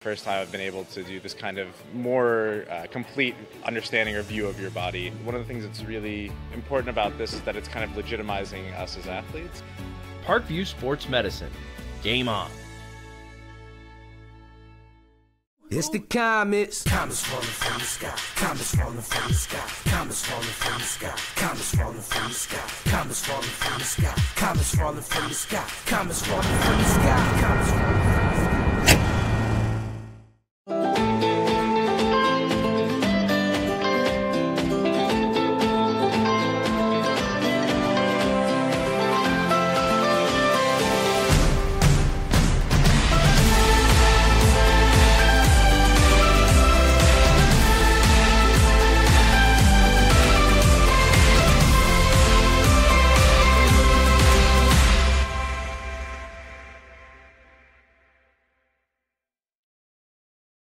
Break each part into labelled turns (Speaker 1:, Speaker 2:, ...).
Speaker 1: First time I've been able to do this kind of more complete understanding or view of your body. One of the things that's really important about this is that it's kind of legitimizing us as athletes.
Speaker 2: Parkview Sports Medicine. Game on.
Speaker 3: It's the comets. Comets falling from the sky. Comets falling from the sky. Comets falling from the sky. Comets falling from the sky. Comets falling from the sky. Comets falling from the sky. Comets falling from the sky. Comets falling from the sky.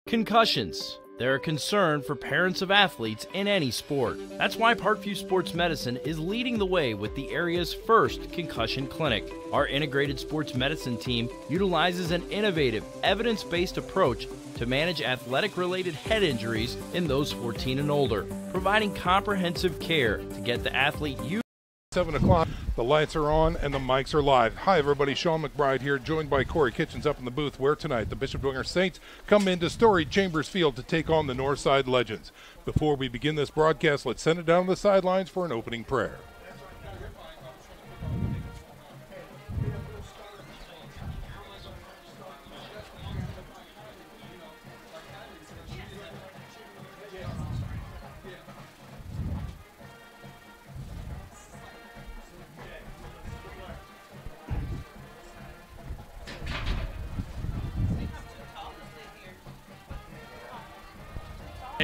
Speaker 2: Concussions. They're a concern for parents of athletes in any sport. That's why Parkview Sports Medicine is leading the way with the area's first concussion clinic. Our integrated sports medicine team utilizes an innovative, evidence-based approach to manage athletic-related head injuries in those 14 and older, providing comprehensive care to get the athlete
Speaker 4: 7 o'clock, the lights are on and the mics are live. Hi everybody, Sean McBride here, joined by Corey Kitchens up in the booth, where tonight the Bishop Dwenger Saints come into storied Chambers Field to take on the Northside Legends. Before we begin this broadcast, let's send it down to the sidelines for an opening prayer.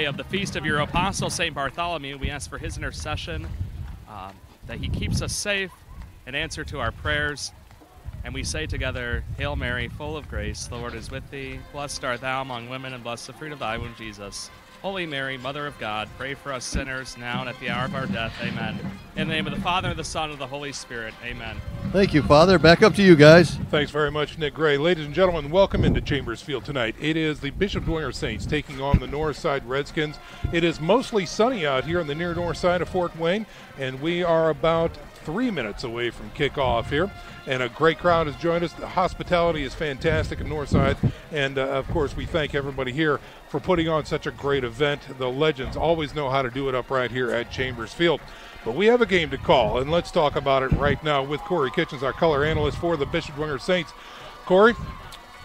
Speaker 5: Of the feast of your apostle, St. Bartholomew, we ask for his intercession, that he keeps us safe in answer to our prayers. And we say together, Hail Mary, full of grace, the Lord is with thee. Blessed art thou among women, and blessed the fruit of thy womb, Jesus. Holy Mary, Mother of God, pray for us sinners, now and at the hour of our death. Amen. In the name of the Father, the Son, and the Holy Spirit. Amen.
Speaker 6: Thank you, Father. Back up to you guys.
Speaker 4: Thanks very much, Nick Gray. Ladies and gentlemen, welcome into Chambers Field tonight. It is the Bishop Dwenger Saints taking on the Northside Redskins. It is mostly sunny out here on the near north side of Fort Wayne, and we are about 3 minutes away from kickoff here, and a great crowd has joined us. The hospitality is fantastic at Northside, and of course we thank everybody here for putting on such a great event. The Legends always know how to do it up right here at Chambers Field. But we have a game to call, and let's talk about it right now with Corey Kitchens, our color analyst for the Bishop Dwenger Saints. Corey,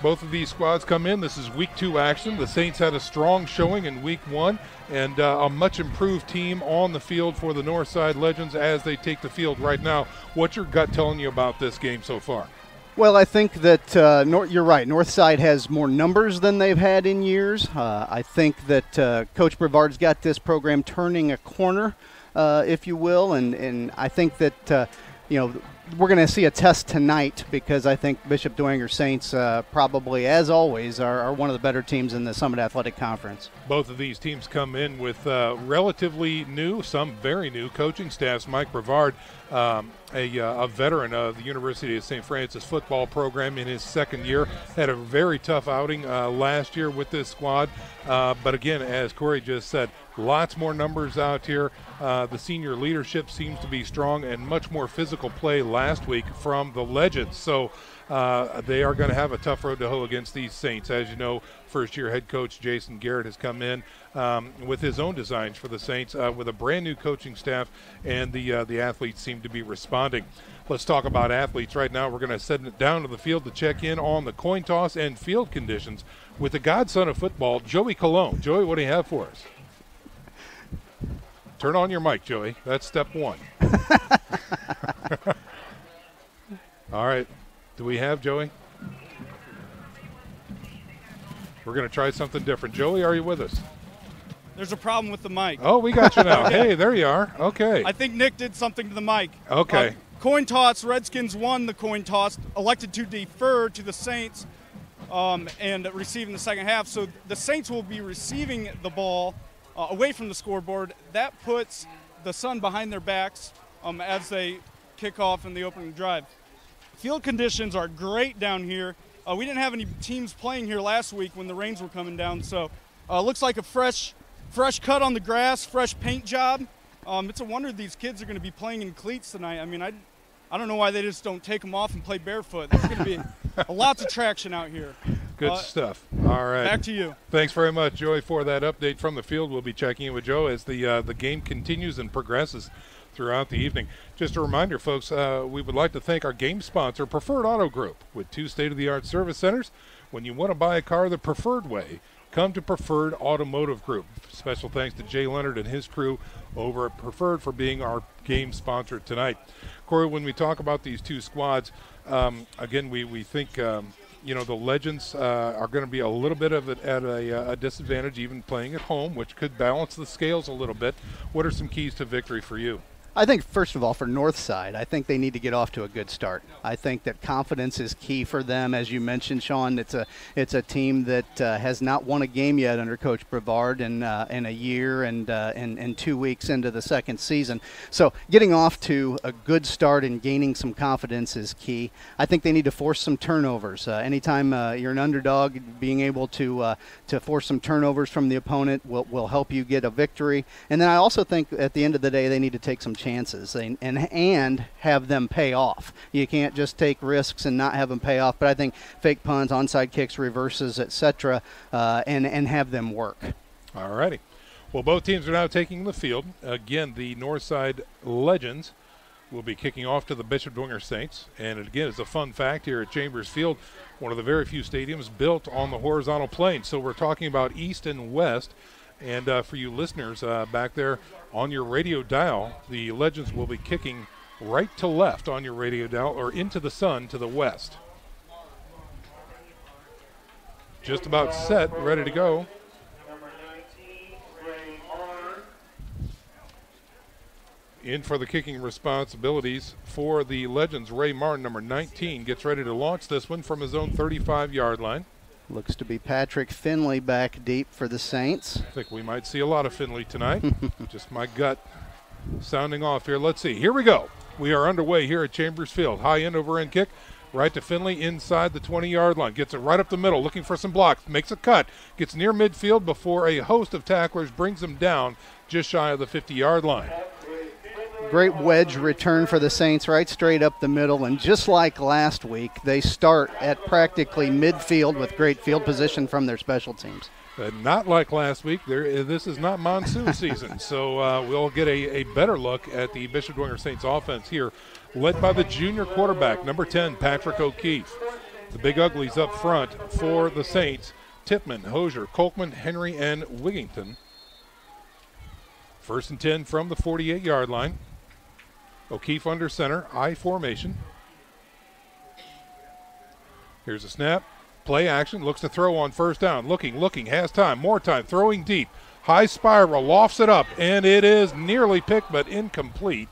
Speaker 4: both of these squads come in. This is week 2 action. The Saints had a strong showing in week 1, and a much improved team on the field for the Northside Legends as they take the field right now. What's your gut telling you about this game so far?
Speaker 7: Well, I think that you're right. Northside has more numbers than they've had in years. I think that Coach Brevard's got this program turning a corner, if you will, and I think that we're going to see a test tonight, because I think Bishop Dwenger Saints probably, as always, are one of the better teams in the Summit Athletic Conference.
Speaker 4: Both of these teams come in with relatively new, some very new coaching staffs. Mike Brevard, a veteran of the University of St. Francis football program in his second year, had a very tough outing last year with this squad. But again, as Corey just said, lots more numbers out here. The senior leadership seems to be strong, and much more physical play last week from the Legends. So they are going to have a tough road to hoe against these Saints. As you know, first-year head coach Jason Garrett has come in with his own designs for the Saints with a brand-new coaching staff, and the athletes seem to be responding. Let's talk about athletes right now. We're going to send it down to the field to check in on the coin toss and field conditions with the godson of football, Joey Colon. Joey, what do you have for us? Turn on your mic, Joey. That's step 1. All right. Do we have Joey? We're going to try something different. Joey, are you with us?
Speaker 8: There's a problem with the mic.
Speaker 4: Oh, we got you now. Okay. Hey, there you are. Okay.
Speaker 8: I think Nick did something to the mic.
Speaker 4: Okay.
Speaker 8: Coin toss, Redskins won the coin toss, elected to defer to the Saints and receiving the second half. So the Saints will be receiving the ball away from the scoreboard. That puts the sun behind their backs as they kick off in the opening drive. Field conditions are great down here. We didn't have any teams playing here last week when the rains were coming down, so looks like a fresh cut on the grass, fresh paint job. It's a wonder these kids are going to be playing in cleats tonight. I mean, I don't know why they just don't take them off and play barefoot. There's going to be lots of traction out here.
Speaker 4: Good stuff. All right.
Speaker 8: Back to you.
Speaker 4: Thanks very much, Joey, for that update from the field. We'll be checking in with Joe as the game continues and progresses throughout the evening. Just a reminder, folks, we would like to thank our game sponsor, Preferred Auto Group, with 2 state-of-the-art service centers. When you want to buy a car the preferred way, come to Preferred Automotive Group. Special thanks to Jay Leonard and his crew over at Preferred for being our game sponsor tonight. Corey, when we talk about these 2 squads, again, we think the Legends are going to be a little bit of at a disadvantage, even playing at home, which could balance the scales a little bit. What are some keys to victory for you?
Speaker 7: I think, first of all, for Northside, I think they need to get off to a good start. I think that confidence is key for them. As you mentioned, Sean, it's a team that has not won a game yet under Coach Brevard in a year and 2 weeks into the second season. So getting off to a good start and gaining some confidence is key. I think they need to force some turnovers. Anytime you're an underdog, being able to force some turnovers from the opponent will help you get a victory. And then I also think at the end of the day, they need to take some chances and have them pay off. You can't just take risks and not have them pay off, but I think fake punts, onside kicks, reverses, etc., and have them work.
Speaker 4: All righty. Well, both teams are now taking the field. Again, the Northside Legends will be kicking off to the Bishop Dwenger Saints. And again, it's a fun fact here at Chambers Field, one of the very few stadiums built on the horizontal plane. So we're talking about east and west. And for you listeners back there on your radio dial, the Legends will be kicking right to left on your radio dial, or into the sun to the west. Just about set, ready to go. In for the kicking responsibilities for the Legends, Ray Martin, number 19, gets ready to launch this one from his own 35-yard line.
Speaker 7: Looks to be Patrick Finley back deep for the Saints.
Speaker 4: I think we might see a lot of Finley tonight. Just my gut sounding off here. Let's see. Here we go. We are underway here at Chambers Field. High end over end kick. Right to Finley inside the 20-yard line. Gets it right up the middle, looking for some blocks. Makes a cut. Gets near midfield before a host of tacklers brings him down just shy of the 50-yard line.
Speaker 7: Great wedge return for the Saints, right straight up the middle, and just like last week, they start at practically midfield with great field position from their special teams.
Speaker 4: Not like last week. This is not monsoon season, so we'll get a better look at the Bishop Dwenger Saints offense here, led by the junior quarterback, number 10, Patrick O'Keefe. The Big Uglies up front for the Saints, Tipman, Hosier, Kolkman, Henry, and Wigington. 1st and 10 from the 48-yard line. O'Keefe under center, I formation. Here's a snap. Play action, looks to throw on 1st down. Looking, has time, more time, throwing deep. High spiral, lofts it up, and it is nearly picked but incomplete.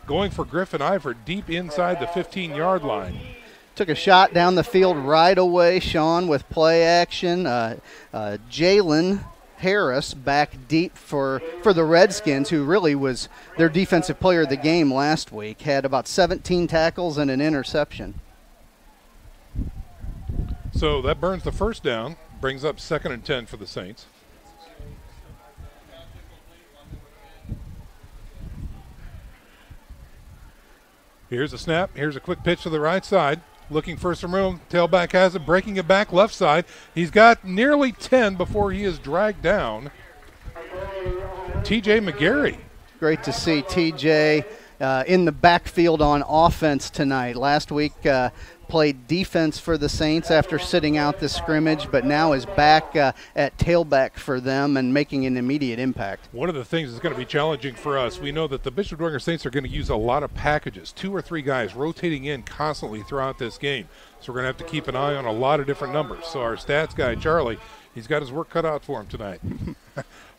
Speaker 4: Going for Griffin Ivor deep inside the 15-yard line.
Speaker 7: Took a shot down the field right away, Sean, with play action. Jalen Harris back deep for the Redskins, who really was their defensive player of the game last week. Had about 17 tackles and an interception.
Speaker 4: So that burns the 1st down, brings up 2nd and 10 for the Saints. Here's a snap. Here's a quick pitch to the right side. Looking for some room. Tailback has it, breaking it back left side. He's got nearly 10 before he is dragged down. TJ McGarry.
Speaker 7: Great to see TJ in the backfield on offense tonight. Last week played defense for the Saints after sitting out the scrimmage, but now is back at tailback for them and making an immediate impact.
Speaker 4: One of the things that's going to be challenging for us, we know that the Bishop Dwenger Saints are going to use a lot of packages, 2 or 3 guys rotating in constantly throughout this game. So we're going to have to keep an eye on a lot of different numbers. So our stats guy, Charlie, he's got his work cut out for him tonight.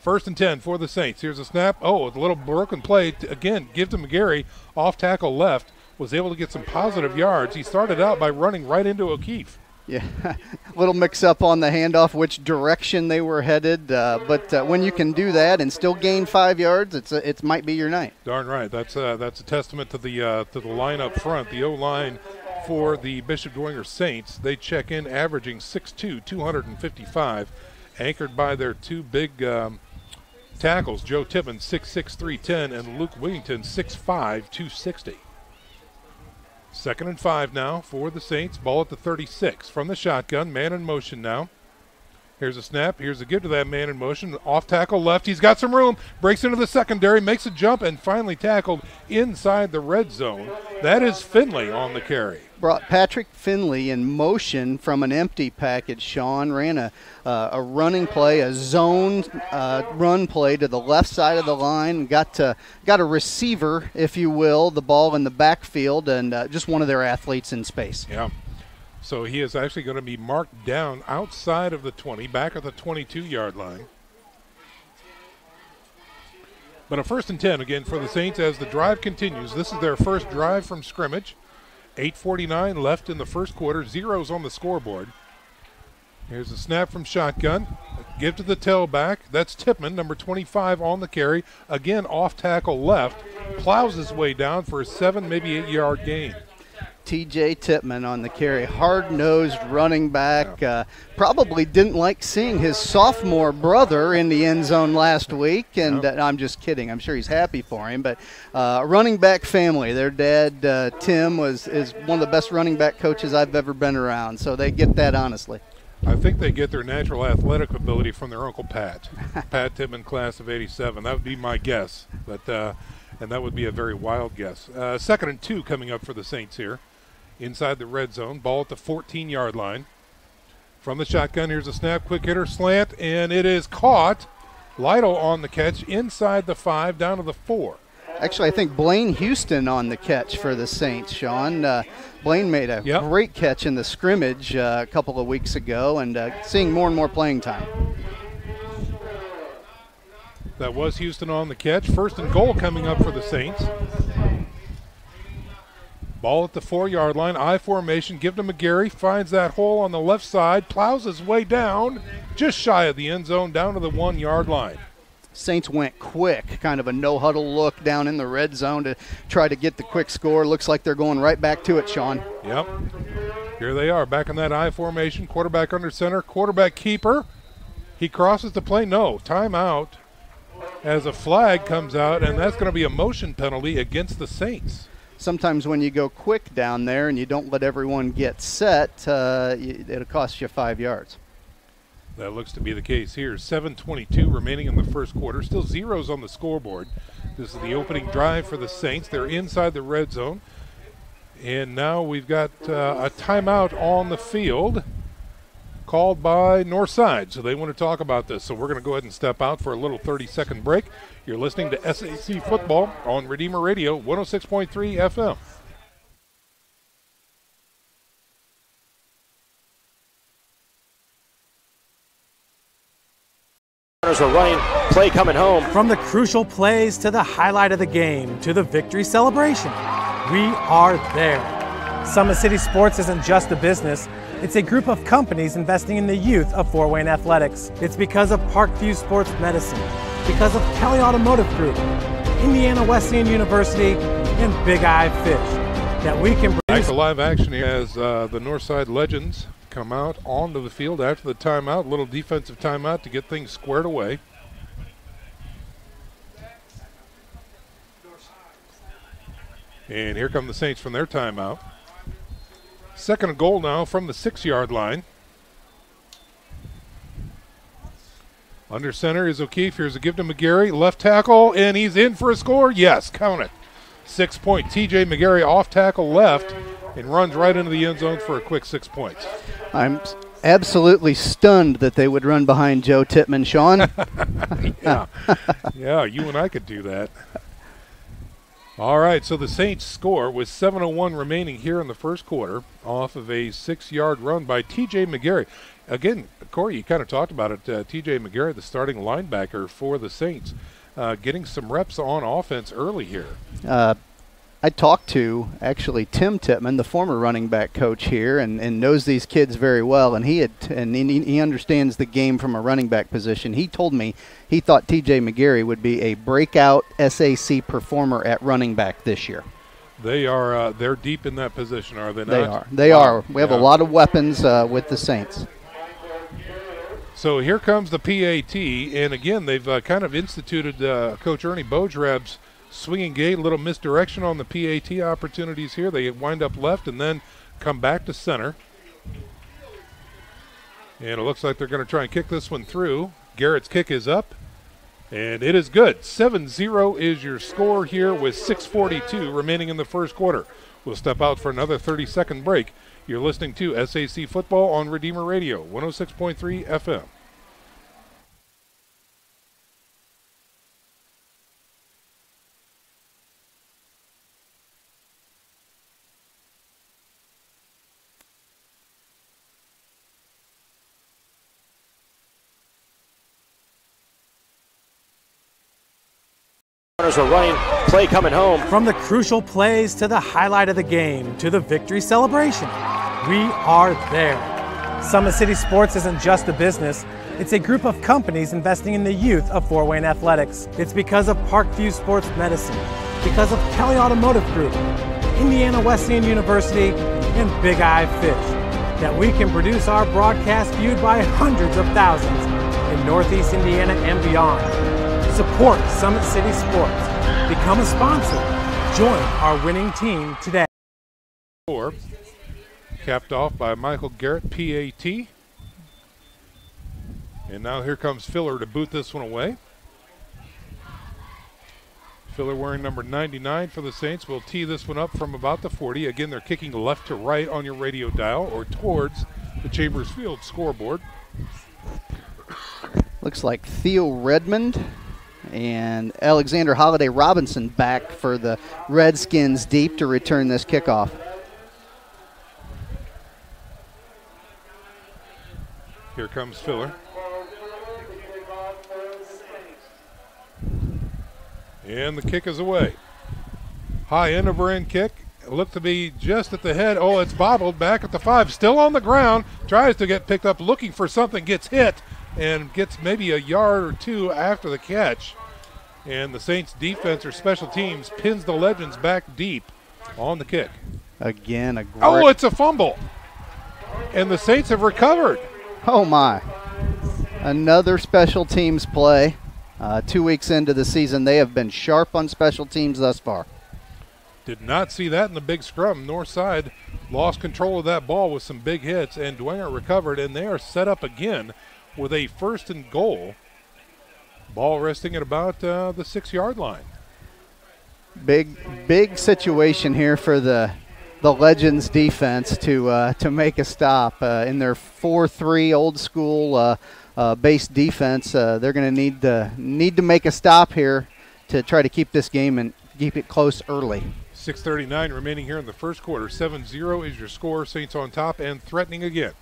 Speaker 4: 1st and 10 for the Saints. Here's a snap. Oh, a little broken play. Again, give to McGarry, off tackle left. Was able to get some positive yards. He started out by running right into O'Keefe.
Speaker 7: Yeah, a little mix-up on the handoff, which direction they were headed. But when you can do that and still gain 5 yards, it might be your night.
Speaker 4: Darn right. That's a testament to the line up front. The O-line for the Bishop Dwenger Saints. They check in averaging 6'2", 255, anchored by their two big tackles, Joe Tippman, 6'6", 310, and Luke Wigington, 6'5", 260. 2nd and 5 now for the Saints. Ball at the 36 from the shotgun. Man in motion now. Here's a snap. Here's a give to that man in motion. Off tackle left. He's got some room. Breaks into the secondary. Makes a jump and finally tackled inside the red zone. That is Finley on the carry.
Speaker 7: Brought Patrick Finley in motion from an empty package. Sean ran a running play, a zone run play to the left side of the line. Got a receiver, if you will, the ball in the backfield, and just one of their athletes in space.
Speaker 4: Yeah. So he is actually going to be marked down outside of the 20, back at the 22-yard line. But a 1st and 10 again for the Saints as the drive continues. This is their first drive from scrimmage. 8:49 left in the first quarter. Zeros on the scoreboard. Here's a snap from shotgun. Give to the tailback. That's Tippman, number 25 on the carry. Again, off tackle left. Plows his way down for a 7, maybe 8-yard gain.
Speaker 7: T.J. Tippman on the carry, hard-nosed running back. Probably didn't like seeing his sophomore brother in the end zone last week, and I'm just kidding. I'm sure he's happy for him. But running back family, their dad, Tim, is one of the best running back coaches I've ever been around, so they get that honestly.
Speaker 4: I think they get their natural athletic ability from their Uncle Pat. Pat Tippman, class of 87. That would be my guess, and that would be a very wild guess. 2nd and 2 coming up for the Saints here. Inside the red zone, ball at the 14-yard line. From the shotgun, here's a snap, quick hitter, slant, and it is caught. Lydell on the catch, inside the 5, down to the 4.
Speaker 7: Actually, I think Blaine Houston on the catch for the Saints, Sean. Blaine made a great catch in the scrimmage a couple of weeks ago, and seeing more and more playing time.
Speaker 4: That was Houston on the catch. 1st and goal coming up for the Saints. Ball at the 4-yard line, I formation, give to McGarry, finds that hole on the left side, plows his way down, just shy of the end zone, down to the 1-yard line.
Speaker 7: Saints went quick, kind of a no-huddle look down in the red zone to try to get the quick score. Looks like they're going right back to it, Sean.
Speaker 4: Yep. Here they are, back in that I formation, quarterback under center, quarterback keeper. He crosses the play, no, timeout, as a flag comes out, and that's going to be a motion penalty against the Saints.
Speaker 7: Sometimes when you go quick down there and you don't let everyone get set, it'll cost you 5 yards.
Speaker 4: That looks to be the case here. 7:22 remaining in the first quarter. Still zeros on the scoreboard. This is the opening drive for the Saints. They're inside the red zone. And now we've got a timeout on the field called by Northside. So they want to talk about this. So we're going to go ahead and step out for a little 30-second break. You're listening to SAC Football on Redeemer Radio, 106.3 FM.
Speaker 9: A running play coming home.
Speaker 10: From the crucial plays to the highlight of the game to the victory celebration, we are there. Summit City Sports isn't just a business. It's a group of companies investing in the youth of Fort Wayne athletics. It's because of Parkview Sports Medicine, because of Kelly Automotive Group, Indiana Wesleyan University, and Big Eye Fish that we can bring.
Speaker 4: Back to live action here as the Northside Legends come out onto the field after the timeout. A little defensive timeout to get things squared away. And here come the Saints from their timeout. 2nd and goal now from the 6-yard line. Under center is O'Keefe. Here's a give to McGarry. Left tackle, and he's in for a score. Yes, count it. 6-point. T.J. McGarry off tackle left and runs right into the end zone for a quick 6 points.
Speaker 7: I'm absolutely stunned that they would run behind Joe Tippman, Sean.
Speaker 4: Yeah, you and I could do that. All right, so the Saints score with 7:01 remaining here in the first quarter off of a 6-yard run by T.J. McGarry. Again, Corey, you kind of talked about it. T.J. McGarry, the starting linebacker for the Saints, getting some reps on offense early here.
Speaker 7: I talked to, actually, Tim Tippman, the former running back coach here, and knows these kids very well, and he understands the game from a running back position. He told me he thought T.J. McGarry would be a breakout SAC performer at running back this year.
Speaker 4: They're deep in that position, are they not?
Speaker 7: They are. We have a lot of weapons with the Saints.
Speaker 4: So here comes the PAT, and again, they've kind of instituted Coach Ernie Bogerab's swinging gate, a little misdirection on the PAT opportunities here. They wind up left and then come back to center. And it looks like they're going to try and kick this one through. Garrett's kick is up, and it is good. 7-0 is your score here with 6:42 remaining in the first quarter. We'll step out for another 30-second break. You're listening to SAC Football on Redeemer Radio, 106.3 FM.
Speaker 9: Are running, play coming home.
Speaker 10: From the crucial plays to the highlight of the game to the victory celebration, we are there. Summit City Sports isn't just a business, it's a group of companies investing in the youth of Fort Wayne athletics. It's because of Parkview Sports Medicine, because of Kelly Automotive Group, Indiana Wesleyan University, and Big Eye Fish, that we can produce our broadcast viewed by hundreds of thousands in Northeast Indiana and beyond. Support Summit City Sports. Become a sponsor. Join our winning team today.
Speaker 4: Capped off by Michael Garrett, PAT. And now here comes Filler to boot this one away. Filler wearing number 99 for the Saints will tee this one up from about the 40. Again, they're kicking left to right on your radio dial or towards the Chambers Field scoreboard.
Speaker 7: Looks like Theo Redmond and Alexander Holiday Robinson back for the Redskins deep to return this kickoff.
Speaker 4: Here comes Filler. And the kick is away. High end over end kick. It looked to be just at the head. Oh, it's bobbled back at the 5. Still on the ground. Tries to get picked up, looking for something. Gets hit and gets maybe a yard or two after the catch. And the Saints defense or special teams pins the Legends back deep on the kick.
Speaker 7: Again, a great.
Speaker 4: Oh, it's a fumble. And the Saints have recovered.
Speaker 7: Oh, my. Another special teams play. 2 weeks into the season, they have been sharp on special teams thus far.
Speaker 4: Did not see that in the big scrum. North side lost control of that ball with some big hits, and Dwenger recovered, and they are set up again with a 1st and goal. Ball resting at about the 6-yard line.
Speaker 7: Big situation here for the Legends defense to make a stop in their 4-3 old school base defense. They're going to need to make a stop here to try to keep this game and keep it close early.
Speaker 4: 6:39 remaining here in the first quarter. 7-0 is your score. Saints on top and threatening again.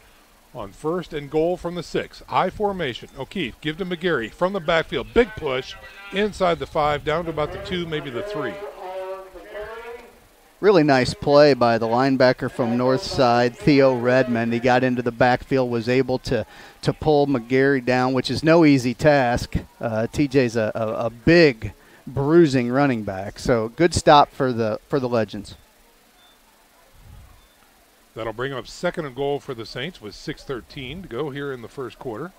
Speaker 4: On 1st and goal from the 6. I formation. O'Keefe, give to McGarry from the backfield. Big push inside the 5, down to about the 2, maybe the 3.
Speaker 7: Really nice play by the linebacker from north side, Theo Redmond. He got into the backfield, was able to pull McGarry down, which is no easy task. TJ's a big, bruising running back. So good stop for the Legends.
Speaker 4: That'll bring up 2nd and goal for the Saints with 6:13 to go here in the first quarter.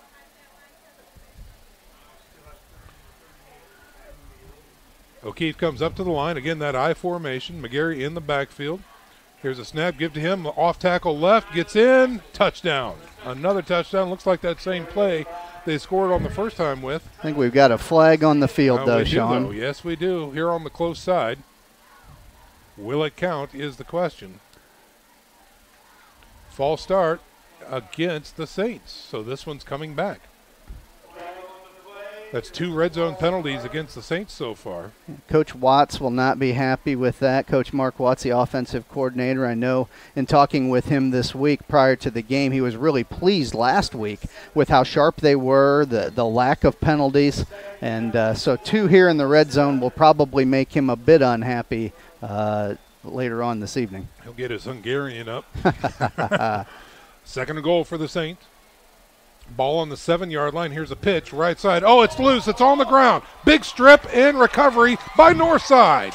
Speaker 4: O'Keefe comes up to the line. Again, that I formation. McGarry in the backfield. Here's a snap. Give to him. Off tackle left. Gets in. Touchdown. Another touchdown. Looks like that same play they scored on the first time with.
Speaker 7: I think we've got a flag on the field, though, Sean.
Speaker 4: Yes, we do. Here on the close side. Will it count is the question. False start against the Saints. So this one's coming back. That's 2 red zone penalties against the Saints so far.
Speaker 7: Coach Watts will not be happy with that. Coach Mark Watts, the offensive coordinator, I know in talking with him this week prior to the game, he was really pleased last week with how sharp they were, the lack of penalties. And so 2 here in the red zone will probably make him a bit unhappy later on this evening.
Speaker 4: He'll get his Hungarian up. 2nd and goal for the Saints. Ball on the 7-yard line. Here's a pitch, right side. Oh, it's loose. It's on the ground. Big strip and recovery by Northside.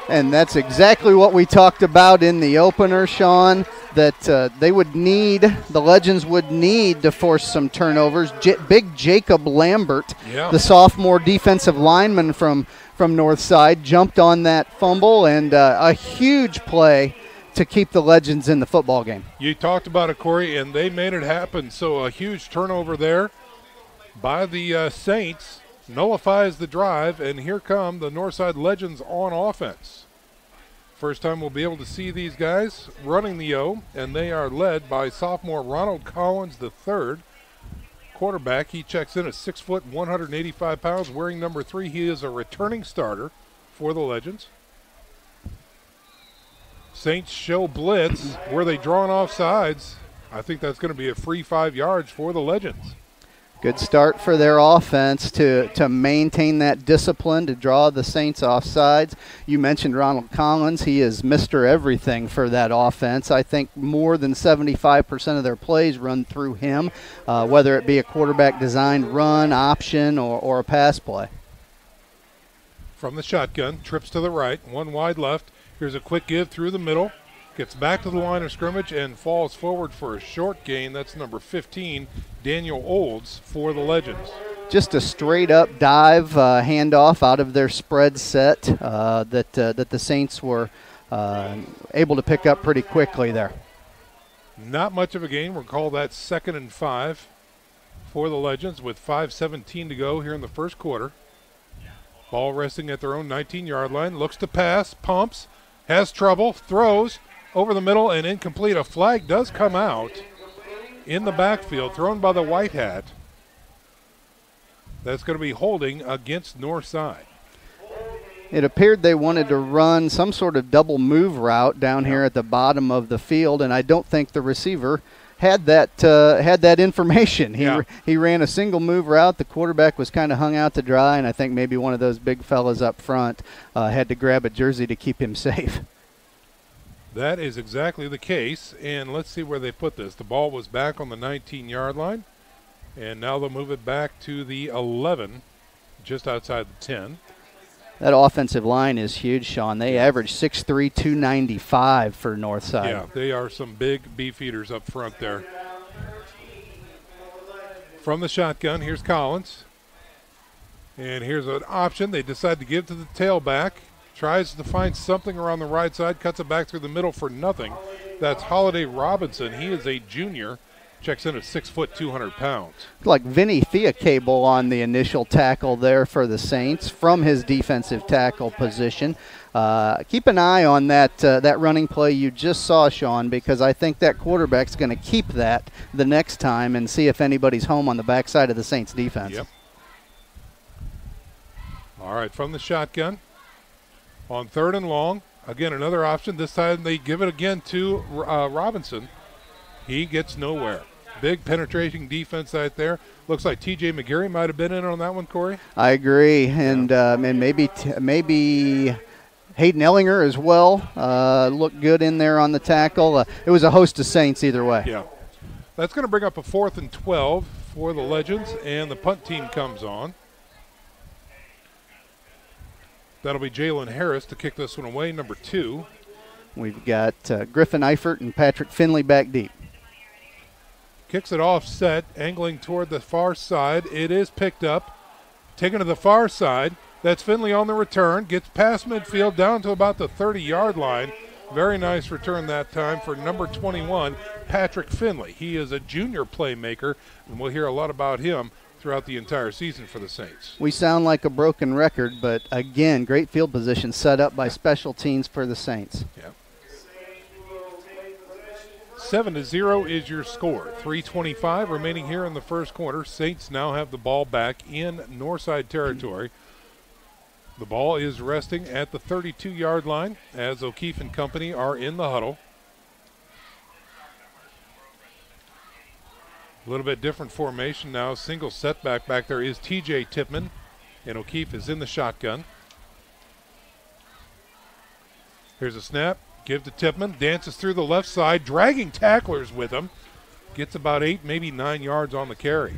Speaker 7: And that's exactly what we talked about in the opener, Sean, that the Legends would need to force some turnovers. Big Jacob Lambert, the sophomore defensive lineman from Northside, jumped on that fumble, and a huge play to keep the Legends in the football game.
Speaker 4: You talked about it, Corey, and they made it happen. So a huge turnover there by the Saints nullifies the drive, and here come the Northside Legends on offense. First time we'll be able to see these guys running the O, and they are led by sophomore Ronald Collins III. Quarterback, he checks in at 6 foot, 185 pounds, wearing number 3. He is a returning starter for the Legends. Saints show blitz. Were they drawn off sides? I think that's going to be a free 5 yards for the Legends.
Speaker 7: Good start for their offense to maintain that discipline, to draw the Saints off sides. You mentioned Ronald Collins. He is Mr. Everything for that offense. I think more than 75% of their plays run through him, whether it be a quarterback-designed run, option, or a pass play.
Speaker 4: From the shotgun, trips to the right, one wide left. Here's a quick give through the middle. Gets back to the line of scrimmage and falls forward for a short gain. That's number 15, Daniel Olds, for the Legends.
Speaker 7: Just a straight-up dive handoff out of their spread set that the Saints were able to pick up pretty quickly there.
Speaker 4: Not much of a gain. We'll call that 2nd and 5 for the Legends with 5:17 to go here in the first quarter. Ball resting at their own 19-yard line. Looks to pass, pumps, has trouble, throws over the middle and incomplete. A flag does come out in the backfield, thrown by the white hat. That's going to be holding against Northside.
Speaker 7: It appeared they wanted to run some sort of double move route down here at the bottom of the field, and I don't think the receiver had that information. He ran a single move route. The quarterback was kind of hung out to dry, and I think maybe one of those big fellas up front had to grab a jersey to keep him safe.
Speaker 4: That is exactly the case, and let's see where they put this. The ball was back on the 19-yard line, and now they'll move it back to the 11, just outside the 10.
Speaker 7: That offensive line is huge, Sean. They average 6'3", 295 for Northside.
Speaker 4: Yeah, they are some big beef eaters up front there. From the shotgun, here's Collins. And here's an option they decide to give to the tailback. Tries to find something around the right side, cuts it back through the middle for nothing. That's Holiday Robinson. He is a junior. Checks in at 6 foot, 200 pounds.
Speaker 7: Like Vinny Theocable on the initial tackle there for the Saints from his defensive tackle position. Keep an eye on that running play you just saw, Sean, because I think that quarterback's going to keep that the next time and see if anybody's home on the backside of the Saints defense.
Speaker 4: Yep. All right, from the shotgun. On 3rd and long, again, another option. This time they give it again to Robinson. He gets nowhere. Big penetrating defense right there. Looks like T.J. McGarry might have been in on that one, Corey.
Speaker 7: I agree, and maybe Hayden Ellinger as well looked good in there on the tackle. It was a host of Saints either way.
Speaker 4: Yeah. That's going to bring up a 4th and 12 for the Legends, and the punt team comes on. That'll be Jalen Harris to kick this one away, number 2.
Speaker 7: We've got Griffin Eifert and Patrick Finley back deep.
Speaker 4: Kicks it offset, angling toward the far side. It is picked up, taken to the far side. That's Finley on the return. Gets past midfield down to about the 30-yard line. Very nice return that time for number 21, Patrick Finley. He is a junior playmaker, and we'll hear a lot about him throughout the entire season for the Saints.
Speaker 7: We sound like a broken record, but again, great field position set up by special teams for the Saints.
Speaker 4: Yeah. 7-0 is your score. 3:25 remaining here in the first quarter. Saints now have the ball back in Northside territory. The ball is resting at the 32-yard line as O'Keefe and company are in the huddle. A little bit different formation now. Single setback back there is T.J. Tipman, and O'Keefe is in the shotgun. Here's a snap. Give to Tipman. Dances through the left side, dragging tacklers with him. Gets about 8, maybe 9 yards on the carry.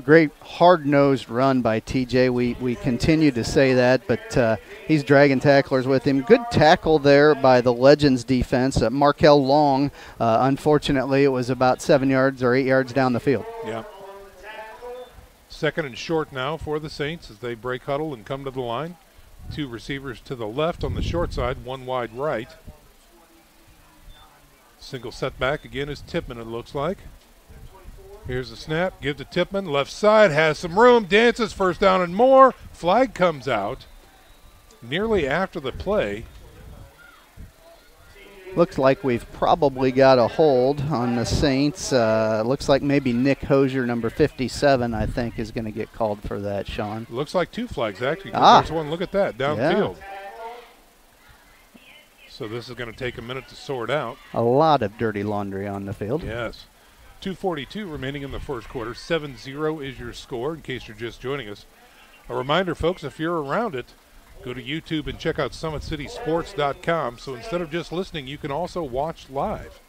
Speaker 7: Great hard-nosed run by TJ. We continue to say that, but he's dragging tacklers with him. Good tackle there by the Legends defense. Markel Long, unfortunately, it was about 7 yards or 8 yards down the field.
Speaker 4: Yeah. Second and short now for the Saints as they break huddle and come to the line. 2 receivers to the left on the short side, 1 wide right. Single setback again is Tippmann, it looks like. Here's the snap, give to Tippmann, left side, has some room, dances, first down and more. Flag comes out nearly after the play.
Speaker 7: Looks like we've probably got a hold on the Saints. Looks like maybe Nick Hosier, number 57, I think, is going to get called for that, Sean.
Speaker 4: Looks like 2 flags, actually. There's one, look at that, downfield.
Speaker 7: Yeah.
Speaker 4: So this is going to take a minute to sort out.
Speaker 7: A lot of dirty laundry on the field.
Speaker 4: Yes. 2:42 remaining in the first quarter. 7-0 is your score, in case you're just joining us. A reminder, folks, if you're around it, go to YouTube and check out SummitCitySports.com. So instead of just listening, you can also watch live.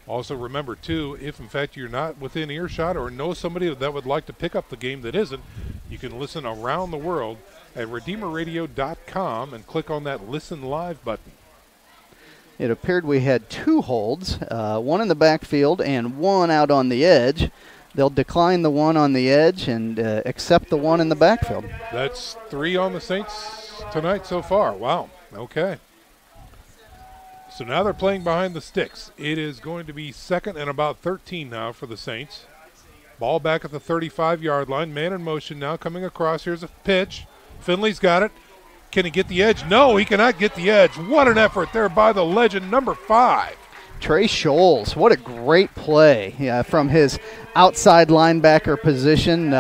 Speaker 4: Also remember, too, if in fact you're not within earshot or know somebody that would like to pick up the game that isn't, you can listen around the world at RedeemerRadio.com and click on that Listen Live button.
Speaker 7: It appeared we had 2 holds, one in the backfield and one out on the edge. They'll decline the one on the edge and accept the one in the backfield.
Speaker 4: That's 3 on the Saints tonight so far. Wow. Okay. So now they're playing behind the sticks. It is going to be second and about 13 now for the Saints. Ball back at the 35-yard line. Man in motion now coming across. Here's a pitch. Finley's got it. Can he get the edge? No, he cannot get the edge. What an effort there by the legend, number 5.
Speaker 7: Trey Scholes, what a great play from his outside linebacker position.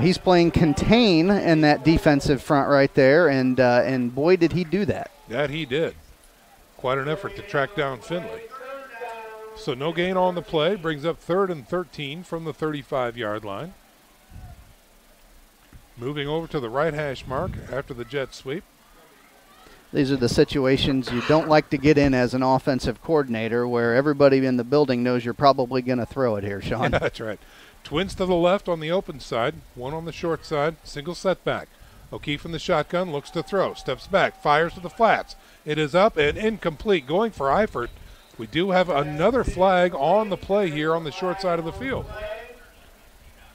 Speaker 7: He's playing contain in that defensive front right there, and boy, did he do that.
Speaker 4: That he did. Quite an effort to track down Finley. So no gain on the play, brings up 3rd and 13 from the 35-yard line. Moving over to the right hash mark after the jet sweep.
Speaker 7: These are the situations you don't like to get in as an offensive coordinator, where everybody in the building knows you're probably going to throw it here, Sean.
Speaker 4: Yeah, that's right. Twins to the left on the open side, one on the short side, single setback. O'Keefe in the shotgun, looks to throw, steps back, fires to the flats. It is up and incomplete, going for Eifert. We do have another flag on the play here on the short side of the field.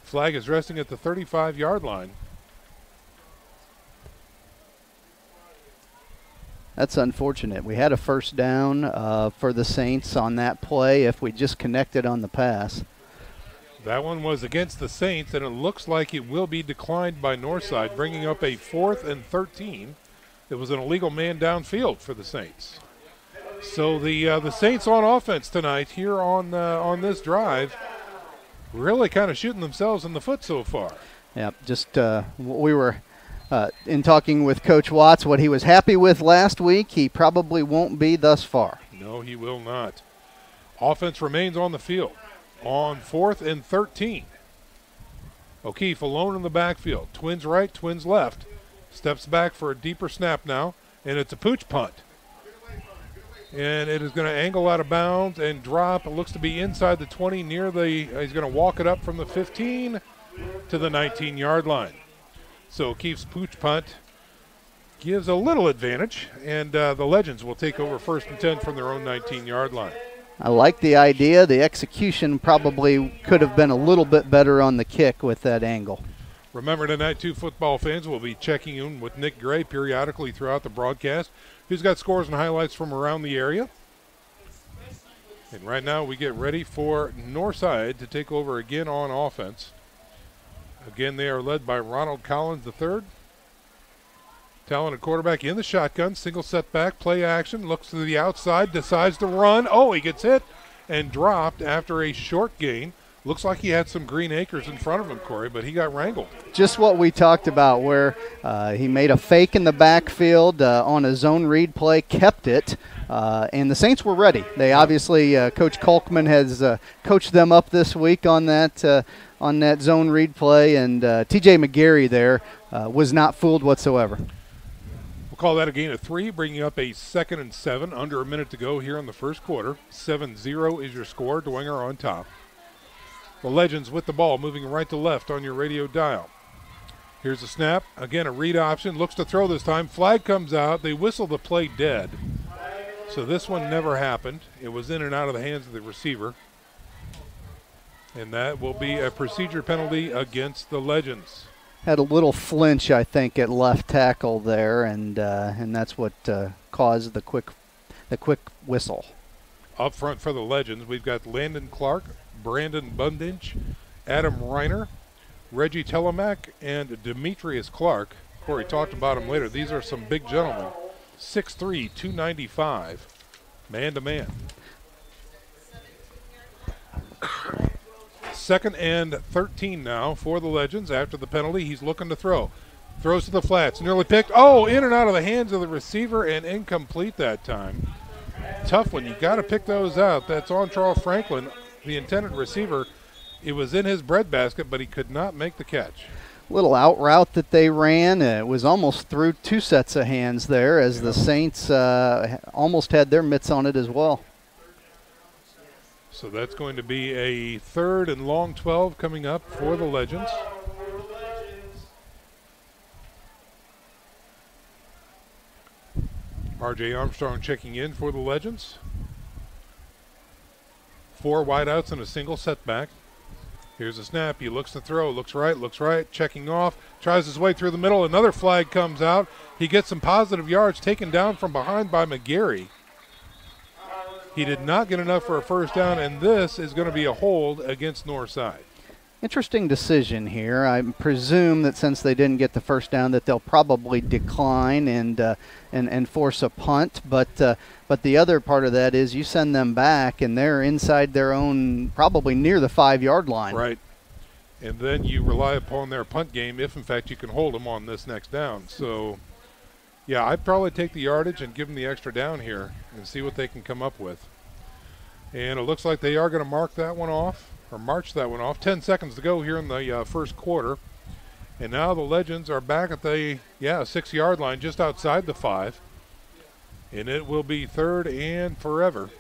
Speaker 4: Flag is resting at the 35-yard line.
Speaker 7: That's unfortunate. We had a first down for the Saints on that play if we just connected on the pass.
Speaker 4: That one was against the Saints, and it looks like it will be declined by Northside, bringing up a 4th and 13. It was an illegal man downfield for the Saints. So the Saints on offense tonight here on this drive, really kind of shooting themselves in the foot so far.
Speaker 7: Yeah, just we were in talking with Coach Watts, what he was happy with last week, he probably won't be thus far.
Speaker 4: No, he will not. Offense remains on the field on 4th and 13. O'Keefe alone in the backfield. Twins right, Twins left. Steps back for a deeper snap now, and it's a pooch punt. And it is going to angle out of bounds and drop. It looks to be inside the 20 near the, he's going to walk it up from the 15 to the 19-yard line. So O'Keefe's pooch punt gives a little advantage, and the Legends will take over 1st and 10 from their own 19-yard line.
Speaker 7: I like the idea. The execution probably could have been a little bit better on the kick with that angle.
Speaker 4: Remember tonight, 2 football fans will be checking in with Nick Gray periodically throughout the broadcast, who's got scores and highlights from around the area. And right now we get ready for Northside to take over again on offense. Again, they are led by Ronald Collins III. Talented quarterback in the shotgun, single setback, play action, looks to the outside, decides to run. Oh, he gets hit and dropped after a short gain. Looks like he had some green acres in front of him, Corey, but he got wrangled.
Speaker 7: Just what we talked about, where he made a fake in the backfield on a zone read play, kept it, and the Saints were ready. They obviously, Coach Kolkman has coached them up this week on that zone read play, and T.J. McGarry there was not fooled whatsoever.
Speaker 4: We'll call that a gain of 3, bringing up a 2nd and 7, under a minute to go here in the first quarter. 7-0 is your score, Dwenger on top. The Legends with the ball, moving right to left on your radio dial. Here's a snap. Again, a read option. Looks to throw this time. Flag comes out. They whistle the play dead. So this one never happened. It was in and out of the hands of the receiver. And that will be a procedure penalty against the Legends.
Speaker 7: Had a little flinch, I think, at left tackle there, and that's what caused the quick whistle.
Speaker 4: Up front for the Legends, we've got Landon Clarke, Brandon Bundage, Adam Reiner, Reggie Telemack, and Demetrius Clark. Corey talked about him later. These are some big gentlemen. 6'3", 295, man-to-man. Second and 13 now for the Legends after the penalty. He's looking to throw. Throws to the flats. Nearly picked. Oh, in and out of the hands of the receiver and incomplete that time. Tough one. You got to pick those out. That's on Charles Franklin, the intended receiver. It was in his breadbasket, but he could not make the catch.
Speaker 7: Little out route that they ran. It was almost through two sets of hands there as the Saints almost had their mitts on it as well.
Speaker 4: So that's going to be a 3rd and long 12 coming up for the Legends. R.J. Armstrong checking in for the Legends. 4 wideouts and a single setback. Here's a snap. He looks to throw. Looks right, checking off. Tries his way through the middle. Another flag comes out. He gets some positive yards taken down from behind by McGarry. He did not get enough for a first down, and this is going to be a hold against Northside.
Speaker 7: Interesting decision here. I presume that since they didn't get the first down that they'll probably decline and force a punt. But the other part of that is you send them back, and they're inside their own, probably near the 5-yard line.
Speaker 4: Right. And then you rely upon their punt game if, in fact, you can hold them on this next down. So, yeah, I'd probably take the yardage and give them the extra down here and see what they can come up with. And it looks like they are going to march that one off. 10 seconds to go here in the first quarter. And now the Legends are back at the 6-yard line, just outside the 5. And it will be 3rd and forever.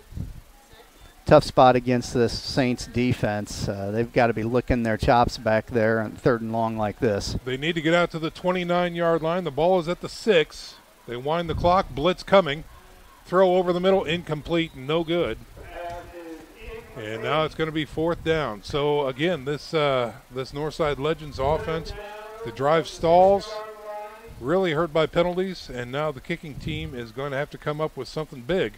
Speaker 7: Tough spot against this Saints defense. They've got to be licking their chops back there on 3rd and long like this.
Speaker 4: They need to get out to the 29-yard line. The ball is at the 6. They wind the clock. Blitz coming. Throw over the middle. Incomplete. No good. And now it's going to be 4th down. So, again, this Northside Legends offense, the drive stalls, really hurt by penalties, and now the kicking team is going to have to come up with something big,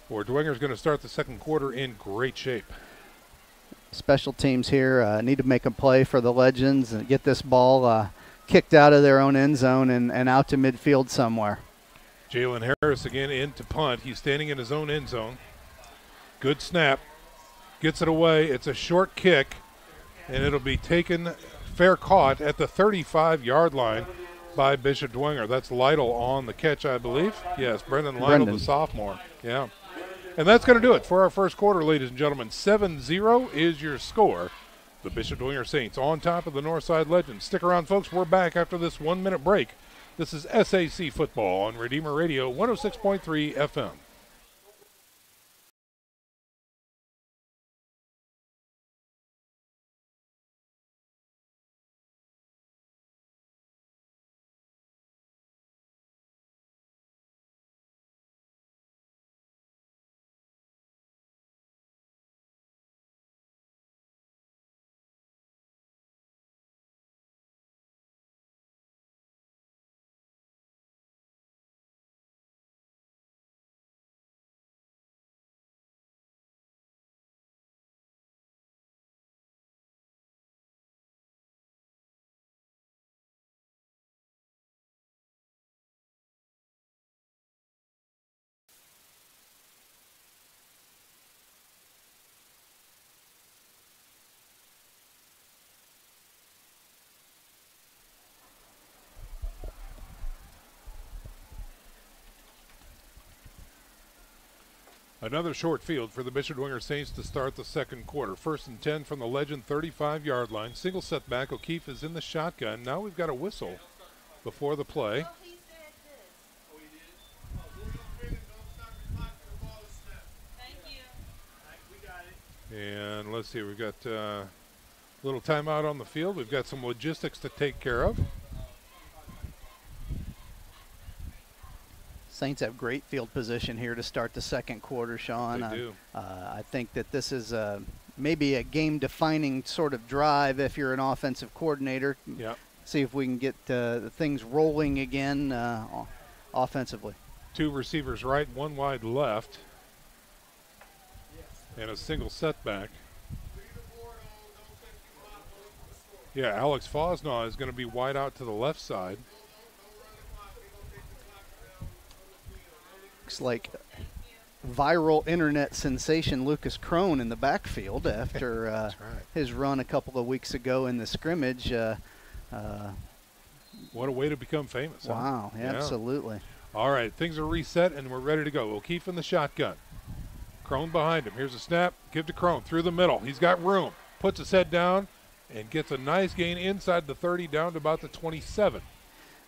Speaker 4: or Dwenger's going to start the second quarter in great shape.
Speaker 7: Special teams here need to make a play for the Legends and get this ball kicked out of their own end zone and out to midfield somewhere.
Speaker 4: Jalen Harris again in to punt. He's standing in his own end zone. Good snap. Gets it away. It's a short kick, and it'll be taken, fair caught, at the 35-yard line by Bishop Dwenger. That's Lydell on the catch, I believe. Yes, Brendan Lydell, the sophomore. Yeah. And that's going to do it for our first quarter, ladies and gentlemen. 7-0 is your score. The Bishop Dwenger Saints on top of the Northside Legends. Stick around, folks. We're back after this 1-minute break. This is SAC Football on Redeemer Radio 106.3 FM. Another short field for the Bishop Dwenger Saints to start the second quarter. 1st and 10 from the Legend 35-yard line. Single setback. O'Keefe is in the shotgun. Now we've got a whistle before the play. And let's let's see. We've got a little timeout on the field. We've got some logistics to take care of.
Speaker 7: Saints have great field position here to start the second quarter, Sean.
Speaker 4: They do.
Speaker 7: I think that this is maybe a game-defining sort of drive if you're an offensive coordinator.
Speaker 4: Yep.
Speaker 7: See if we can get things rolling again offensively. 2
Speaker 4: receivers right, 1 wide left, and a single setback. Yeah, Alex Fosnaugh is going to be wide out to the left side.
Speaker 7: Looks like viral internet sensation Lucas Crone in the backfield after his run a couple of weeks ago in the scrimmage.
Speaker 4: What a way to become famous.
Speaker 7: Wow,
Speaker 4: huh?
Speaker 7: Absolutely.
Speaker 4: All right, things are reset, and we're ready to go. O'Keefe in the shotgun. Crone behind him. Here's a snap. Give to Crone through the middle. He's got room. Puts his head down and gets a nice gain inside the 30 down to about the 27.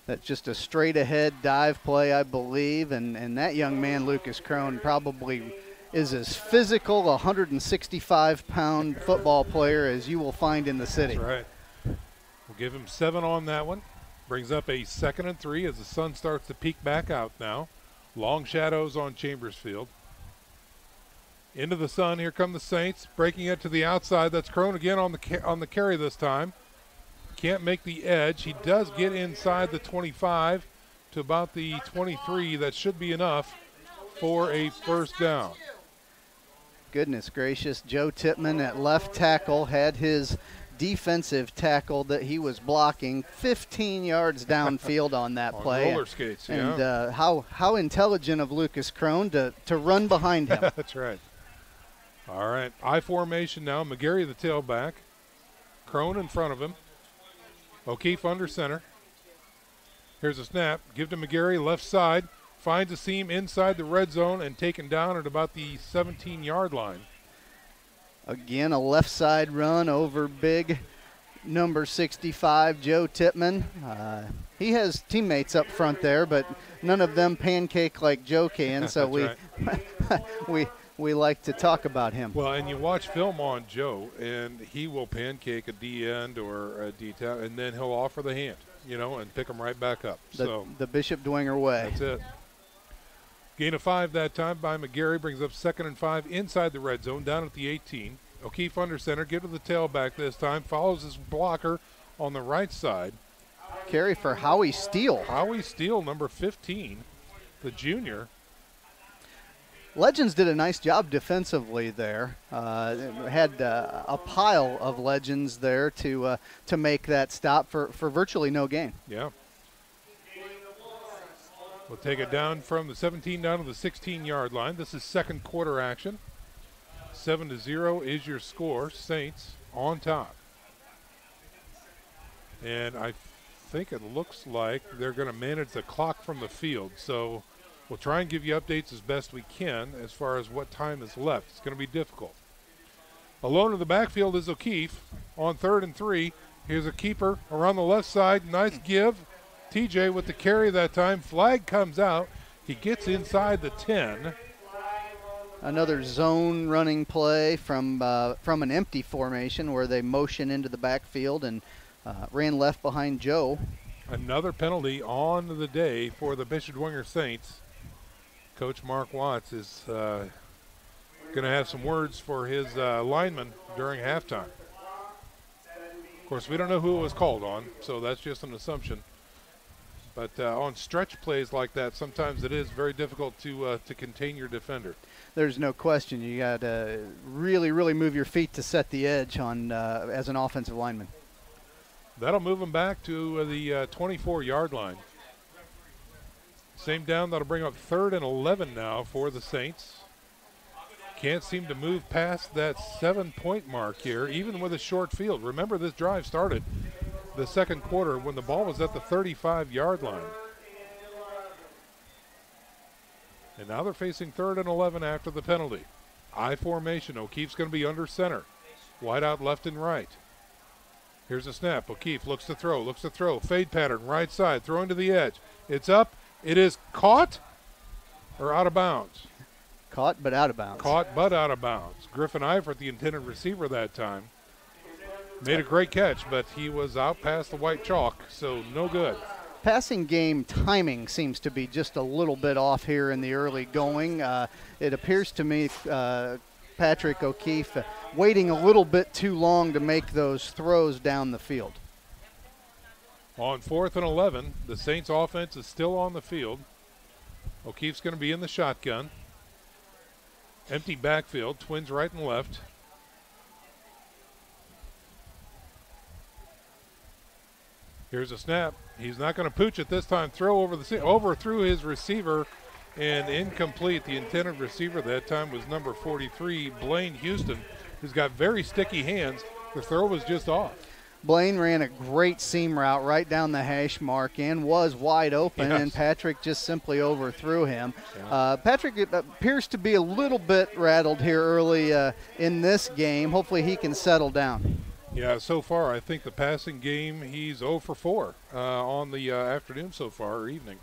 Speaker 7: That's just a straight-ahead dive play, I believe, and that young man, Lucas Crone, probably is as physical, 165-pound football player as you will find in the city.
Speaker 4: That's right. We'll give him 7 on that one. Brings up a 2nd and 3 as the sun starts to peek back out now. Long shadows on Chambers Field. Into the sun, here come the Saints, breaking it to the outside. That's Crone again on the carry this time. Can't make the edge. He does get inside the 25 to about the 23. That should be enough for a first down.
Speaker 7: Goodness gracious. Joe Tippmann at left tackle had his defensive tackle that he was blocking 15 yards downfield on that play.
Speaker 4: Roller skates,
Speaker 7: and how intelligent of Lucas Crone to run behind him.
Speaker 4: That's right. All right, I formation now. McGarry the tailback. Crone in front of him. O'Keefe under center. Here's a snap. Give to McGarry, left side. Finds a seam inside the red zone and taken down at about the 17-yard line.
Speaker 7: Again, a left side run over big number 65, Joe Tippmann. He has teammates up front there, but none of them pancake like Joe can, so we like to talk about him.
Speaker 4: Well, and you watch film on Joe, and he will pancake a D-end or a D-tackle, and then he'll offer the hand, and pick them right back up.
Speaker 7: The Bishop Dwenger way.
Speaker 4: That's it. Gain of 5 that time by McGarry brings up 2nd and 5 inside the red zone, down at the 18. O'Keefe under center, give to the tailback this time, follows his blocker on the right side.
Speaker 7: Carry for Howie Steele.
Speaker 4: Howie Steele, number 15, the junior.
Speaker 7: Legends did a nice job defensively there. Had a pile of Legends there to make that stop for virtually no gain.
Speaker 4: Yeah. We'll take it down from the 17 down to the 16-yard line. This is second quarter action. 7-0 is your score. Saints on top. And I think it looks like they're going to manage the clock from the field. So we'll try and give you updates as best we can as far as what time is left. It's going to be difficult. Alone in the backfield is O'Keefe on 3rd and 3. Here's a keeper around the left side. Nice give. TJ with the carry that time. Flag comes out. He gets inside the 10.
Speaker 7: Another zone running play from an empty formation where they motion into the backfield and ran left behind Joe.
Speaker 4: Another penalty on the day for the Bishop Dwenger Saints. Coach Mark Watts is going to have some words for his linemen during halftime. Of course, we don't know who it was called on, so that's just an assumption. But on stretch plays like that, sometimes it is very difficult to contain your defender.
Speaker 7: There's no question. You got to really, really move your feet to set the edge on as an offensive lineman.
Speaker 4: That'll move them back to the 24-yard line. Same down, that'll bring up 3rd and 11 now for the Saints. Can't seem to move past that 7-point mark here, even with a short field. Remember, this drive started the second quarter when the ball was at the 35-yard line. And now they're facing 3rd and 11 after the penalty. I formation. O'Keefe's going to be under center. Wide out left and right. Here's a snap. O'Keefe looks to throw. Fade pattern, right side, throwing to the edge. It's up. It is caught or out of bounds?
Speaker 7: Caught but out of bounds.
Speaker 4: Caught but out of bounds. Griffin Eifert, the intended receiver that time, made a great catch, but he was out past the white chalk, so no good.
Speaker 7: Passing game timing seems to be just a little bit off here in the early going. It appears to me Patrick O'Keefe waiting a little bit too long to make those throws down the field.
Speaker 4: On 4th and 11, the Saints offense is still on the field. O'Keefe's going to be in the shotgun. Empty backfield, Twins right and left. Here's a snap. He's not going to pooch it this time. Throw over through his receiver and incomplete. The intended receiver that time was number 43, Blaine Houston, who's got very sticky hands. The throw was just off.
Speaker 7: Blaine ran a great seam route right down the hash mark and was wide open, and Patrick just simply overthrew him. Yeah. Patrick appears to be a little bit rattled here early in this game. Hopefully he can settle down.
Speaker 4: Yeah, so far I think the passing game, he's 0 for 4 on the afternoon so far, or evening.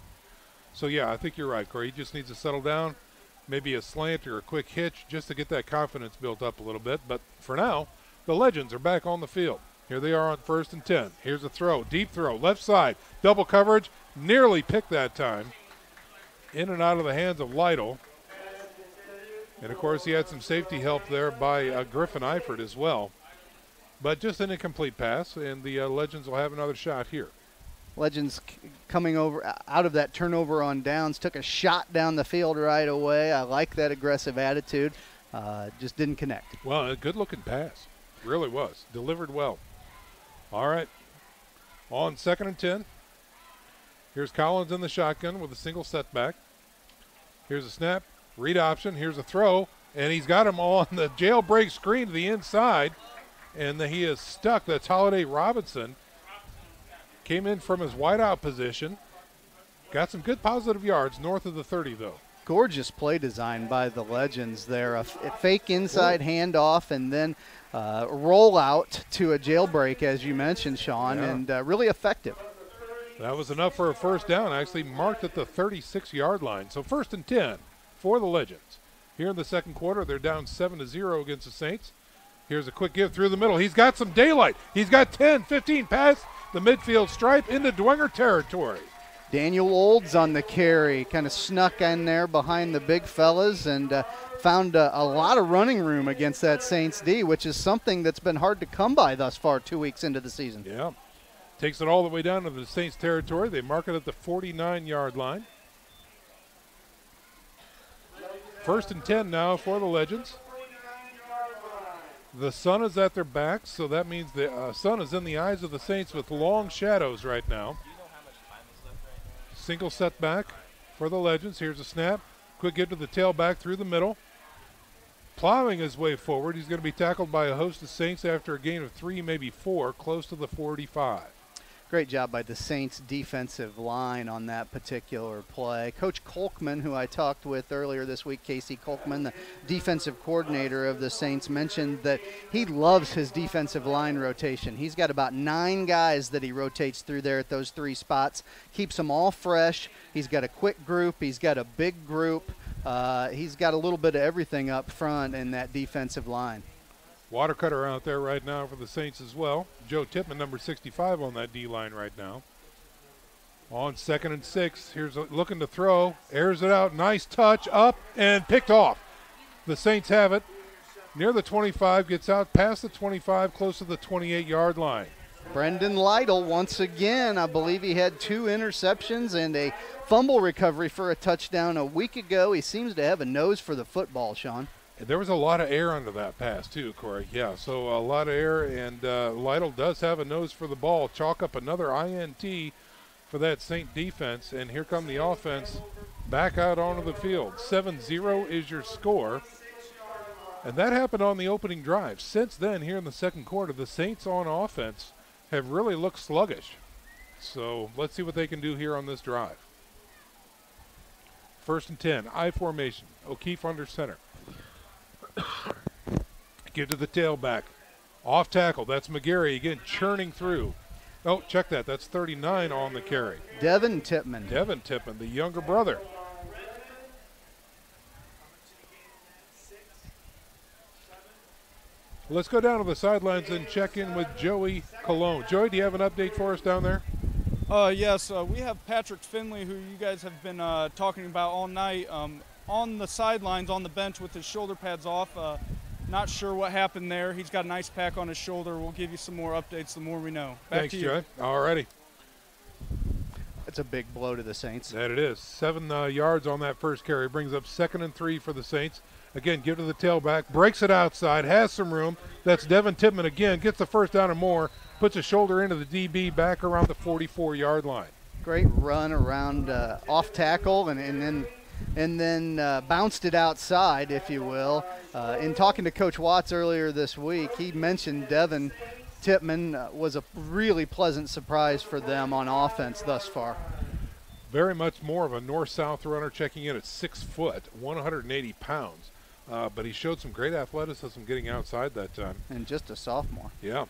Speaker 4: So, yeah, I think you're right, Corey. He just needs to settle down, maybe a slant or a quick hitch just to get that confidence built up a little bit. But for now, the Legends are back on the field. Here they are on 1st and 10. Here's a throw, deep throw, left side, double coverage, nearly picked that time. In and out of the hands of Lydell. And, of course, he had some safety help there by Griffin Eifert as well. But just an incomplete pass, and the Legends will have another shot here.
Speaker 7: Legends coming over out of that turnover on downs, took a shot down the field right away. I like that aggressive attitude. Just didn't connect.
Speaker 4: Well, a good-looking pass. Really was. Delivered well. All right. On 2nd and 10. Here's Collins in the shotgun with a single setback. Here's a snap. Read option. Here's a throw. And he's got him on the jailbreak screen to the inside. And he is stuck. That's Holiday Robinson. Came in from his wideout position. Got some good positive yards north of the 30, though.
Speaker 7: Gorgeous play design by the Legends there. A fake inside handoff and then roll out to a jailbreak, as you mentioned, Sean, and really effective.
Speaker 4: That was enough for a first down, actually marked at the 36-yard line. So 1st and 10 for the Legends. Here in the second quarter, they're down 7-0 against the Saints. Here's a quick give through the middle. He's got some daylight. He's got 10, 15 past the midfield stripe into Dwenger territory.
Speaker 7: Daniel Olds on the carry, kind of snuck in there behind the big fellas and found a lot of running room against that Saints D, which is something that's been hard to come by thus far 2 weeks into the season.
Speaker 4: Yeah. Takes it all the way down to the Saints territory. They mark it at the 49-yard line. 1st and 10 now for the Legends. The sun is at their backs, so that means the sun is in the eyes of the Saints with long shadows right now. Single setback for the Legends. Here's a snap. Quick give to the tailback through the middle. Plowing his way forward. He's going to be tackled by a host of Saints after a gain of 3, maybe 4, close to the 45.
Speaker 7: Great job by the Saints defensive line on that particular play. Coach Kolkman, who I talked with earlier this week, Casey Kolkman, the defensive coordinator of the Saints, mentioned that he loves his defensive line rotation. He's got about 9 guys that he rotates through there at those 3 spots, keeps them all fresh. He's got a quick group. He's got a big group. He's got a little bit of everything up front in that defensive line.
Speaker 4: Water cutter out there right now for the Saints as well. Joe Tippmann, number 65 on that D-line right now. On 2nd and 6, here's looking to throw, airs it out, nice touch, up, and picked off. The Saints have it near the 25, gets out past the 25, close to the 28-yard line.
Speaker 7: Brendan Lydell, once again, I believe he had 2 interceptions and a fumble recovery for a touchdown a week ago. He seems to have a nose for the football, Sean.
Speaker 4: There was a lot of air under that pass, too, Corey. Yeah, so a lot of air, and Lydell does have a nose for the ball. Chalk up another INT for that Saint defense, and here come the offense back out onto the field. 7-0 is your score, and that happened on the opening drive. Since then, here in the second quarter, the Saints on offense have really looked sluggish. So let's see what they can do here on this drive. 1st and 10, I formation. O'Keefe under center. Give to the tailback. Off tackle. That's McGarry again churning through. Oh, check that. That's 39 on the carry.
Speaker 7: Devin Tippmann.
Speaker 4: Devin Tippmann, the younger brother. Let's go down to the sidelines and check in with Joey Colon. Joey, do you have an update for us down there?
Speaker 8: Yes, we have Patrick Finley, who you guys have been talking about all night, on the sidelines on the bench with his shoulder pads off. Not sure what happened there. He's got an ice pack on his shoulder. We'll give you some more updates the more we know.
Speaker 4: Thanks, Joey. All righty.
Speaker 7: It's a big blow to the Saints.
Speaker 4: That it is. 7 yards on that first carry. Brings up 2nd and 3 for the Saints. Again, give to the tailback. Breaks it outside. Has some room. That's Devin Tippmann again. Gets the first down and more. Puts a shoulder into the DB back around the 44-yard line.
Speaker 7: Great run around off tackle and then bounced it outside, if you will. In talking to Coach Watts earlier this week, he mentioned Devin Tippmann was a really pleasant surprise for them on offense thus far.
Speaker 4: Very much more of a north-south runner, checking in at 6 foot, 180 pounds. But he showed some great athleticism getting outside that time.
Speaker 7: And just a sophomore.
Speaker 4: Yeah.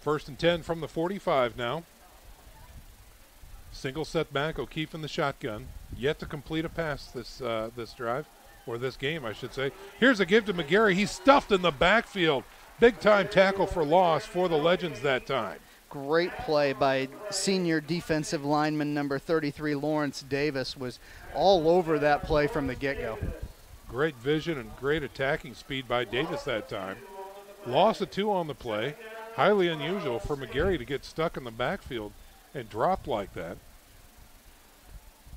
Speaker 4: 1st and 10 from the 45 now. Single setback, O'Keefe in the shotgun. Yet to complete a pass this drive, or this game, I should say. Here's a give to McGarry. He's stuffed in the backfield. Big-time tackle for loss for the Legends that time.
Speaker 7: Great play by senior defensive lineman number 33, Lawrence Davis, was all over that play from the get-go.
Speaker 4: Great vision and great attacking speed by Davis that time. Loss of 2 on the play. Highly unusual for McGarry to get stuck in the backfield and dropped like that.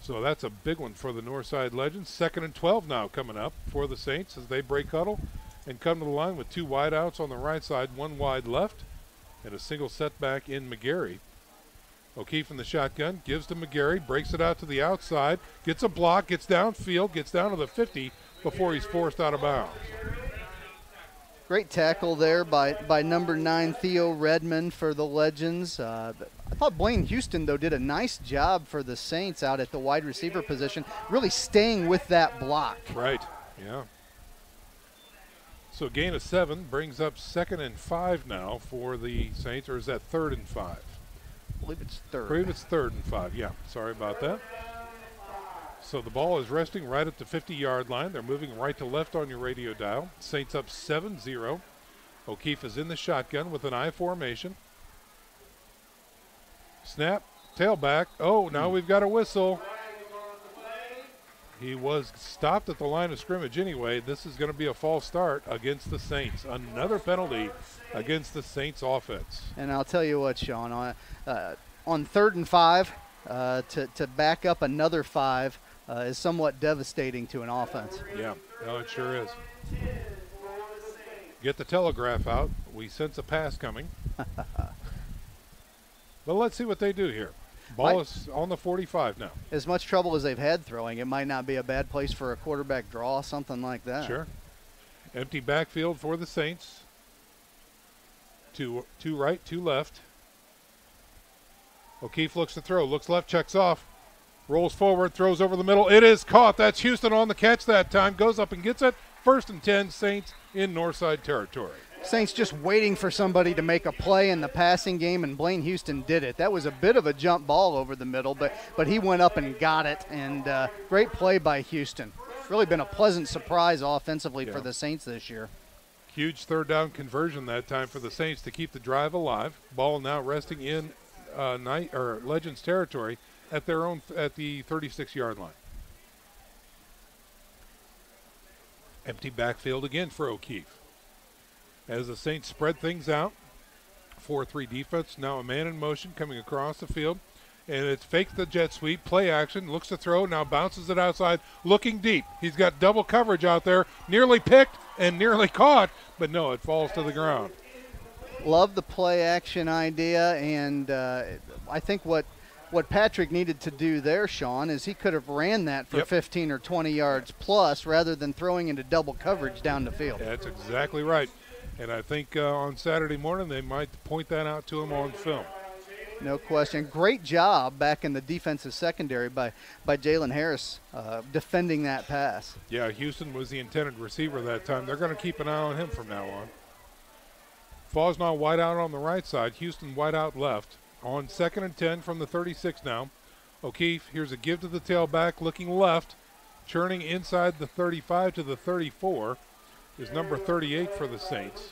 Speaker 4: So that's a big one for the Northside Legends. 2nd and 12 now coming up for the Saints as they break huddle and come to the line with 2 wide outs on the right side, 1 wide left, and a single setback in McGarry. O'Keefe in the shotgun, gives to McGarry, breaks it out to the outside, gets a block, gets downfield, gets down to the 50 before he's forced out of bounds.
Speaker 7: Great tackle there by number 9, Theo Redmond for the Legends. I thought Blaine Houston, though, did a nice job for the Saints out at the wide receiver position, really staying with that block.
Speaker 4: Right, yeah. So gain of 7 brings up 2nd and 5 now for the Saints, or is that 3rd and 5?
Speaker 7: I believe it's 3rd.
Speaker 4: I believe it's 3rd and 5, yeah. Sorry about that. So the ball is resting right at the 50-yard line. They're moving right to left on your radio dial. Saints up 7-0. O'Keefe is in the shotgun with an I formation. Snap, tailback. Oh, now we've got a whistle. He was stopped at the line of scrimmage anyway. This is going to be a false start against the Saints. Another penalty against the Saints offense.
Speaker 7: And I'll tell you what, Sean, on 3rd and 5, to back up another 5 is somewhat devastating to an offense.
Speaker 4: Yeah, no, it sure is. Get the telegraph out. We sense a pass coming. But let's see what they do here. Ball is on the 45 now. As
Speaker 7: much trouble as they've had throwing, it might not be a bad place for a quarterback draw, something like that.
Speaker 4: Sure. Empty backfield for the Saints. Two right, 2 left. O'Keefe looks to throw, looks left, checks off. Rolls forward, throws over the middle. It is caught. That's Houston on the catch that time. Goes up and gets it. 1st and 10, Saints in Northside territory.
Speaker 7: Saints just waiting for somebody to make a play in the passing game, and Blaine Houston did it. That was a bit of a jump ball over the middle, but he went up and got it, and great play by Houston. Really been a pleasant surprise offensively for the Saints this year.
Speaker 4: Huge 3rd down conversion that time for the Saints to keep the drive alive. Ball now resting in Legends territory at the 36-yard line. Empty backfield again for O'Keefe. As the Saints spread things out, 4-3 defense, now a man in motion coming across the field, and it's faked the jet sweep, play action, looks to throw, now bounces it outside, looking deep. He's got double coverage out there, nearly picked and nearly caught, but no, it falls to the ground.
Speaker 7: Love the play action idea, and I think what Patrick needed to do there, Sean, is he could have ran that for 15 or 20 yards plus rather than throwing into double coverage down the field.
Speaker 4: That's exactly right. And I think on Saturday morning they might point that out to him on film.
Speaker 7: No question. Great job back in the defensive secondary by Jalen Harris defending that pass.
Speaker 4: Yeah, Houston was the intended receiver that time. They're going to keep an eye on him from now on. Fosnaugh wide out on the right side. Houston wide out left. On 2nd and 10 from the 36 now. O'Keefe, here's a give to the tailback, looking left, churning inside the 35 to the 34. is number 38 for the Saints.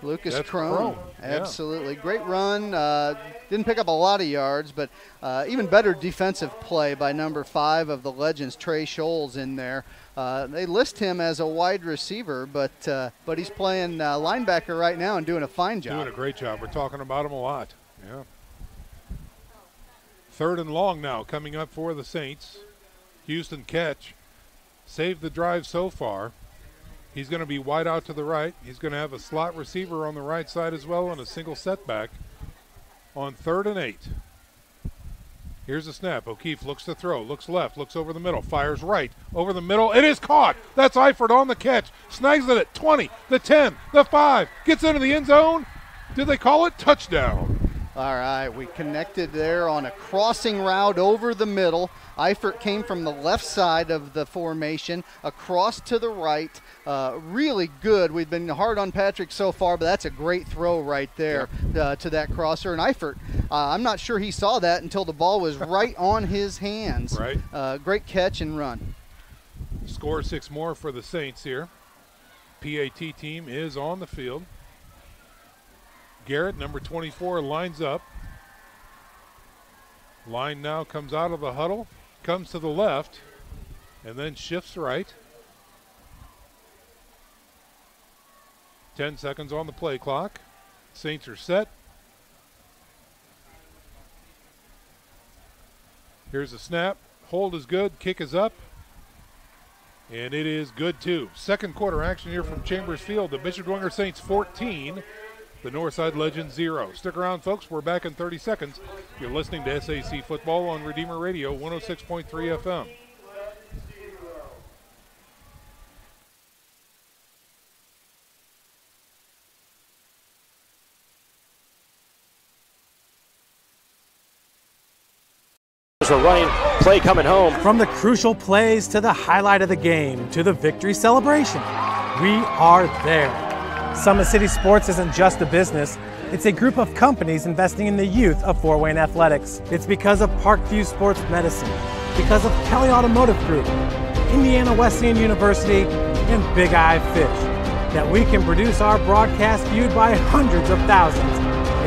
Speaker 7: Lucas
Speaker 4: That's
Speaker 7: Crone.
Speaker 4: Yeah.
Speaker 7: Absolutely. Great run. Didn't pick up a lot of yards, but even better defensive play by number 5 of the Legends, Trey Scholes, in there. They list him as a wide receiver, but he's playing linebacker right now and doing a fine job.
Speaker 4: Doing a great job. We're talking about him a lot. Yeah. 3rd and long now coming up for the Saints. Houston catch. Saved the drive so far. He's going to be wide out to the right. He's going to have a slot receiver on the right side as well and a single setback on 3rd and 8. Here's the snap. O'Keefe looks to throw, looks left, looks over the middle, fires right, over the middle. It is caught. That's Eifert on the catch. Snags it at 20, the 10, the 5. Gets into the end zone. Do they call it touchdown?
Speaker 7: All right, we connected there on a crossing route over the middle. Eifert came from the left side of the formation, across to the right. Really good. We've been hard on Patrick so far, but that's a great throw right there to that crosser. And Eifert, I'm not sure he saw that until the ball was right on his hands.
Speaker 4: Right.
Speaker 7: Great catch and run.
Speaker 4: Score 6 more for the Saints here. PAT team is on the field. Garrett, number 24, lines up. Line now comes out of the huddle, comes to the left, and then shifts right. 10 seconds on the play clock. Saints are set. Here's the snap. Hold is good. Kick is up. And it is good too. Second quarter action here from Chambers Field. The Bishop Dwenger Saints 14. The Northside Legends 0. Stick around, folks. We're back in 30 seconds. You're listening to SAC Football on Redeemer Radio 106.3 FM.
Speaker 9: There's a running play coming home.
Speaker 10: From the crucial plays to the highlight of the game to the victory celebration, we are there. Summit City Sports isn't just a business, it's a group of companies investing in the youth of Fort Wayne athletics. It's because of Parkview Sports Medicine, because of Kelly Automotive Group, Indiana Wesleyan University, and Big Eye Fish, that we can produce our broadcast viewed by hundreds of thousands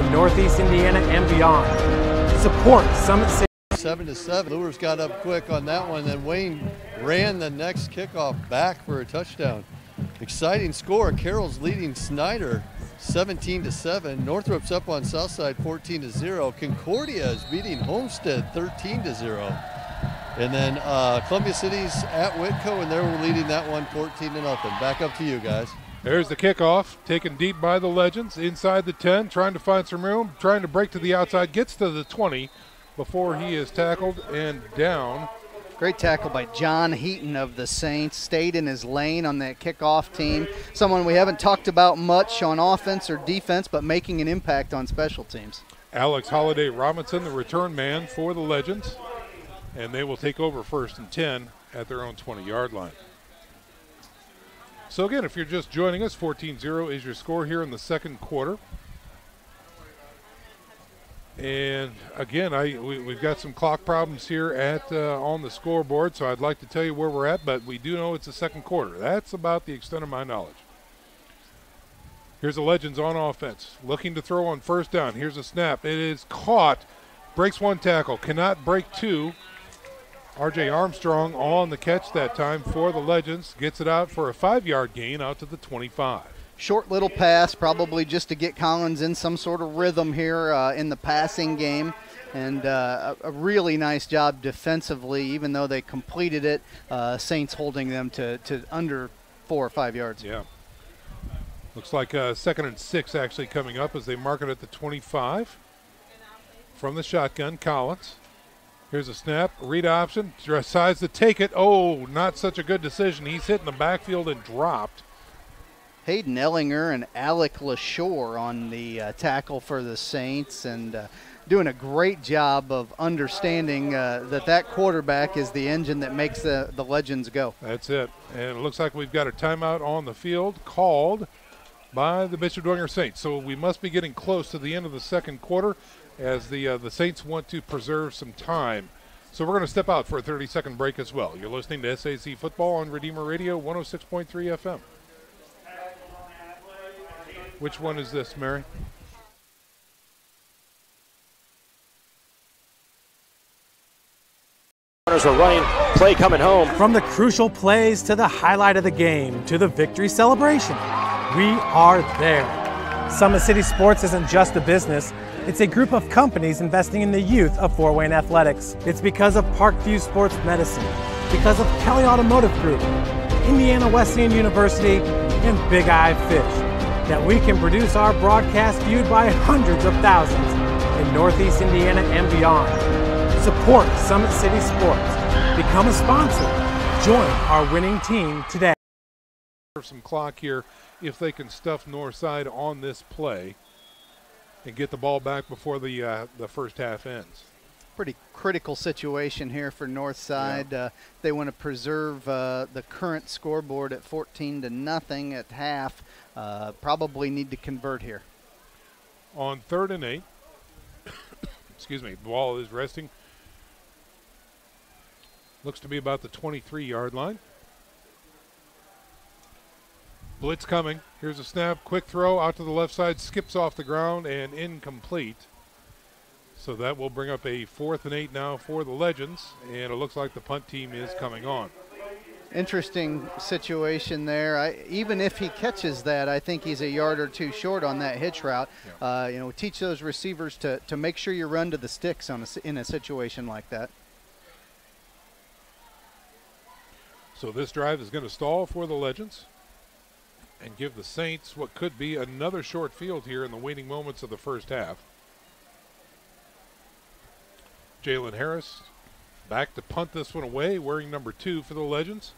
Speaker 10: in Northeast Indiana and beyond. Support Summit City.
Speaker 6: 7-7. Lures got up quick on that one, then Wayne ran the next kickoff back for a touchdown. Exciting score. Carroll's leading Snyder 17-7. Northrop's up on Southside 14-0. Concordia is beating Homestead 13-0. And then Columbia City's at Whitco, and they're leading that one 14-0. Back up to you guys.
Speaker 4: There's the kickoff, taken deep by the Legends, inside the 10, trying to find some room, trying to break to the outside, gets to the 20 before he is tackled and down.
Speaker 7: Great tackle by John Heaton of the Saints. Stayed in his lane on that kickoff team. Someone we haven't talked about much on offense or defense, but making an impact on special teams.
Speaker 4: Alex Holiday Robinson, the return man for the Legends, and they will take over 1st and 10 at their own 20-yard line. So again, if you're just joining us, 14-0 is your score here in the second quarter. And again, we've got some clock problems here at on the scoreboard, so I'd like to tell you where we're at, but we do know it's the second quarter. That's about the extent of my knowledge. Here's the Legends on offense, looking to throw on 1st down. Here's a snap. It is caught. Breaks 1 tackle, cannot break 2. R.J. Armstrong on the catch that time for the Legends. Gets it out for a 5-yard gain out to the 25.
Speaker 7: Short little pass, probably just to get Collins in some sort of rhythm here in the passing game. And a really nice job defensively, even though they completed it. Saints holding them to under 4 or 5 yards.
Speaker 4: Yeah. Looks like 2nd and 6 actually coming up as they mark it at the 25. From the shotgun, Collins. Here's a snap, read option, decides to take it. Oh, not such a good decision. He's hit in the backfield and dropped.
Speaker 7: Hayden Ellinger and Alec LaShore on the tackle for the Saints, and doing a great job of understanding that quarterback is the engine that makes the Legends go.
Speaker 4: That's it. And it looks like we've got a timeout on the field called by the Bishop Dwenger Saints. So we must be getting close to the end of the second quarter as the Saints want to preserve some time. So we're going to step out for a 30-second break as well. You're listening to SAC Football on Redeemer Radio 106.3 FM. Which one is this, Mary?
Speaker 9: Runners are running, play coming home.
Speaker 10: From the crucial plays to the highlight of the game to the victory celebration, we are there. Summit City Sports isn't just a business, it's a group of companies investing in the youth of Fort Wayne athletics. It's because of Parkview Sports Medicine, because of Kelly Automotive Group, Indiana Wesleyan University, and Big Eye Fish, that we can produce our broadcast viewed by hundreds of thousands in Northeast Indiana and beyond. Support Summit City Sports. Become a sponsor. Join our winning team today.
Speaker 4: Some clock here if they can stuff Northside on this play and get the ball back before the first half ends.
Speaker 7: Pretty critical situation here for Northside.
Speaker 4: Yeah.
Speaker 7: They want to preserve the current scoreboard at 14-0 at half. Probably need to convert here.
Speaker 4: On 3rd and 8, excuse me, the ball is resting. Looks to be about the 23-yard line. Blitz coming. Here's a snap, quick throw out to the left side, skips off the ground and incomplete. So that will bring up a 4th and 8 now for the Legends, and it looks like the punt team is coming on.
Speaker 7: Interesting situation there. Even if he catches that, I think he's a yard or two short on that hitch route. Yeah. Teach those receivers to make sure you run to the sticks in a situation like that.
Speaker 4: So this drive is going to stall for the Legends and give the Saints what could be another short field here in the waning moments of the first half. Jalen Harris back to punt this one away, wearing number 2 for the Legends.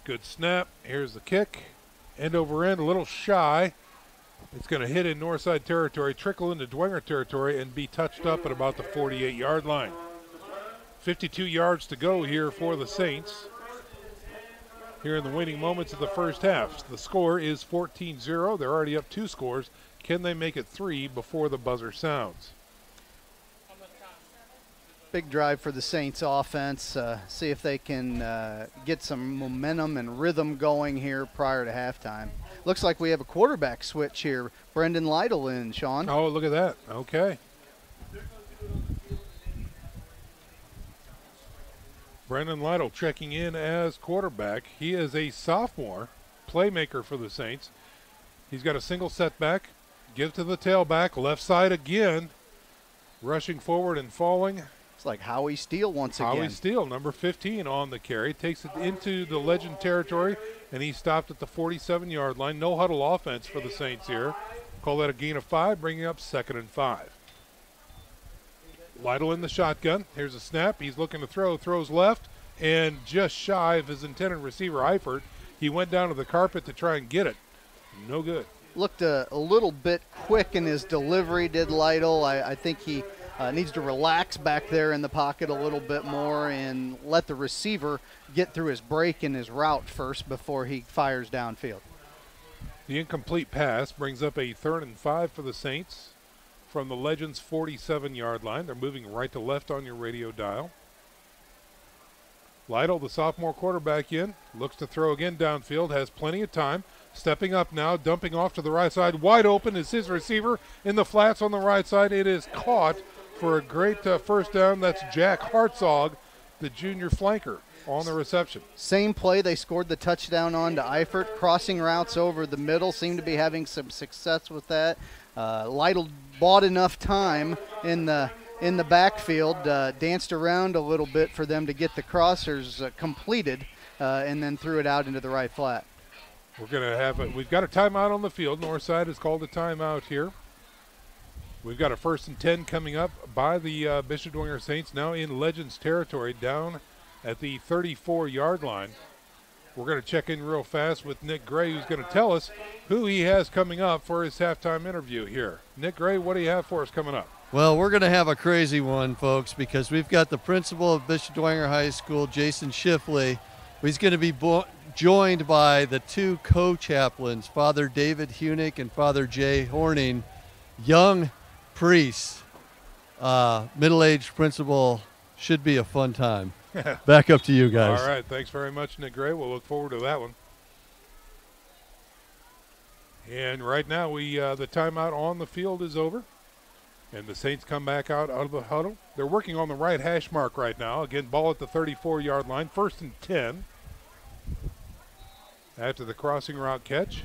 Speaker 4: Good snap. Here's the kick. End over end, a little shy. It's going to hit in Northside territory, trickle into Dwenger territory, and be touched up at about the 48-yard line. 52 yards to go here for the Saints here in the waning moments of the first half. The score is 14-0. They're already up 2 scores. Can they make it 3 before the buzzer sounds?
Speaker 7: Big drive for the Saints offense. See if they can get some momentum and rhythm going here prior to halftime. Looks like we have a quarterback switch here. Brendan Lydell in, Sean.
Speaker 4: Oh, look at that. Okay. Brendan Lydell checking in as quarterback. He is a sophomore playmaker for the Saints. He's got a single setback. Give to the tailback. Left side again. Rushing forward and falling.
Speaker 7: It's like Howie Steele once again.
Speaker 4: Howie Steele, number 15 on the carry. Takes it into the Legend territory, and he stopped at the 47-yard line. No huddle offense for the Saints here. Call that a gain of 5, bringing up 2nd and 5. Lydell in the shotgun. Here's a snap. He's looking to throw. Throws left, and just shy of his intended receiver, Eifert. He went down to the carpet to try and get it. No good.
Speaker 7: Looked a little bit quick in his delivery, did Lydell. I think he needs to relax back there in the pocket a little bit more and let the receiver get through his break and his route first before he fires downfield.
Speaker 4: The incomplete pass brings up a 3rd and 5 for the Saints from the Legends' 47-yard line. They're moving right to left on your radio dial. Lydell, the sophomore quarterback, in. Looks to throw again downfield. Has plenty of time. Stepping up now, dumping off to the right side. Wide open is his receiver in the flats on the right side. It is caught for a great first down. That's Jack Hartzog, the junior flanker, on the reception.
Speaker 7: Same play they scored the touchdown on to Eifert. Crossing routes over the middle. Seemed to be having some success with that. Lydell bought enough time in the backfield, danced around a little bit for them to get the crossers completed, and then threw it out into the right flat.
Speaker 4: We're going to have we've got a timeout on the field. Northside has called a timeout here. We've got a 1st and 10 coming up by the Bishop Dwenger Saints, now in Legends territory, down at the 34-yard line. We're going to check in real fast with Nick Gray, who's going to tell us who he has coming up for his halftime interview here. Nick Gray, what do you have for us coming up?
Speaker 6: Well, we're going to have a crazy one, folks, because we've got the principal of Bishop Dwenger High School, Jason Schiffley. He's going to be joined by the 2 co-chaplains, Father David Hunick and Father Jay Horning, young priests, middle-aged principal. Should be a fun time. Back up to you guys.
Speaker 4: All right. Thanks very much, Nick Gray. We'll look forward to that one. And right now, the timeout on the field is over. And the Saints come back out of the huddle. They're working on the right hash mark right now. Again, ball at the 34-yard line, 1st and 10. After the crossing route catch.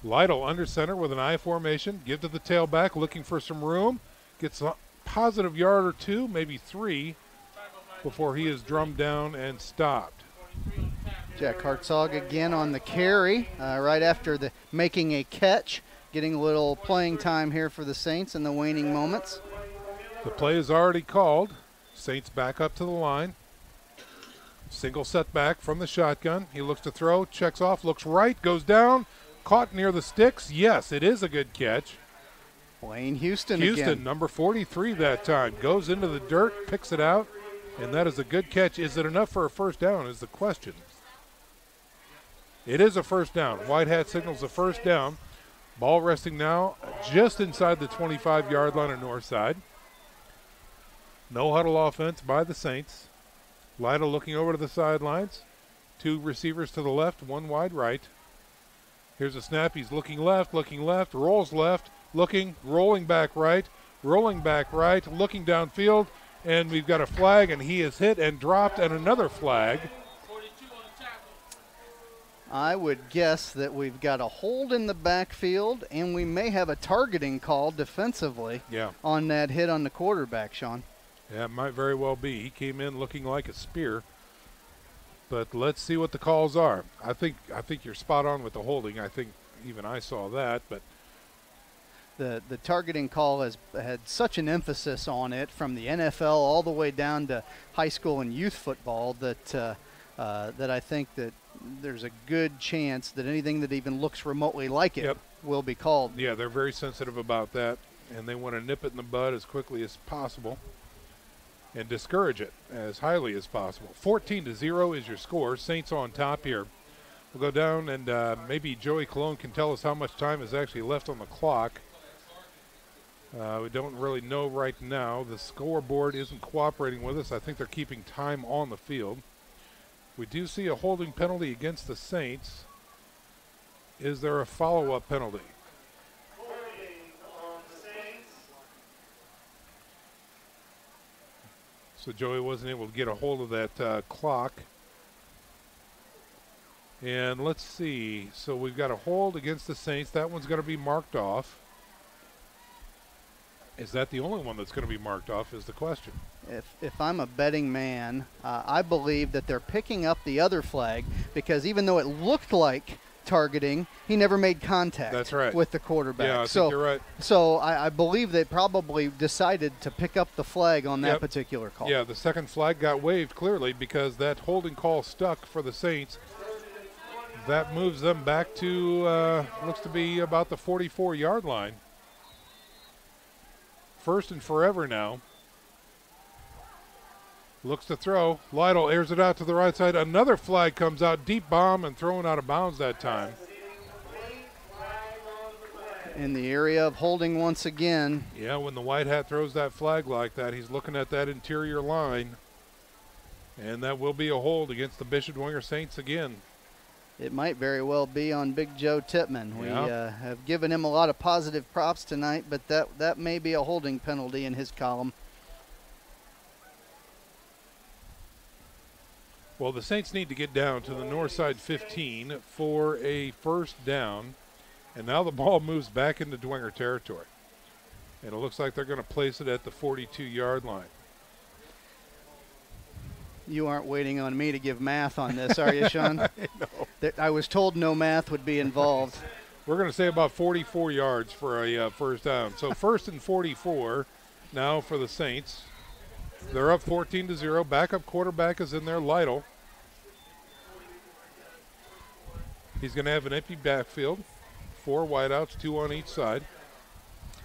Speaker 4: Lydell under center with an I formation. Give to the tailback, looking for some room. Gets a positive yard or 2, maybe 3, before he is drummed down and stopped.
Speaker 7: Jack Hartzog again on the carry, right after making a catch. Getting a little playing time here for the Saints in the waning moments.
Speaker 4: The play is already called. Saints back up to the line. Single setback from the shotgun. He looks to throw, checks off, looks right, goes down, caught near the sticks. Yes, it is a good catch.
Speaker 7: Blaine Houston
Speaker 4: again. Number 43 that time. Goes into the dirt, picks it out, and that is a good catch. Is it enough for a first down is the question. It is a first down. White hat signals a first down. Ball resting now just inside the 25-yard line on north side. No huddle offense by the Saints. Lydell looking over to the sidelines. 2 receivers to the left, 1 wide right. Here's a snap. He's looking left, rolls left, looking, rolling back right, looking downfield, and we've got a flag, and he is hit and dropped, and another flag.
Speaker 7: I would guess that we've got a hold in the backfield, and we may have a targeting call defensively on that hit on the quarterback, Sean.
Speaker 4: Yeah, it might very well be. He came in looking like a spear. But let's see what the calls are. I think you're spot on with the holding. I think even I saw that, but
Speaker 7: the targeting call has had such an emphasis on it from the NFL all the way down to high school and youth football that I think that there's a good chance that anything that even looks remotely like it will be called.
Speaker 4: Yeah, they're very sensitive about that, and they want to nip it in the bud as quickly as possible and discourage it as highly as possible. 14-0 is your score. Saints on top here. We'll go down, and maybe Joey Colon can tell us how much time is actually left on the clock. We don't really know right now. The scoreboard isn't cooperating with us. I think they're keeping time on the field. We do see a holding penalty against the Saints. Is there a follow-up penalty? So Joey wasn't able to get a hold of that clock. And let's see. So we've got a hold against the Saints. That one's going to be marked off. Is that the only one that's going to be marked off is the question.
Speaker 7: If I'm a betting man, I believe that they're picking up the other flag because even though it looked like targeting, he never made contact with the quarterback.
Speaker 4: Yeah, I think you're right.
Speaker 7: So I believe they probably decided to pick up the flag on that particular call.
Speaker 4: Yeah, the second flag got waved clearly because that holding call stuck for the Saints. That moves them back to, looks to be about the 44-yard line. First and forever now. Looks to throw. Lydell airs it out to the right side. Another flag comes out. Deep bomb and thrown out of bounds that time.
Speaker 7: In the area of holding once again.
Speaker 4: Yeah, when the white hat throws that flag like that, he's looking at that interior line. And that will be a hold against the Bishop Dwenger Saints again.
Speaker 7: It might very well be on Big Joe Tippmann. We have given him a lot of positive props tonight, but that may be a holding penalty in his column.
Speaker 4: Well, the Saints need to get down to the north side 15 for a first down. And now the ball moves back into Dwenger territory. And it looks like they're going to place it at the 42-yard line.
Speaker 7: You aren't waiting on me to give math on this, are you, Sean?
Speaker 4: No.
Speaker 7: I was told no math would be involved.
Speaker 4: We're going to say about 44 yards for a first down. So first and 44 now for the Saints. They're up 14-0. Backup quarterback is in there, Lydell. He's going to have an empty backfield. 4 wideouts, 2 on each side.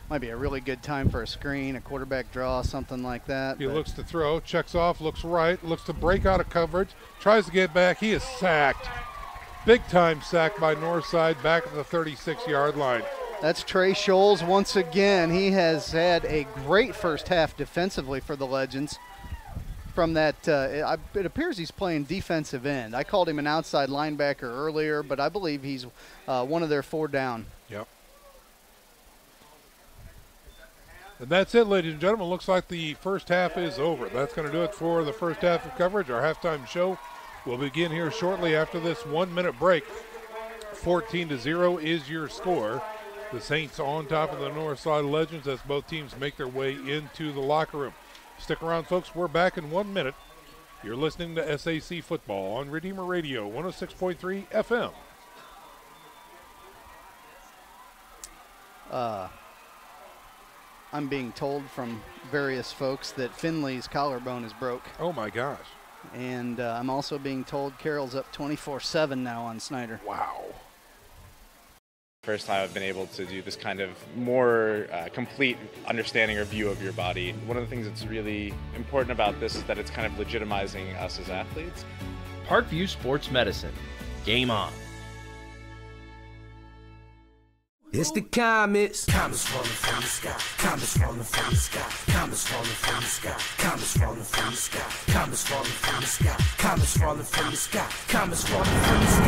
Speaker 7: Might be a really good time for a screen, a quarterback draw, something like that.
Speaker 4: He looks to throw, checks off, looks right, looks to break out of coverage, tries to get back. He is sacked. Big time sack by Northside back at the 36-yard line.
Speaker 7: That's Trey Scholes once again. He has had a great first half defensively for the Legends. from that. It appears he's playing defensive end. I called him an outside linebacker earlier, but I believe he's one of their 4 down.
Speaker 4: Yep. And that's it, ladies and gentlemen. Looks like the first half is over. That's going to do it for the first half of coverage. Our halftime show will begin here shortly after this 1-minute break. 14-0 is your score. The Saints on top of the Northside Legends as both teams make their way into the locker room. Stick around, folks. We're back in 1 minute. You're listening to SAC Football on Redeemer Radio 106.3 FM.
Speaker 7: I'm being told from various folks that Finley's collarbone is broke.
Speaker 4: Oh, my gosh.
Speaker 7: And I'm also being told Carroll's up 24-7 now on Snyder.
Speaker 4: Wow.
Speaker 1: First time I've been able to do this kind of more complete understanding or view of your body. One of the things that's really important about this is that it's kind of legitimizing us as athletes.
Speaker 2: Parkview Sports Medicine. Game on.
Speaker 3: It's the comets. Comets falling from the sky. Comets falling from the sky. Comets falling from the sky. Comets falling from the sky. Comets falling from the sky. Comets falling from the sky. Comets falling from the sky. Comets falling from the sky.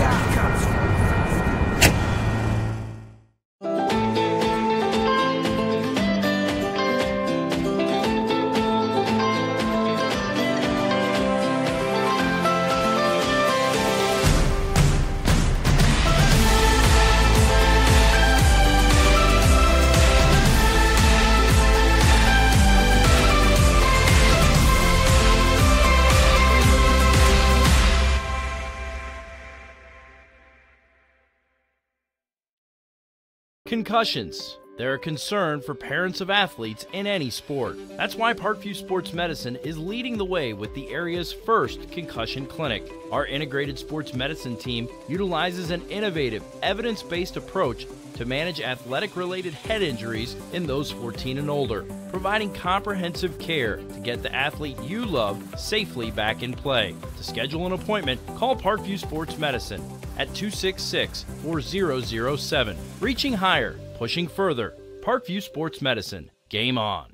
Speaker 2: Concussions. They're a concern for parents of athletes in any sport. That's why Parkview Sports Medicine is leading the way with the area's first concussion clinic. Our integrated sports medicine team utilizes an innovative, evidence-based approach to manage athletic-related head injuries in those 14 and older, providing comprehensive care to get the athlete you love safely back in play. To schedule an appointment, call Parkview Sports Medicine at 266-4007. Reaching higher, pushing further. Parkview Sports Medicine. Game on.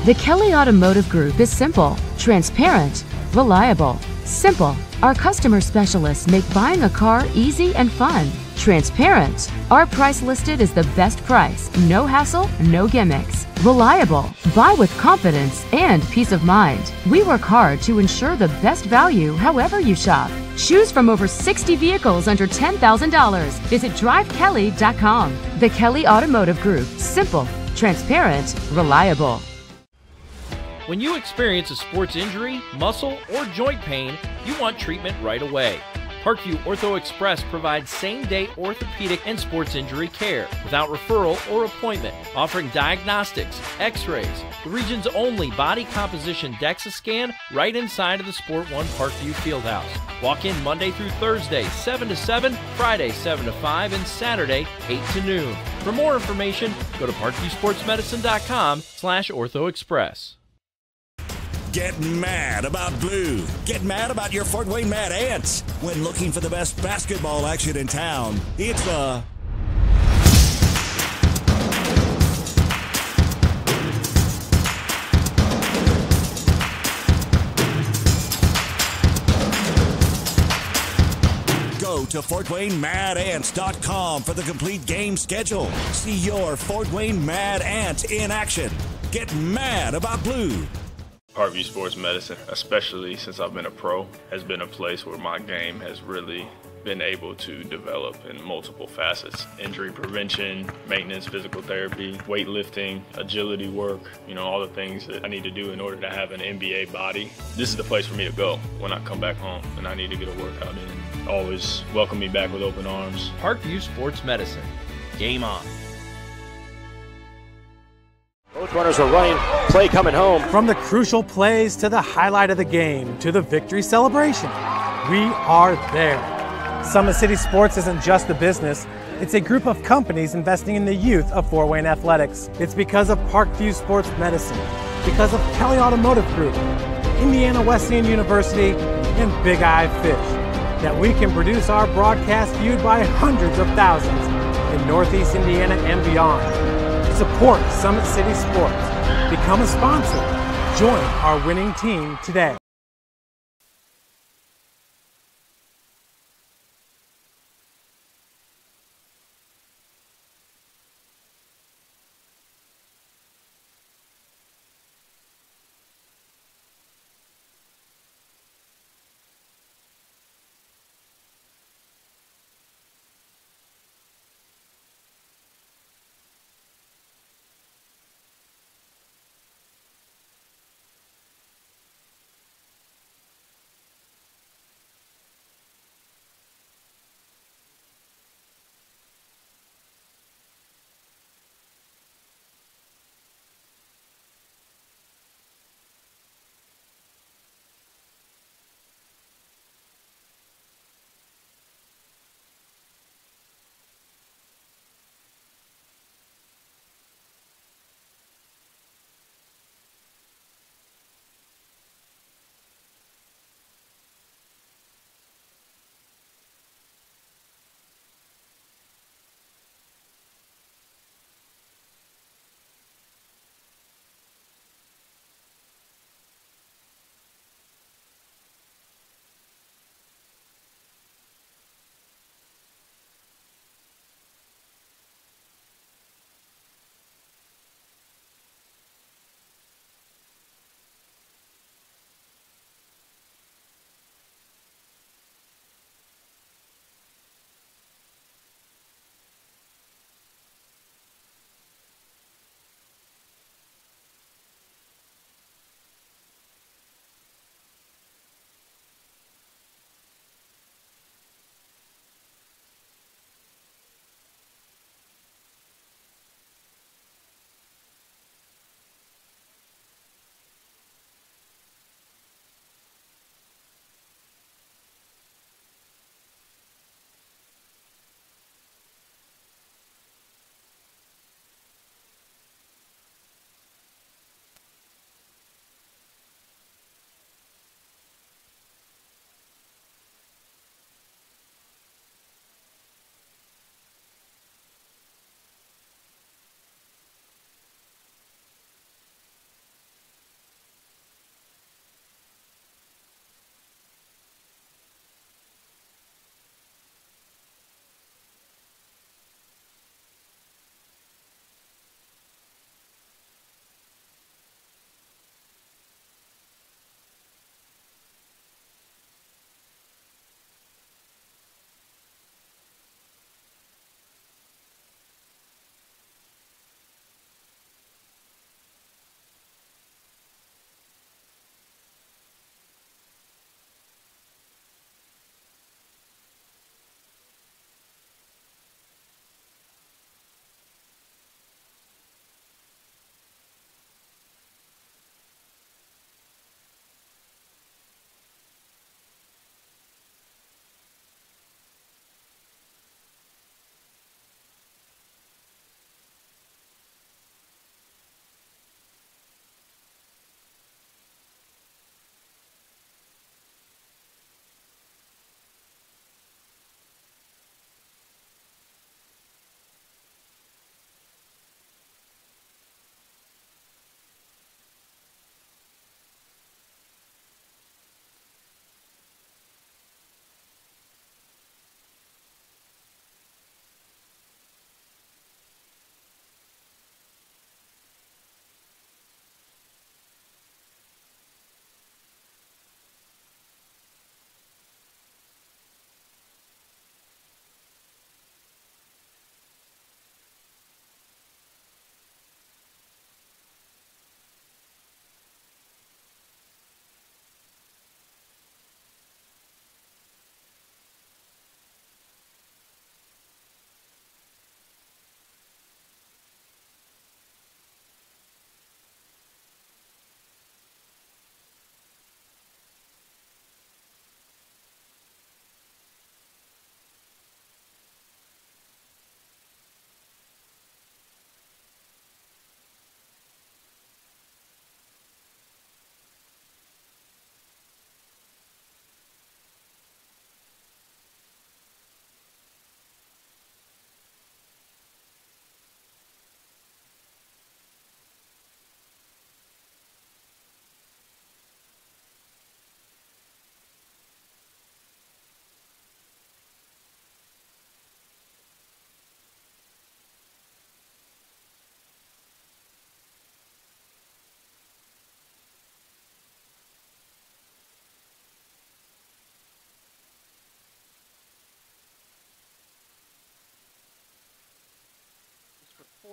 Speaker 11: The Kelly Automotive Group is simple, transparent, reliable. Simple. Our customer specialists make buying a car easy and fun. Transparent. Our price listed is the best price. No hassle, no gimmicks. Reliable. Buy with confidence and peace of mind. We work hard to ensure the best value however you shop. Choose from over 60 vehicles under $10,000. Visit drivekelly.com. The Kelly Automotive Group. Simple, transparent, reliable.
Speaker 2: When you experience a sports injury, muscle, or joint pain, you want treatment right away. Parkview Ortho Express provides same-day orthopedic and sports injury care without referral or appointment, offering diagnostics, x-rays, the region's only body composition DEXA scan right inside of the Sport One Parkview Fieldhouse. Walk in Monday through Thursday, 7 to 7, Friday, 7 to 5, and Saturday, 8 to noon. For more information, go to parkviewsportsmedicine.com/orthoexpress.
Speaker 12: Get mad about blue. Get mad about your Fort Wayne Mad Ants. When looking for the best basketball action in town, it's the Go to FortWayneMadAnts.com for the complete game schedule. See your Fort Wayne Mad Ant in action. Get mad about blue.
Speaker 13: Parkview Sports Medicine, especially since I've been a pro, has been a place where my game has really been able to develop in multiple facets. Injury prevention, maintenance, physical therapy, weightlifting, agility work, all the things that I need to do in order to have an NBA body. This is the place for me to go when I come back home and I need to get a workout in. Always welcome me back with open arms.
Speaker 2: Parkview Sports Medicine. Game on.
Speaker 9: Both runners are running, play coming home.
Speaker 10: From the crucial plays to the highlight of the game to the victory celebration, we are there. Summit City Sports isn't just a business, it's a group of companies investing in the youth of Fort Wayne athletics. It's because of Parkview Sports Medicine, because of Kelly Automotive Group, Indiana Wesleyan University, and Big Eye Fish, that we can produce our broadcast viewed by hundreds of thousands in Northeast Indiana and beyond. Support Summit City Sports. Become a sponsor. Join our winning team today.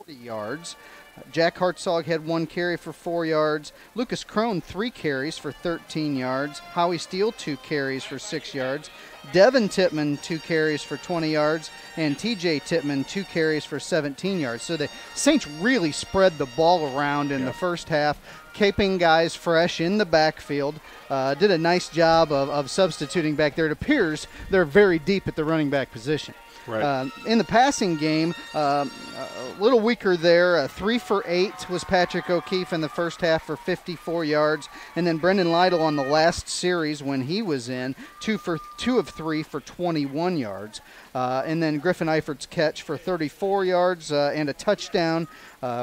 Speaker 7: 40 yards. Jack Hartzog had 1 carry for 4 yards. Lucas Crone, 3 carries for 13 yards. Howie Steele, 2 carries for 6 yards. Devin Tittman, 2 carries for 20 yards. And TJ Tittman, 2 carries for 17 yards. So the Saints really spread the ball around in the first half, keeping guys fresh in the backfield. Did a nice job of substituting back there. It appears they're very deep at the running back position.
Speaker 4: Right.
Speaker 7: In the passing game, a little weaker there. 3 for 8 was Patrick O'Keefe in the first half for 54 yards. And then Brendan Lydell on the last series when he was in, 2 of 3 for 21 yards. And then Griffin Eifert's catch for 34 yards and a touchdown.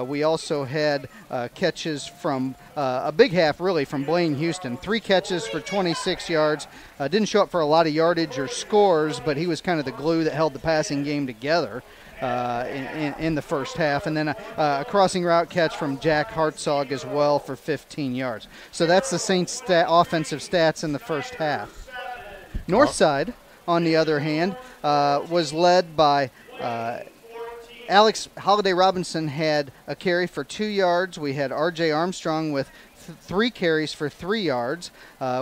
Speaker 7: We also had catches from a big half, really, from Blaine Houston. 3 catches for 26 yards. Didn't show up for a lot of yardage or scores, but he was kind of the glue that held the passing game together in the first half. And then a crossing route catch from Jack Hartzog as well for 15 yards. So that's the Saints' offensive stats in the first half. Northside, on the other hand, was led by Alex Holiday Robinson had a carry for 2 yards. We had R.J. Armstrong with 3 carries for 3 yards.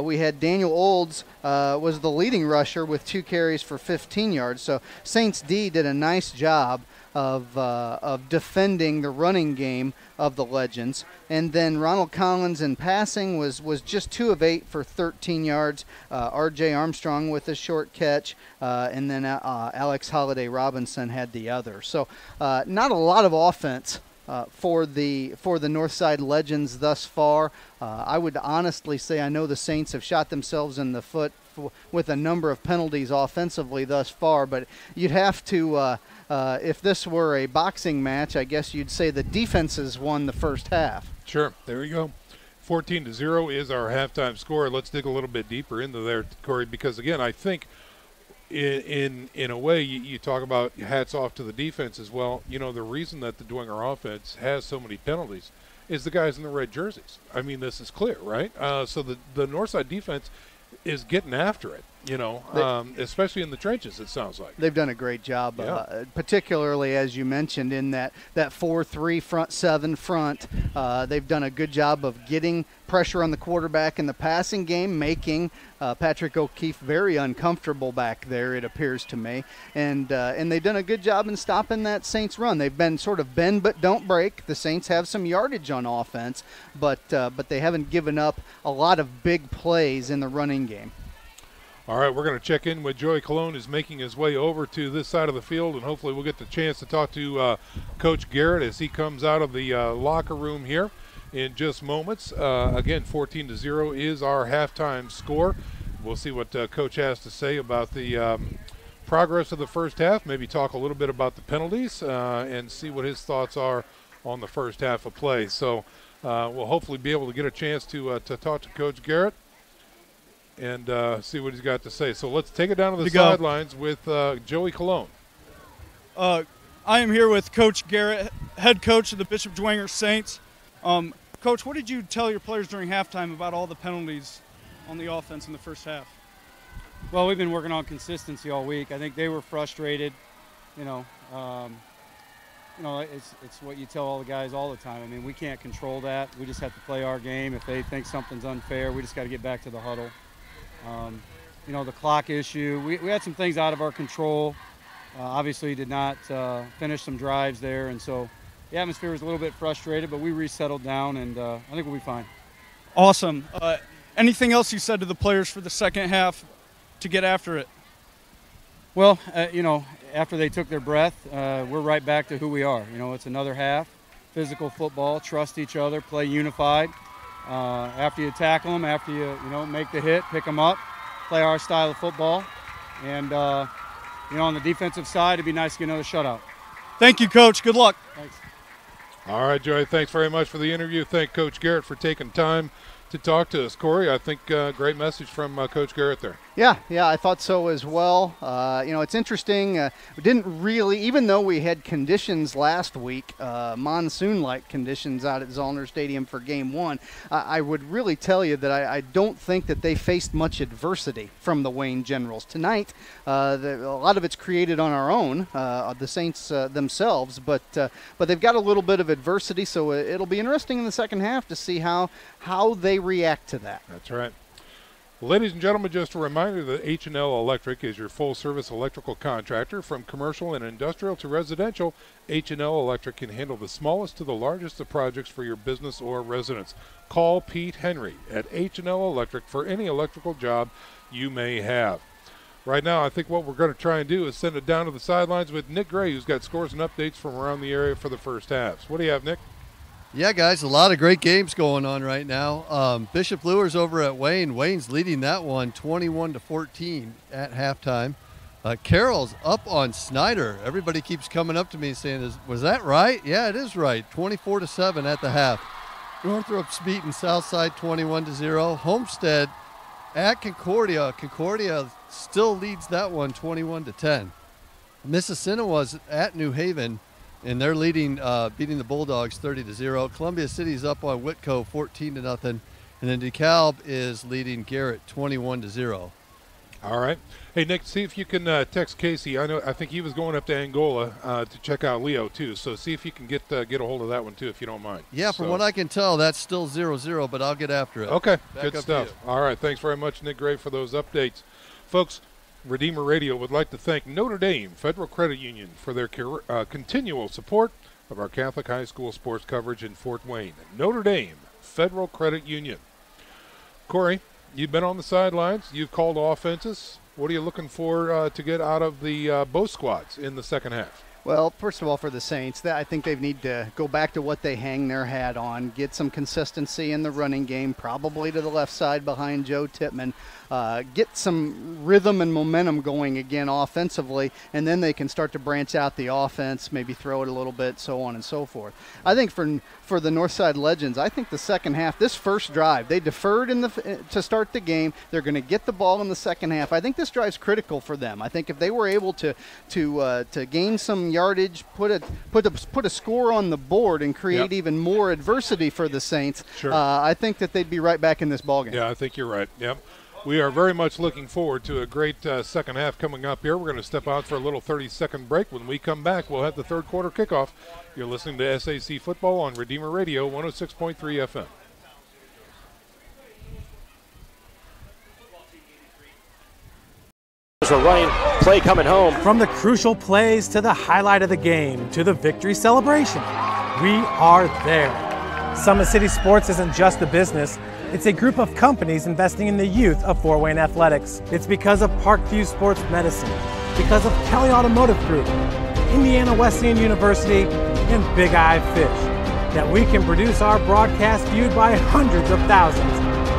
Speaker 7: We had Daniel Olds was the leading rusher with 2 carries for 15 yards. So Saints D did a nice job of defending the running game of the Legends. And then Ronald Collins in passing was just 2 of 8 for 13 yards. R.J. Armstrong with a short catch, and then Alex Holiday Robinson had the other. So not a lot of offense for the Northside Legends thus far. I would honestly say I know the Saints have shot themselves in the foot with a number of penalties offensively thus far, but you'd have to, if this were a boxing match, I guess you'd say the defenses won the first half.
Speaker 4: Sure, there you go. 14-0 is our halftime score. Let's dig a little bit deeper into there, Corey, because again, I think in a way you talk about hats off to the defense as well. You know, the reason that the Dwenger offense has so many penalties is the guys in the red jerseys. I mean, this is clear, right? So the Northside defense is getting after it, you know, especially in the trenches, it sounds like.
Speaker 7: They've done a great job, particularly, as you mentioned, in that 4-3 front 7 front. They've done a good job of getting pressure on the quarterback in the passing game, making Patrick O'Keefe very uncomfortable back there, it appears to me. And they've done a good job in stopping that Saints run. They've been sort of bend but don't break. The Saints have some yardage on offense, but they haven't given up a lot of big plays in the running game.
Speaker 4: All right, we're going to check in with Joey Colon, who's making his way over to this side of the field, and hopefully we'll get the chance to talk to Coach Garrett as he comes out of the locker room here in just moments. Again, 14-0 is our halftime score. We'll see what Coach has to say about the progress of the first half, maybe talk a little bit about the penalties, and see what his thoughts are on the first half of play. So we'll hopefully be able to get a chance to talk to Coach Garrett and see what he's got to say. So let's take it down to the sidelines with Joey Colon.
Speaker 8: I am here with Coach Garrett, head coach of the Bishop Dwenger Saints. Coach, what did you tell your players during halftime about all the penalties on the offense in the first half?
Speaker 14: Well, we've been working on consistency all week. I think they were frustrated. It's what you tell all the guys all the time. I mean, we can't control that. We just have to play our game. If they think something's unfair, we just got to get back to the huddle. The clock issue, we had some things out of our control. Obviously did not finish some drives there, and so the atmosphere was a little bit frustrated, but we resettled down, and I think we'll be fine.
Speaker 8: Awesome. Anything else you said to the players for the second half to get after it?
Speaker 14: Well, after they took their breath, we're right back to who we are. It's another half, physical football, trust each other, play unified. After you tackle them, after you make the hit, pick them up, play our style of football. And, on the defensive side, it'd be nice to get another shutout.
Speaker 8: Thank you, Coach. Good luck.
Speaker 14: Thanks.
Speaker 4: All right, Joey, thanks very much for the interview. Thank Coach Garrett for taking time to talk to us. Corey, I think great message from Coach Garrett there.
Speaker 7: Yeah, I thought so as well. It's interesting. We didn't really, even though we had conditions last week, monsoon-like conditions out at Zollner Stadium for Game 1, I would really tell you that I don't think that they faced much adversity from the Wayne Generals. Tonight, a lot of it's created on our own, the Saints themselves, but they've got a little bit of adversity, so it'll be interesting in the second half to see how they react to that.
Speaker 4: That's right. Ladies and gentlemen, just a reminder that H&L Electric is your full-service electrical contractor. From commercial and industrial to residential, H&L Electric can handle the smallest to the largest of projects for your business or residence. Call Pete Henry at H&L Electric for any electrical job you may have. Right now, I think what we're going to try and do is send it down to the sidelines with Nick Gray, who's got scores and updates from around the area for the first halves. What do you have, Nick?
Speaker 6: Yeah, guys, a lot of great games going on right now. Bishop Luers over at Wayne. Wayne's leading that one 21-14 at halftime. Carroll's up on Snyder. Everybody keeps coming up to me saying, was that right? Yeah, it is right. 24-7 at the half. Northrop's beating Southside 21-0. Homestead at Concordia. Concordia still leads that one 21-10. Mississinawa's at New Haven, and they're leading, beating the Bulldogs 30-0. Columbia City's up on Whitco 14-0, and then DeKalb is leading Garrett 21-0.
Speaker 4: All right. Hey, Nick, see if you can text Casey. I think he was going up to Angola to check out Leo too. So see if you can get a hold of that one too, if you don't mind.
Speaker 6: Yeah, from what I can tell, that's still 0-0, but I'll get after it.
Speaker 4: Okay, good stuff. All right, thanks very much, Nick Gray, for those updates, folks. Redeemer Radio would like to thank Notre Dame Federal Credit Union for their continual support of our Catholic high school sports coverage in Fort Wayne. Notre Dame Federal Credit Union. Corey, you've been on the sidelines. You've called offenses. What are you looking for to get out of the both squads in the second half?
Speaker 7: Well, first of all, for the Saints, I think they need to go back to what they hang their hat on, get some consistency in the running game, probably to the left side behind Joe Tippmann, get some rhythm and momentum going again offensively, and then they can start to branch out the offense, maybe throw it a little bit, so on and so forth. I think for the Northside Legends, I think the second half, this first drive, they deferred to start the game. They're going to get the ball in the second half. I think this drive's critical for them. I think if they were able to gain some yardage, put a score on the board, and create even more adversity for the Saints,
Speaker 4: sure.
Speaker 7: I think that they'd be right back in this ballgame.
Speaker 4: Yeah, I think you're right. Yep. We are very much looking forward to a great second half coming up here. We're going to step out for a little 30-second break. When we come back, we'll have the third quarter kickoff. You're listening to SAC Football on Redeemer Radio 106.3 FM.
Speaker 9: A running play coming home.
Speaker 10: From the crucial plays to the highlight of the game to the victory celebration, we are there. Summit City Sports isn't just a business. It's a group of companies investing in the youth of Fort Wayne athletics. It's because of Parkview Sports Medicine, because of Kelly Automotive Group, Indiana Wesleyan University, and Big Eye Fish that we can produce our broadcast viewed by hundreds of thousands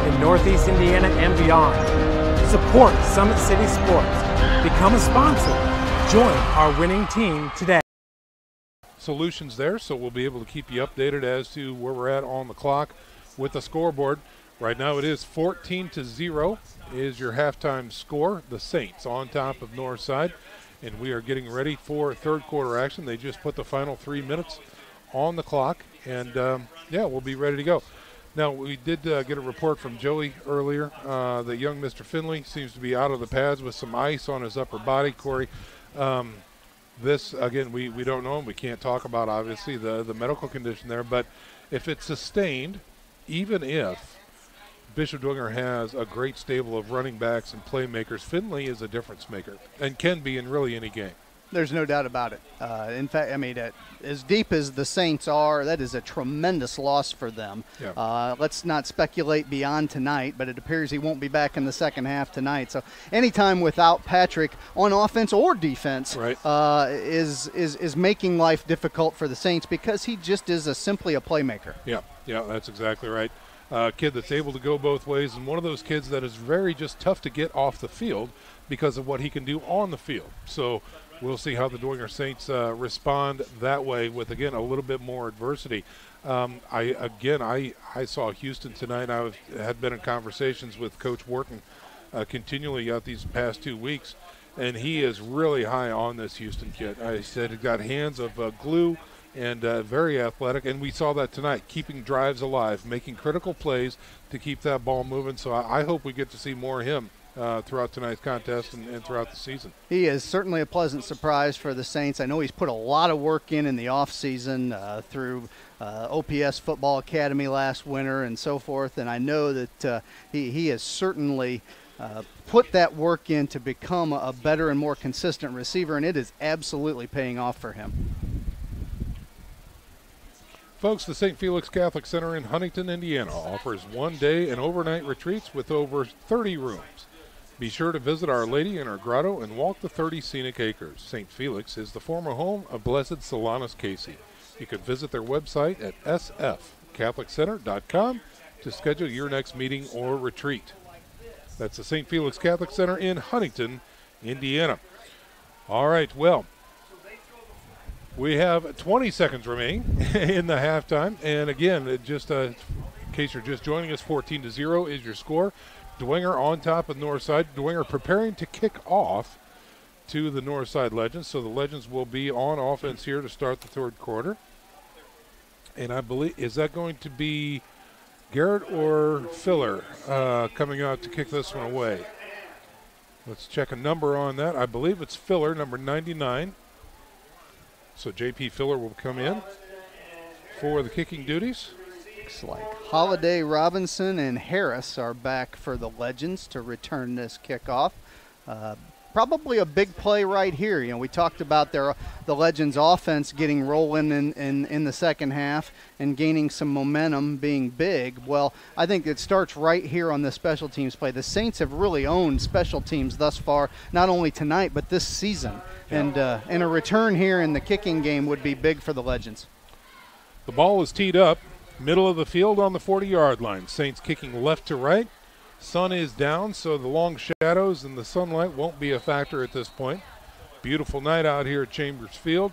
Speaker 10: in Northeast Indiana and beyond. Support Summit City Sports. Become a sponsor. Join our winning team today.
Speaker 4: Solutions there, so we'll be able to keep you updated as to where we're at on the clock with the scoreboard. Right now it is 14-0 is your halftime score. The Saints on top of Northside, and we are getting ready for third quarter action. They just put the final 3 minutes on the clock, and we'll be ready to go. Now, we did get a report from Joey earlier that young Mr. Finley seems to be out of the pads with some ice on his upper body. Corey, this, again, we don't know, and we can't talk about, obviously, the medical condition there, but if it's sustained, even if Bishop Dwenger has a great stable of running backs and playmakers, Finley is a difference maker and can be in really any game.
Speaker 7: There's no doubt about it. In fact, I mean, as deep as the Saints are, that is a tremendous loss for them. Yeah. Let's not speculate beyond tonight, but it appears he won't be back in the second half tonight. So anytime without Patrick on offense or defense is making life difficult for the Saints because he just is simply a playmaker.
Speaker 4: Yeah, that's exactly right. Kid that's able to go both ways, and one of those kids that is very just tough to get off the field because of what he can do on the field. So we'll see how the Dwenger Saints respond that way with, again, a little bit more adversity. I saw Houston tonight. I had been in conversations with Coach Wharton continually out these past 2 weeks, and he is really high on this Houston kid. I said he got hands of glue and very athletic, and we saw that tonight, keeping drives alive, making critical plays to keep that ball moving. So I hope we get to see more of him throughout tonight's contest and throughout the season.
Speaker 7: He is certainly a pleasant surprise for the Saints. I know he's put a lot of work in the offseason through OPS Football Academy last winter and so forth, and I know that he has certainly put that work in to become a better and more consistent receiver, and it is absolutely paying off for him.
Speaker 4: Folks, the St. Felix Catholic Center in Huntington, Indiana offers one-day and overnight retreats with over 30 rooms. Be sure to visit Our Lady in her grotto and walk the 30 scenic acres. St. Felix is the former home of Blessed Solanus Casey. You can visit their website at sfcatholiccenter.com to schedule your next meeting or retreat. That's the St. Felix Catholic Center in Huntington, Indiana. All right, well, we have 20 seconds remaining in the halftime. And again, just in case you're just joining us, 14-0 is your score. Dwenger on top of Northside. Dwenger preparing to kick off to the Northside Legends. So the Legends will be on offense here to start the third quarter. And I believe, is that going to be Garrett or Filler coming out to kick this one away? Let's check a number on that. I believe it's Filler, number 99. So J.P. Filler will come in for the kicking duties.
Speaker 7: Looks like Holiday, Robinson, and Harris are back for the Legends to return this kickoff. Probably a big play right here. You know, we talked about the Legends offense getting rolling in the second half and gaining some momentum, being big. Well, I think it starts right here on the special teams play. The Saints have really owned special teams thus far, not only tonight but this season. And a return here in the kicking game would be big for the Legends.
Speaker 4: The ball is teed up, middle of the field on the 40-yard line. Saints kicking left to right. Sun is down, so the long shadows and the sunlight won't be a factor at this point. Beautiful night out here at Chambers Field.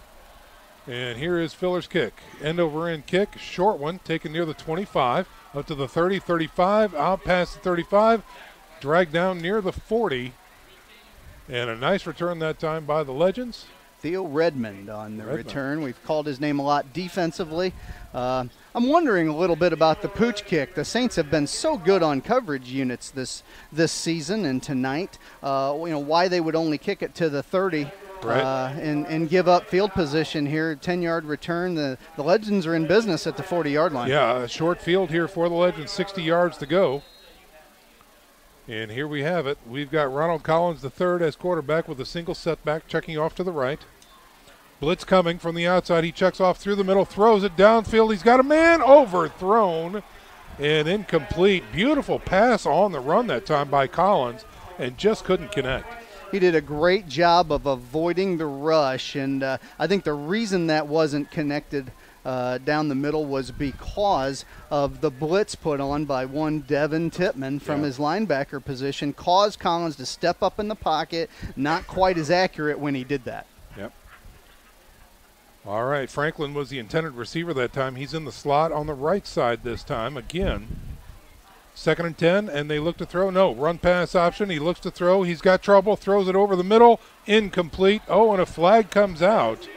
Speaker 4: And here is Filler's kick. End over end kick, short one, taken near the 25, up to the 30, 35, out past the 35, dragged down near the 40. And a nice return that time by the Legends.
Speaker 7: Theo Redmond on the return. We've called his name a lot defensively. I'm wondering a little bit about the pooch kick. The Saints have been so good on coverage units this season and tonight. Why they would only kick it to the 30 and give up field position here. 10-yard return. The Legends are in business at the 40-yard line.
Speaker 4: Yeah, a short field here for the Legends. 60 yards to go. And here we have it. We've got Ronald Collins III as quarterback with a single setback, checking off to the right. Blitz coming from the outside. He checks off through the middle, throws it downfield. He's got a man overthrown and incomplete. Beautiful pass on the run that time by Collins and just couldn't connect.
Speaker 7: He did a great job of avoiding the rush, and I think the reason that wasn't connected down the middle was because of the blitz put on by one Devin Tippmann from his linebacker position, caused Collins to step up in the pocket, not quite as accurate when he did that.
Speaker 4: Yep. All right, Franklin was the intended receiver that time. He's in the slot on the right side this time again. 2nd and 10, and they look to throw. No, run pass option. He looks to throw. He's got trouble, throws it over the middle, incomplete. Oh, and a flag comes out.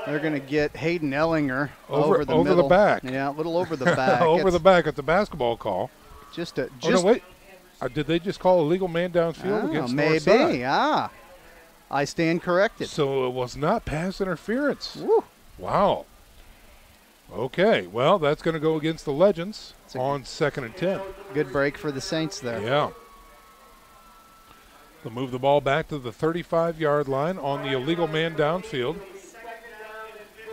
Speaker 7: They're going to get Hayden Ellinger over the middle.
Speaker 4: Over the back.
Speaker 7: Yeah, a little over the back.
Speaker 4: Over the back at the basketball call.
Speaker 7: Oh,
Speaker 4: no, wait. Did they just call a legal man downfield against Northside?
Speaker 7: Maybe, I stand corrected.
Speaker 4: So it was not pass interference.
Speaker 7: Woo.
Speaker 4: Wow. Okay, well, that's going to go against the Legends on 2nd and 10.
Speaker 7: Good break for the Saints there.
Speaker 4: Yeah. They'll move the ball back to the 35-yard line on the illegal man downfield.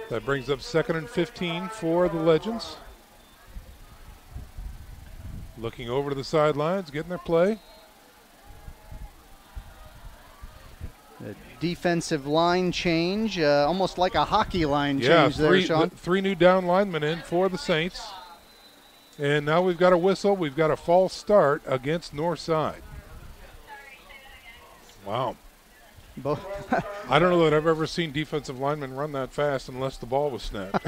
Speaker 4: That brings up 2nd and 15 for the Legends. Looking over to the sidelines, getting their play.
Speaker 7: The defensive line change, almost like a hockey line change there, Sean.
Speaker 4: Three new down linemen in for the Saints. And now we've got a whistle. We've got a false start against Northside. Wow. I don't know that I've ever seen defensive linemen run that fast unless the ball was snapped.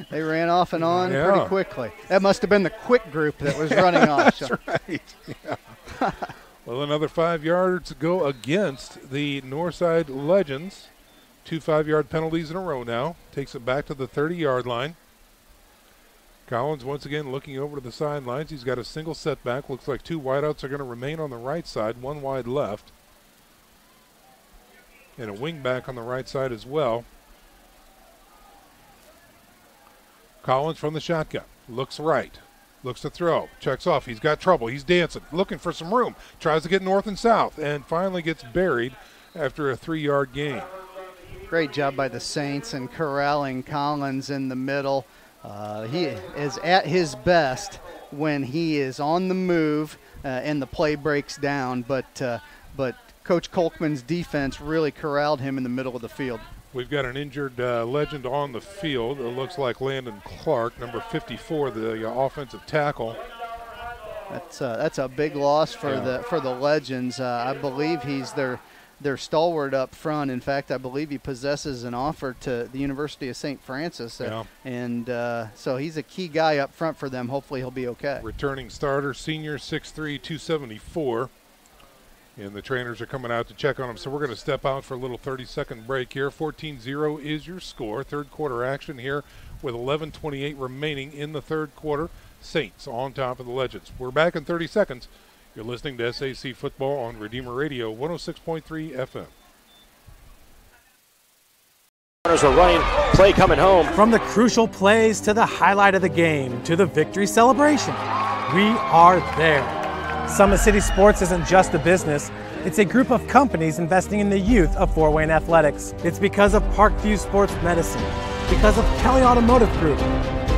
Speaker 7: They ran off and on pretty quickly. That must have been the quick group that was running off.
Speaker 4: That's right. Yeah. Well, another 5 yards to go against the Northside Legends. 2 5-yard penalties in a row now. Takes it back to the 30-yard line. Collins once again looking over to the sidelines. He's got a single setback. Looks like 2 wideouts are going to remain on the right side, 1 wide left. And a wing back on the right side as well. Collins from the shotgun. Looks right. Looks to throw. Checks off. He's got trouble. He's dancing. Looking for some room. Tries to get north and south. And finally gets buried after a 3-yard gain.
Speaker 7: Great job by the Saints in corralling Collins in the middle. He is at his best when he is on the move and the play breaks down. But Coach Kolkman's defense really corralled him in the middle of the field.
Speaker 4: We've got an injured Legend on the field. It looks like Landon Clarke, number 54, the offensive tackle.
Speaker 7: That's a big loss for the Legends. I believe he's their stalwart up front. In fact, I believe he possesses an offer to the University of St. Francis. And so he's a key guy up front for them. Hopefully he'll be okay.
Speaker 4: Returning starter, senior, 6'3", 274. And the trainers are coming out to check on him. So we're going to step out for a little 30-second break here. 14-0 is your score. Third quarter action here with 11:28 remaining in the third quarter. Saints on top of the Legends. We're back in 30 seconds. You're listening to SAC Football on Redeemer Radio, 106.3 FM.
Speaker 9: Runners are running, play coming home.
Speaker 10: From the crucial plays to the highlight of the game to the victory celebration, we are there. Summit City Sports isn't just a business, it's a group of companies investing in the youth of Fort Wayne athletics. It's because of Parkview Sports Medicine, because of Kelly Automotive Group,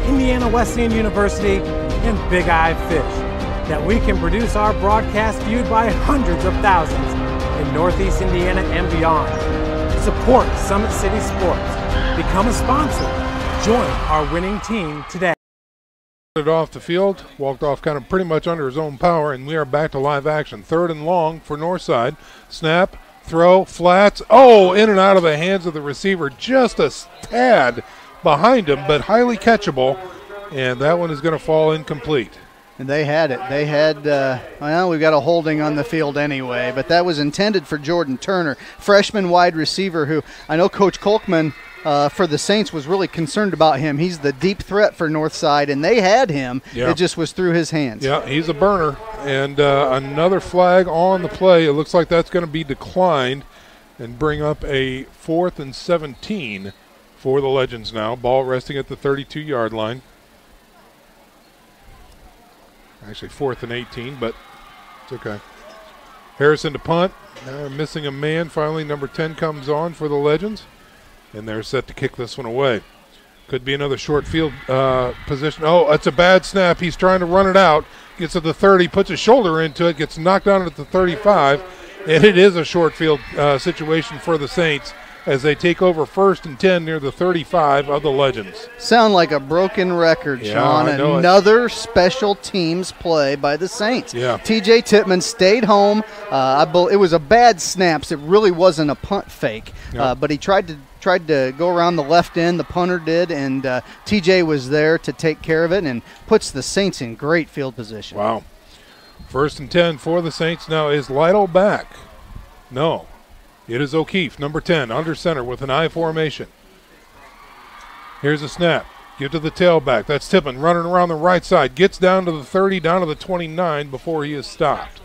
Speaker 10: Indiana Wesleyan University, and Big Eye Fish, that we can produce our broadcast viewed by hundreds of thousands in Northeast Indiana and beyond. Support Summit City Sports. Become a sponsor. Join our winning team today.
Speaker 4: Off the field, walked off kind of pretty much under his own power, and we are back to live action. 3rd and long for Northside. Snap, throw, flats. Oh, in and out of the hands of the receiver. Just a tad behind him, but highly catchable, and that one is going to fall incomplete.
Speaker 7: And they had it. They had, well, we've got a holding on the field anyway, but that was intended for Jordan Turner, freshman wide receiver who I know Coach Kolkman for the Saints was really concerned about him. He's the deep threat for Northside, and they had him. Yeah. It just was through his hands.
Speaker 4: Yeah, he's a burner. And another flag on the play. It looks like that's going to be declined and bring up a 4th and 17 for the Legends now. Ball resting at the 32-yard line. Actually 4th and 18, but it's okay. Harrison to punt. Missing a man. Finally, number 10 comes on for the Legends. And they're set to kick this one away. Could be another short field position. Oh, it's a bad snap. He's trying to run it out. Gets to the 30, puts his shoulder into it, gets knocked down at the 35. And it is a short field situation for the Saints as they take over 1st and 10 near the 35 of the Legends.
Speaker 7: Sound like a broken record, Sean. Another special teams play by the Saints.
Speaker 4: Yeah.
Speaker 7: TJ Tittman stayed home. It was a bad snaps. It really wasn't a punt fake.
Speaker 4: Yep.
Speaker 7: But he tried to go around the left end. The punter did, and TJ was there to take care of it and puts the Saints in great field position.
Speaker 4: Wow. 1st and 10 for the Saints. Now, is Lydell back? No. It is O'Keefe, number 10, under center with an I formation. Here's a snap. Give to the tailback. That's Tippin running around the right side. Gets down to the 30, down to the 29 before he is stopped.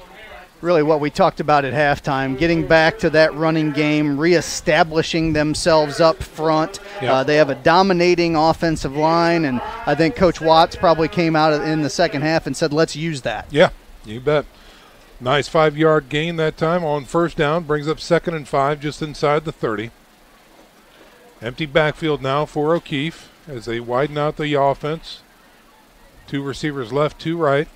Speaker 7: Really what we talked about at halftime, getting back to that running game, reestablishing themselves up front.
Speaker 4: Yep.
Speaker 7: They have a dominating offensive line, and I think Coach Watts probably came out in the second half and said, let's use that.
Speaker 4: Yeah, you bet. Nice 5-yard gain that time on 1st down. Brings up 2nd and 5 just inside the 30. Empty backfield now for O'Keefe as they widen out the offense. 2 receivers left, 2 right.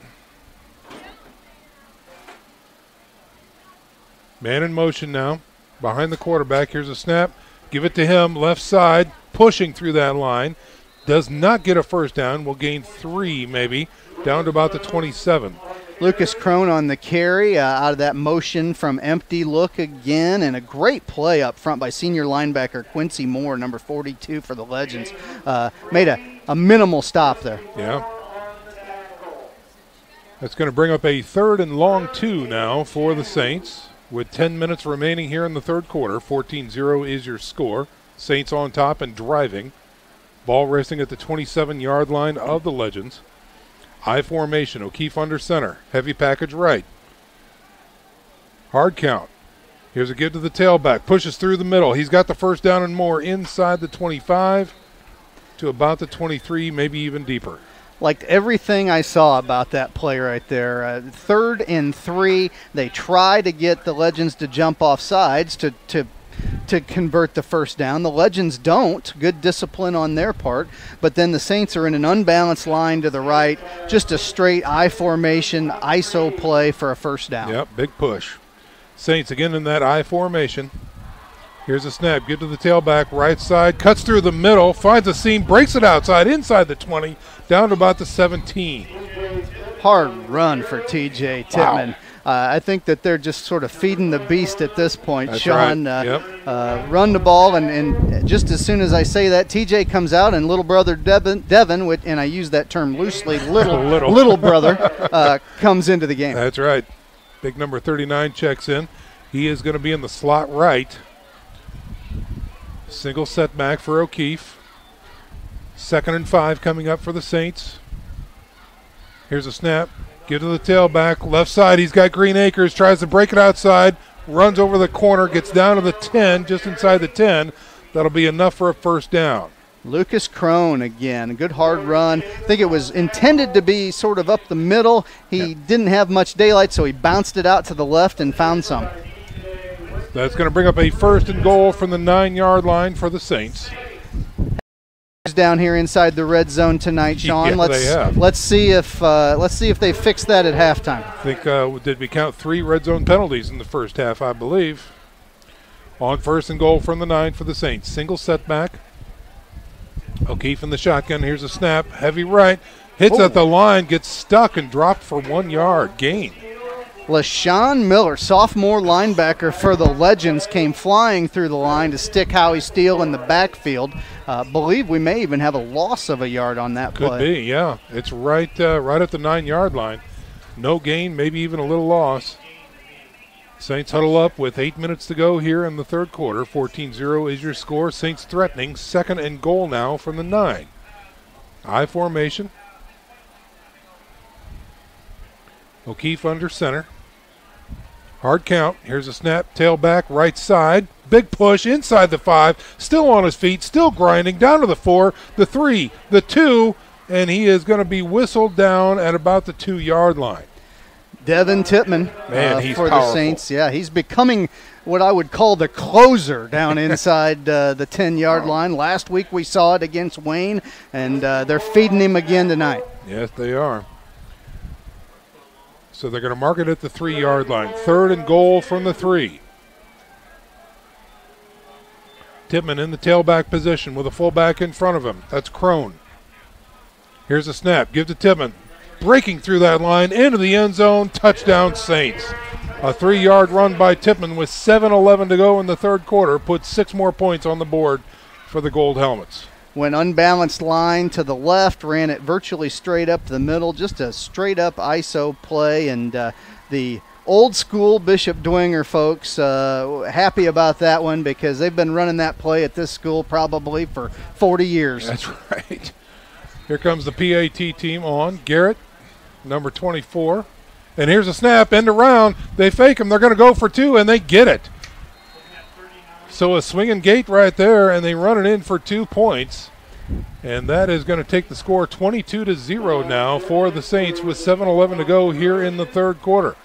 Speaker 4: Man in motion now. Behind the quarterback. Here's a snap. Give it to him. Left side. Pushing through that line. Does not get a 1st down. Will gain 3 maybe. Down to about the 27.
Speaker 7: Lucas Crone on the carry out of that motion from empty look again, and a great play up front by senior linebacker Quincy Moore, number 42 for the Legends. Made a minimal stop there.
Speaker 4: Yeah. That's going to bring up a 3rd and long 2 now for the Saints with 10 minutes remaining here in the third quarter. 14-0 is your score. Saints on top and driving. Ball resting at the 27-yard line of the Legends. I formation, O'Keefe under center. Heavy package right. Hard count. Here's a give to the tailback. Pushes through the middle. He's got the first down and more inside the 25 to about the 23, maybe even deeper.
Speaker 7: Liked everything I saw about that play right there. 3rd and 3. They try to get the Legends to jump off sides to convert the first down. The Legends don't. Good discipline on their part. But then the Saints are in an unbalanced line to the right. Just a straight I formation, ISO play for a first down.
Speaker 4: Yep, big push. Saints again in that I formation. Here's a snap. Give to the tailback, right side. Cuts through the middle. Finds a seam. Breaks it outside. Inside the 20. Down to about the 17.
Speaker 7: Hard run for TJ Tittman. Wow. I think that they're just sort of feeding the beast at this point.
Speaker 4: That's
Speaker 7: Sean,
Speaker 4: right.
Speaker 7: Run the ball, and just as soon as I say that, TJ comes out, and little brother Devin, and I use that term loosely, little brother, comes into the game.
Speaker 4: That's right. Big number 39 checks in. He is going to be in the slot right. Single setback for O'Keefe. 2nd and 5 coming up for the Saints. Here's a snap. Give to the tailback. Left side, he's got Green Acres. Tries to break it outside. Runs over the corner. Gets down to the 10, just inside the 10. That'll be enough for a first down.
Speaker 7: Lucas Crone again. A good hard run. I think it was intended to be sort of up the middle. He didn't have much daylight, so he bounced it out to the left and found some.
Speaker 4: That's going to bring up a 1st and goal from the 9-yard line for the Saints.
Speaker 7: Down here inside the red zone tonight, Sean.
Speaker 4: Yeah,
Speaker 7: let's see if they fix that at halftime.
Speaker 4: I think did we count 3 red zone penalties in the first half? I believe. On 1st and goal from the 9 for the Saints. Single setback. O'Keefe in the shotgun. Here's a snap. Heavy right. Hits at the line. Gets stuck and dropped for 1 yard. Gain.
Speaker 7: LaShawn Miller, sophomore linebacker for the Legends, came flying through the line to stick Howie Steele in the backfield. Believe we may even have a loss of a yard on that play.
Speaker 4: Could be, yeah. It's right at the 9-yard line. No gain, maybe even a little loss. Saints huddle up with 8 minutes to go here in the third quarter. 14-0 is your score. Saints threatening. 2nd and goal now from the 9. I formation. O'Keefe under center. Hard count. Here's a snap. Tailback, right side. Big push inside the 5. Still on his feet. Still grinding. Down to the 4, the 3, the 2. And he is going to be whistled down at about the 2-yard line.
Speaker 7: Devin Tittman
Speaker 4: he's
Speaker 7: for
Speaker 4: powerful.
Speaker 7: The Saints. Yeah, he's becoming what I would call the closer down inside the 10-yard line. Last week we saw it against Wayne, and they're feeding him again tonight.
Speaker 4: Yes, they are. So they're going to mark it at the 3-yard line. 3rd and goal from the 3. Tittman in the tailback position with a fullback in front of him. That's Crone. Here's a snap. Give to Tittman. Breaking through that line into the end zone. Touchdown Saints. A 3-yard run by Tittman with 7:11 to go in the third quarter. Puts 6 more points on the board for the Gold Helmets.
Speaker 7: When unbalanced line to the left, ran it virtually straight up the middle, just a straight up ISO play, and the old school Bishop Dwenger folks happy about that one because they've been running that play at this school probably for 40 years.
Speaker 4: That's right. Here comes the PAT team on. Garrett, number 24. And here's a snap, end around. They fake him. They're going to go for 2, and they get it. So a swinging gate right there, and they run it in for 2 points. And that is going to take the score 22-0 now for the Saints with 7:11 to go here in the third quarter.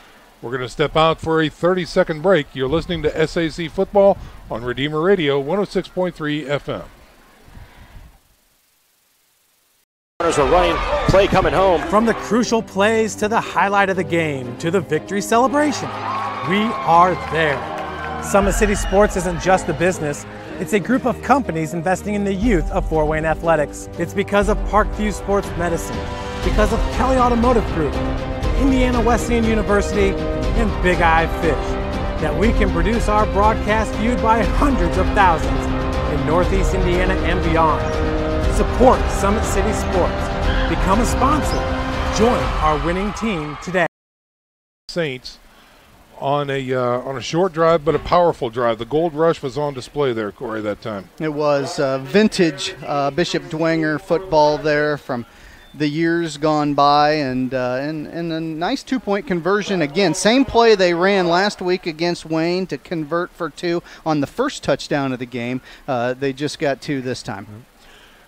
Speaker 4: We're going to step out for a 30-second break. You're listening to SAC Football on Redeemer Radio 106.3 FM.
Speaker 9: Runners are running, play coming home.
Speaker 10: From the crucial plays to the highlight of the game to the victory celebration, we are there. Summit City Sports isn't just a business, it's a group of companies investing in the youth of Fort Wayne athletics. It's because of Parkview Sports Medicine, because of Kelly Automotive Group, Indiana Wesleyan University, and Big Eye Fish, that we can produce our broadcast viewed by hundreds of thousands in Northeast Indiana and beyond. Support Summit City Sports. Become a sponsor. Join our winning team today.
Speaker 4: Saints on a short drive, but a powerful drive. The Gold Rush was on display there, Corey, that time.
Speaker 7: It was vintage Bishop Dwenger football there from the years gone by, and a nice two-point conversion again. Same play they ran last week against Wayne to convert for 2 on the first touchdown of the game. They just got 2 this time.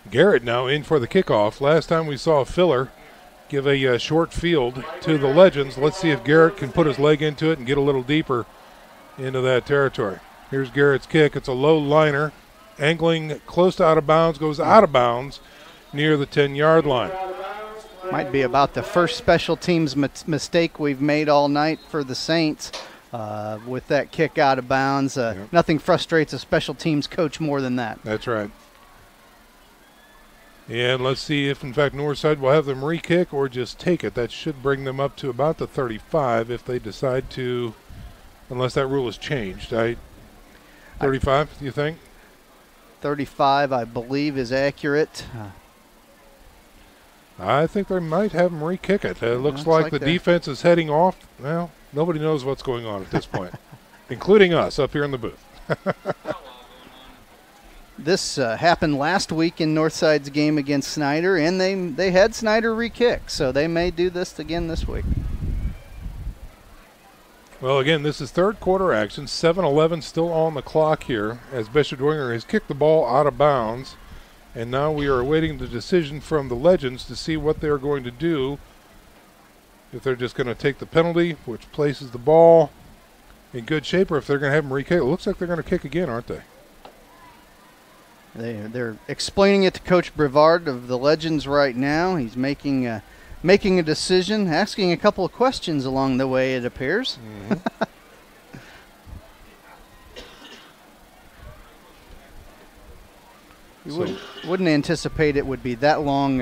Speaker 4: Garrett now in for the kickoff. Last time we saw Filler give a short field to the Legends. Let's see if Garrett can put his leg into it and get a little deeper into that territory. Here's Garrett's kick. It's a low liner, angling close to out of bounds, goes out of bounds near the 10-yard line.
Speaker 7: Might be about the first special teams mistake we've made all night for the Saints with that kick out of bounds. Nothing frustrates a special teams coach more than that.
Speaker 4: That's right. And let's see if, in fact, Northside will have them re-kick or just take it. That should bring them up to about the 35 if they decide to, unless that rule has changed. 35, do you think?
Speaker 7: 35, I believe, is accurate.
Speaker 4: I think they might have them re-kick it. It looks like the defense is heading off. Well, nobody knows what's going on at this point, including us up here in the booth.
Speaker 7: This happened last week in Northside's game against Snyder, and they had Snyder re-kick, so they may do this again this week.
Speaker 4: Well, again, this is third quarter action. 7-11 still on the clock here as Bishop Dwenger has kicked the ball out of bounds, and now we are awaiting the decision from the Legends to see what they're going to do. If they're just going to take the penalty, which places the ball in good shape, or if they're going to have them re-kick. It looks like they're going to kick again, aren't they?
Speaker 7: They're explaining it to Coach Brevard of the Legends right now. He's making a decision, asking a couple of questions along the way, it appears.
Speaker 4: Mm-hmm.
Speaker 7: You wouldn't anticipate it would be that long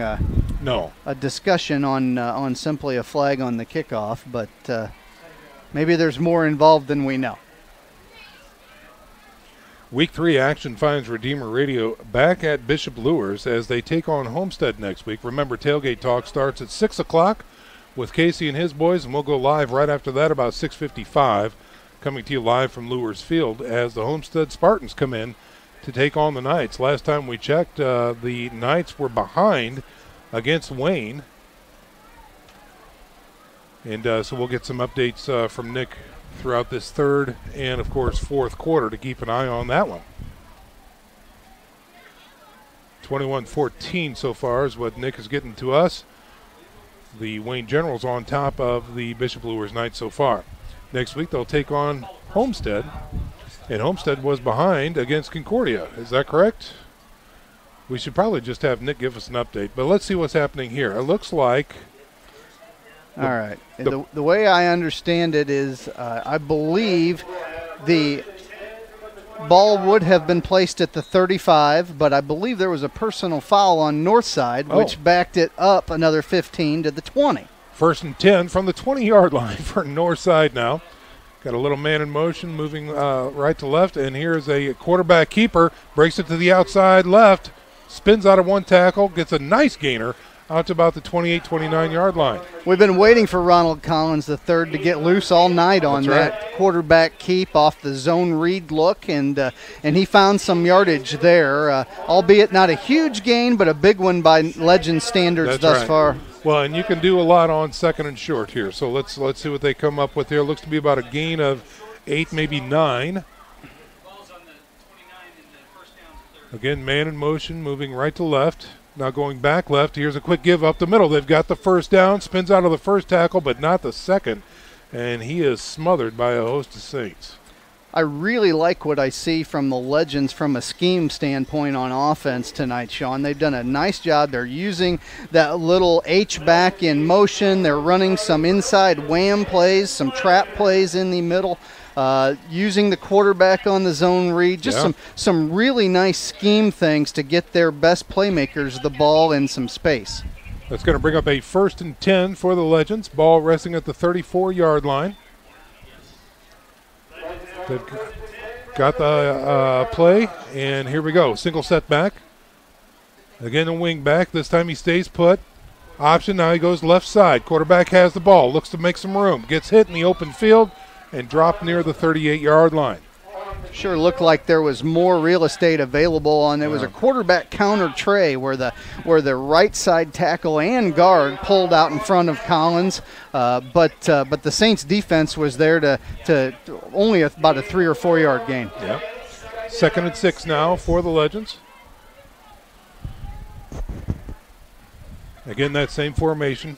Speaker 4: no.
Speaker 7: a discussion on simply a flag on the kickoff, but maybe there's more involved than we know.
Speaker 4: Week 3 action finds Redeemer Radio back at Bishop Luers as they take on Homestead next week. Remember, Tailgate Talk starts at 6 o'clock with Casey and his boys, and we'll go live right after that about 6:55, coming to you live from Luers Field as the Homestead Spartans come in to take on the Knights. Last time we checked, the Knights were behind against Wayne. And so we'll get some updates from Nick throughout this third and, of course, fourth quarter to keep an eye on that one. 21-14 so far is what Nick is getting to us. The Wayne Generals on top of the Bishop Luers Knights so far. Next week they'll take on Homestead, and Homestead was behind against Concordia. Is that correct? We should probably just have Nick give us an update, but let's see what's happening here. It looks like...
Speaker 7: All right. The way I understand it is I believe the ball would have been placed at the 35, but I believe there was a personal foul on Northside, which backed it up another 15 to the 20.
Speaker 4: First and 10 from the 20-yard line for Northside now. Got a little man in motion moving right to left, and here's a quarterback keeper, breaks it to the outside left, spins out of one tackle, gets a nice gainer out to about the 28, 29-yard line.
Speaker 7: We've been waiting for Ronald Collins III to get loose all night on that quarterback keep off the zone read look, and he found some yardage there, albeit not a huge gain, but a big one by Legend standards thus far.
Speaker 4: Well, and you can do a lot on second and short here, so let's see what they come up with here. Looks to be about a gain of 8, maybe 9. Again, man in motion, moving right to left. Now going back left. Here's a quick give up the middle. They've got the first down. Spins out of the first tackle, but not the second. And he is smothered by a host of Saints.
Speaker 7: I really like what I see from the Legends from a scheme standpoint on offense tonight, Sean. They've done a nice job. They're using that little H-back in motion. They're running some inside wham plays, some trap plays in the middle. Using the quarterback on the zone read, just some really nice scheme things to get their best playmakers the ball in some space.
Speaker 4: That's going to bring up a 1st and 10 for the Legends. Ball resting at the 34-yard line. They've got the play, and here we go. Single set back. Again, a wing back. This time he stays put. Option, now he goes left side. Quarterback has the ball, looks to make some room. Gets hit in the open field and dropped near the 38-yard line.
Speaker 7: Sure looked like there was more real estate available on. There was a quarterback counter tray where the right side tackle and guard pulled out in front of Collins, but the Saints defense was there to only about a 3 or 4 yard gain.
Speaker 4: Yep. 2nd and 6 now for the Legends. Again, that same formation.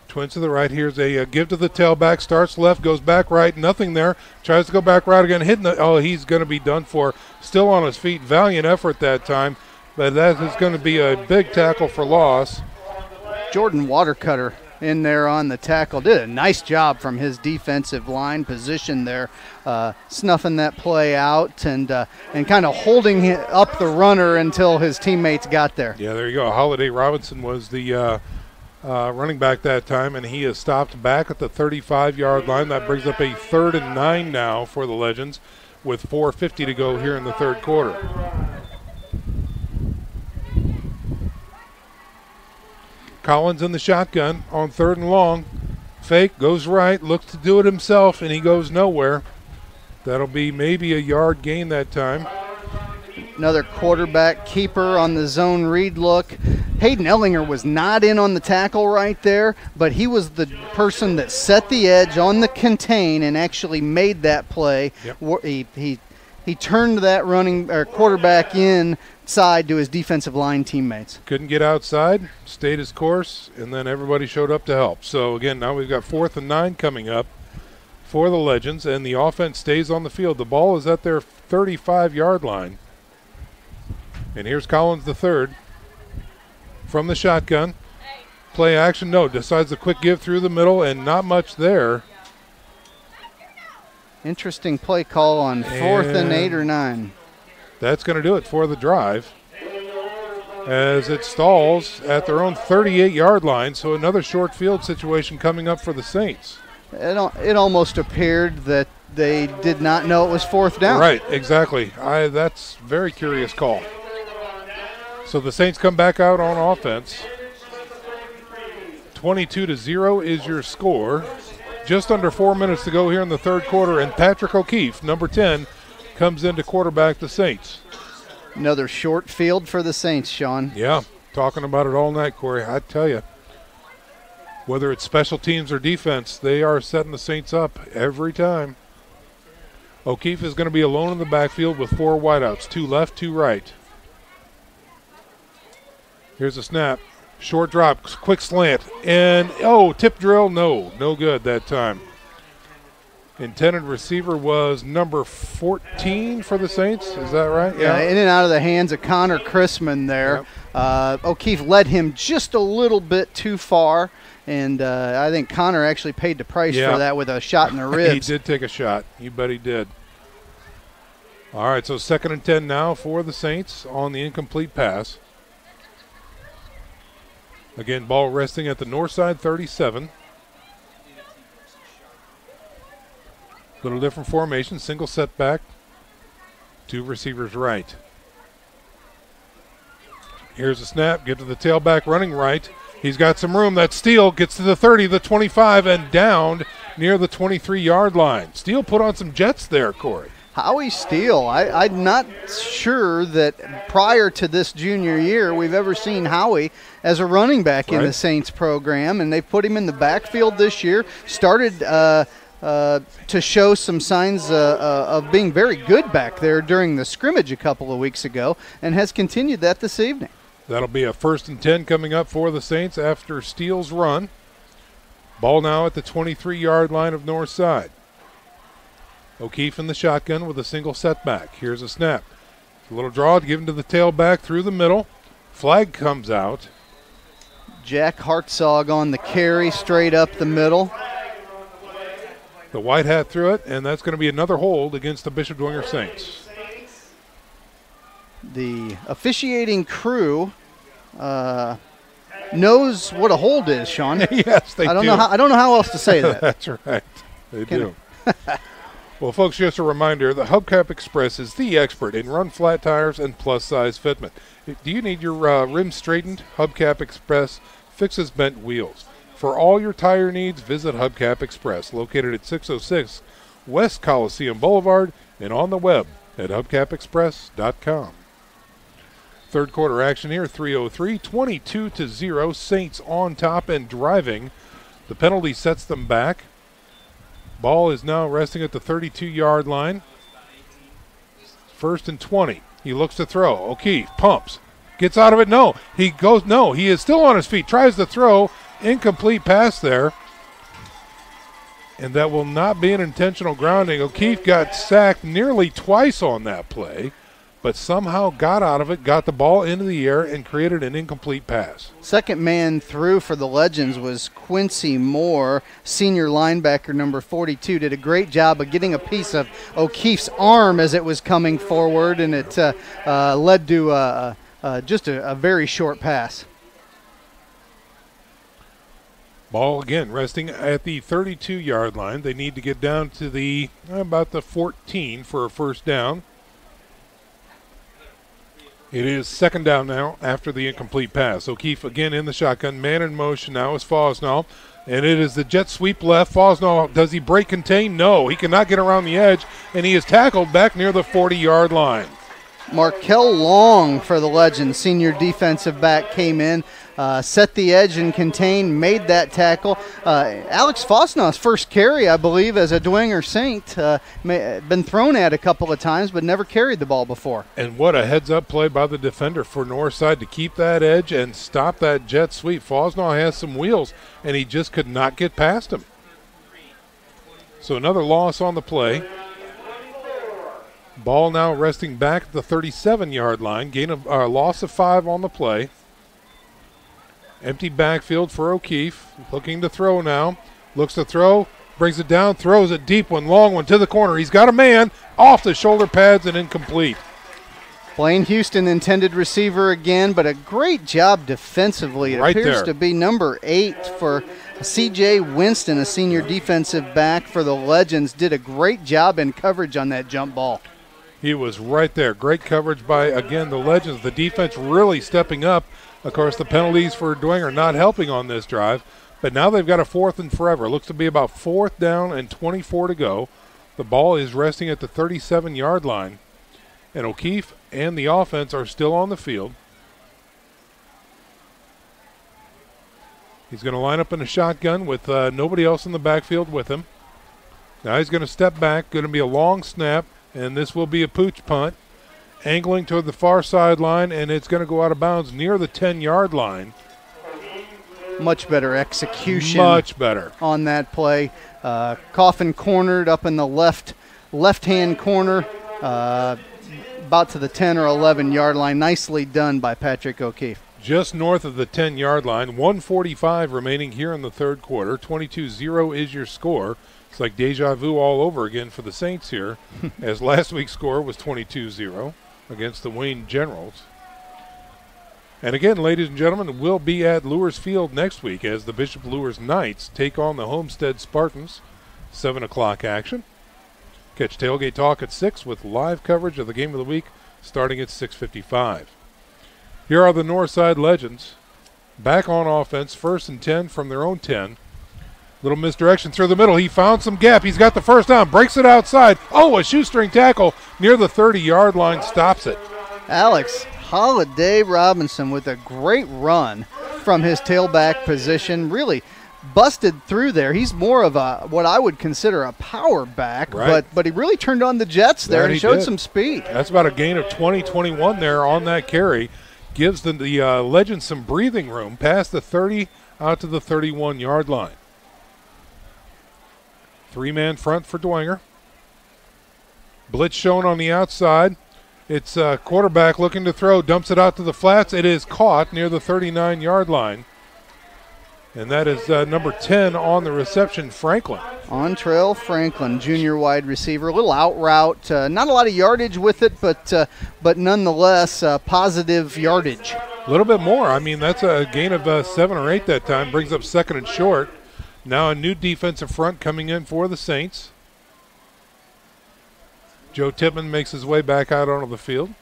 Speaker 4: Twins to the right. Here's a give to the tailback. Starts left, goes back right. Nothing there. Tries to go back right again. Hitting the, he's going to be done for. Still on his feet. Valiant effort that time. But that is going to be a big tackle for loss.
Speaker 7: Jordan Watercutter in there on the tackle. Did a nice job from his defensive line position there, snuffing that play out and kind of holding up the runner until his teammates got there.
Speaker 4: Yeah, there you go. Holiday Robinson was the running back that time, and he is stopped back at the 35-yard line. That brings up a 3rd and 9 now for the Legends with 4:50 to go here in the third quarter. Collins in the shotgun on 3rd and long. Fake, goes right, looks to do it himself, and he goes nowhere. That'll be maybe a yard gain that time.
Speaker 7: Another quarterback keeper on the zone read look. Hayden Ellinger was not in on the tackle right there, but he was the person that set the edge on the contain and actually made that play.
Speaker 4: Yep.
Speaker 7: He turned that quarterback inside to his defensive line teammates.
Speaker 4: Couldn't get outside, stayed his course, and then everybody showed up to help. So again, now we've got 4th and 9 coming up for the Legends, and the offense stays on the field. The ball is at their 35-yard line. And here's Collins the third from the shotgun. Play action, no, decides a quick give through the middle and not much there.
Speaker 7: Interesting play call on 4th and 8 or 9.
Speaker 4: That's going to do it for the drive as it stalls at their own 38-yard line. So another short field situation coming up for the Saints.
Speaker 7: It almost appeared that they did not know it was 4th down.
Speaker 4: Right, exactly. That's a very curious call. So the Saints come back out on offense. 22-0 is your score. Just under 4 minutes to go here in the third quarter, and Patrick O'Keefe, number 10, comes in to quarterback the Saints.
Speaker 7: Another short field for the Saints, Sean.
Speaker 4: Yeah, talking about it all night, Corey. I tell you, whether it's special teams or defense, they are setting the Saints up every time. O'Keefe is going to be alone in the backfield with 4 wideouts, 2 left, 2 right. Here's a snap. Short drop, quick slant, and, tip drill, no good that time. Intended receiver was number 14 for the Saints, is that right?
Speaker 7: Yeah, in and out of the hands of Connor Chrisman there. Yep. O'Keefe led him just a little bit too far, and I think Connor actually paid the price for that with a shot in the ribs.
Speaker 4: He did take a shot. You bet he did. All right, so 2nd and 10 now for the Saints on the incomplete pass. Again, ball resting at the north side, 37. Little different formation, single setback, 2 receivers right. Here's a snap, give to the tailback running right. He's got some room. That Steele gets to the 30, the 25, and downed near the 23-yard line. Steele put on some jets there, Corey.
Speaker 7: Howie Steele, I'm not sure that prior to this junior year we've ever seen Howie as a running back in the Saints program, and they put him in the backfield this year, started to show some signs of being very good back there during the scrimmage a couple of weeks ago, and has continued that this evening.
Speaker 4: That'll be a 1st and 10 coming up for the Saints after Steele's run. Ball now at the 23-yard line of north side. O'Keefe in the shotgun with a single setback. Here's a snap. A little draw given to the tailback through the middle. Flag comes out.
Speaker 7: Jack Hartzog on the carry straight up the middle.
Speaker 4: The white hat threw it, and that's going to be another hold against the Bishop Dwenger Saints.
Speaker 7: The officiating crew knows what a hold is, Sean.
Speaker 4: Yes, they do.
Speaker 7: I don't know how else to say that.
Speaker 4: That's right. They do. Well, folks, just a reminder, the Hubcap Express is the expert in run-flat tires and plus-size fitment. Do you need your rims straightened? Hubcap Express fixes bent wheels. For all your tire needs, visit Hubcap Express, located at 606 West Coliseum Boulevard and on the web at hubcapexpress.com. Third quarter action here, 3:03, 22-0, Saints on top and driving. The penalty sets them back. Ball is now resting at the 32-yard line. 1st and 20. He looks to throw. O'Keefe pumps. Gets out of it. No. He goes. No. He is still on his feet. Tries to throw. Incomplete pass there. And that will not be an intentional grounding. O'Keefe got sacked nearly twice on that play, but somehow got out of it, got the ball into the air, and created an incomplete pass.
Speaker 7: Second man through for the Legends was Quincy Moore, senior linebacker number 42. Did a great job of getting a piece of O'Keefe's arm as it was coming forward, and it led to just a very short pass.
Speaker 4: Ball again resting at the 32-yard line. They need to get down to the about the 14 for a first down. It is second down now after the incomplete pass. O'Keefe again in the shotgun. Man in motion now is Fosnall. And it is the jet sweep left. Fosnall, does he break contain? No, he cannot get around the edge. And he is tackled back near the 40-yard line.
Speaker 7: Markel Long for the Legends, senior defensive back, came in, set the edge and contain, made that tackle. Alex Fosnall's first carry, I believe, as a Dwenger Saint, been thrown at a couple of times, but never carried the ball before.
Speaker 4: And what a heads-up play by the defender for Northside to keep that edge and stop that jet sweep. Fosnall has some wheels, and he just could not get past him. So another loss on the play. Ball now resting back at the 37-yard line. Loss of 5 on the play. Empty backfield for O'Keefe. Looking to throw now. Looks to throw. Brings it down. Throws a deep one, long one to the corner. He's got a man off the shoulder pads and incomplete.
Speaker 7: Blaine Houston, intended receiver again, but a great job defensively. It appears to be number 8 for C.J. Winston, a senior defensive back for the Legends. Did a great job in coverage on that jump ball.
Speaker 4: He was right there. Great coverage by, again, the Legends. The defense really stepping up. Of course, the penalties for Dwenger not helping on this drive. But now they've got a 4th and forever. Looks to be about 4th down and 24 to go. The ball is resting at the 37-yard line. And O'Keefe and the offense are still on the field. He's going to line up in a shotgun with nobody else in the backfield with him. Now he's going to step back. Going to be a long snap. And this will be a pooch punt, angling toward the far sideline, and it's going to go out of bounds near the 10-yard line.
Speaker 7: Much better execution.
Speaker 4: Much better.
Speaker 7: On that play. Coffin cornered up in the left-hand corner, about to the 10 or 11-yard line. Nicely done by Patrick O'Keefe.
Speaker 4: Just north of the 10-yard line. 1:45 remaining here in the third quarter. 22-0 is your score. It's like deja vu all over again for the Saints here, as last week's score was 22-0 against the Wayne Generals. And again, ladies and gentlemen, we'll be at Lewis Field next week as the Bishop Lewis Knights take on the Homestead Spartans. 7 o'clock action. Catch Tailgate Talk at 6 with live coverage of the game of the week starting at 6:55. Here are the Northside Legends. Back on offense, 1st and 10 from their own 10. Little misdirection through the middle. He found some gap. He's got the first down. Breaks it outside. Oh, a shoestring tackle near the 30-yard line stops it.
Speaker 7: Alex Holiday Robinson with a great run from his tailback position. Really busted through there. He's more of a what I would consider a power back,
Speaker 4: right.
Speaker 7: but he really turned on the jets there and showed some speed.
Speaker 4: That's about a gain of 20-21 there on that carry. Gives the Legends some breathing room past the 30 out to the 31-yard line. 3-man front for Dwenger. Blitz shown on the outside. It's quarterback looking to throw, dumps it out to the flats. It is caught near the 39-yard line. And that is number 10 on the reception, Franklin.
Speaker 7: Ontrell Franklin, junior wide receiver. A little out route. Not a lot of yardage with it, but nonetheless, positive yardage.
Speaker 4: A little bit more. I mean, that's a gain of 7 or 8 that time. Brings up second and short. Now a new defensive front coming in for the Saints. Joe Tippmann makes his way back out onto the field.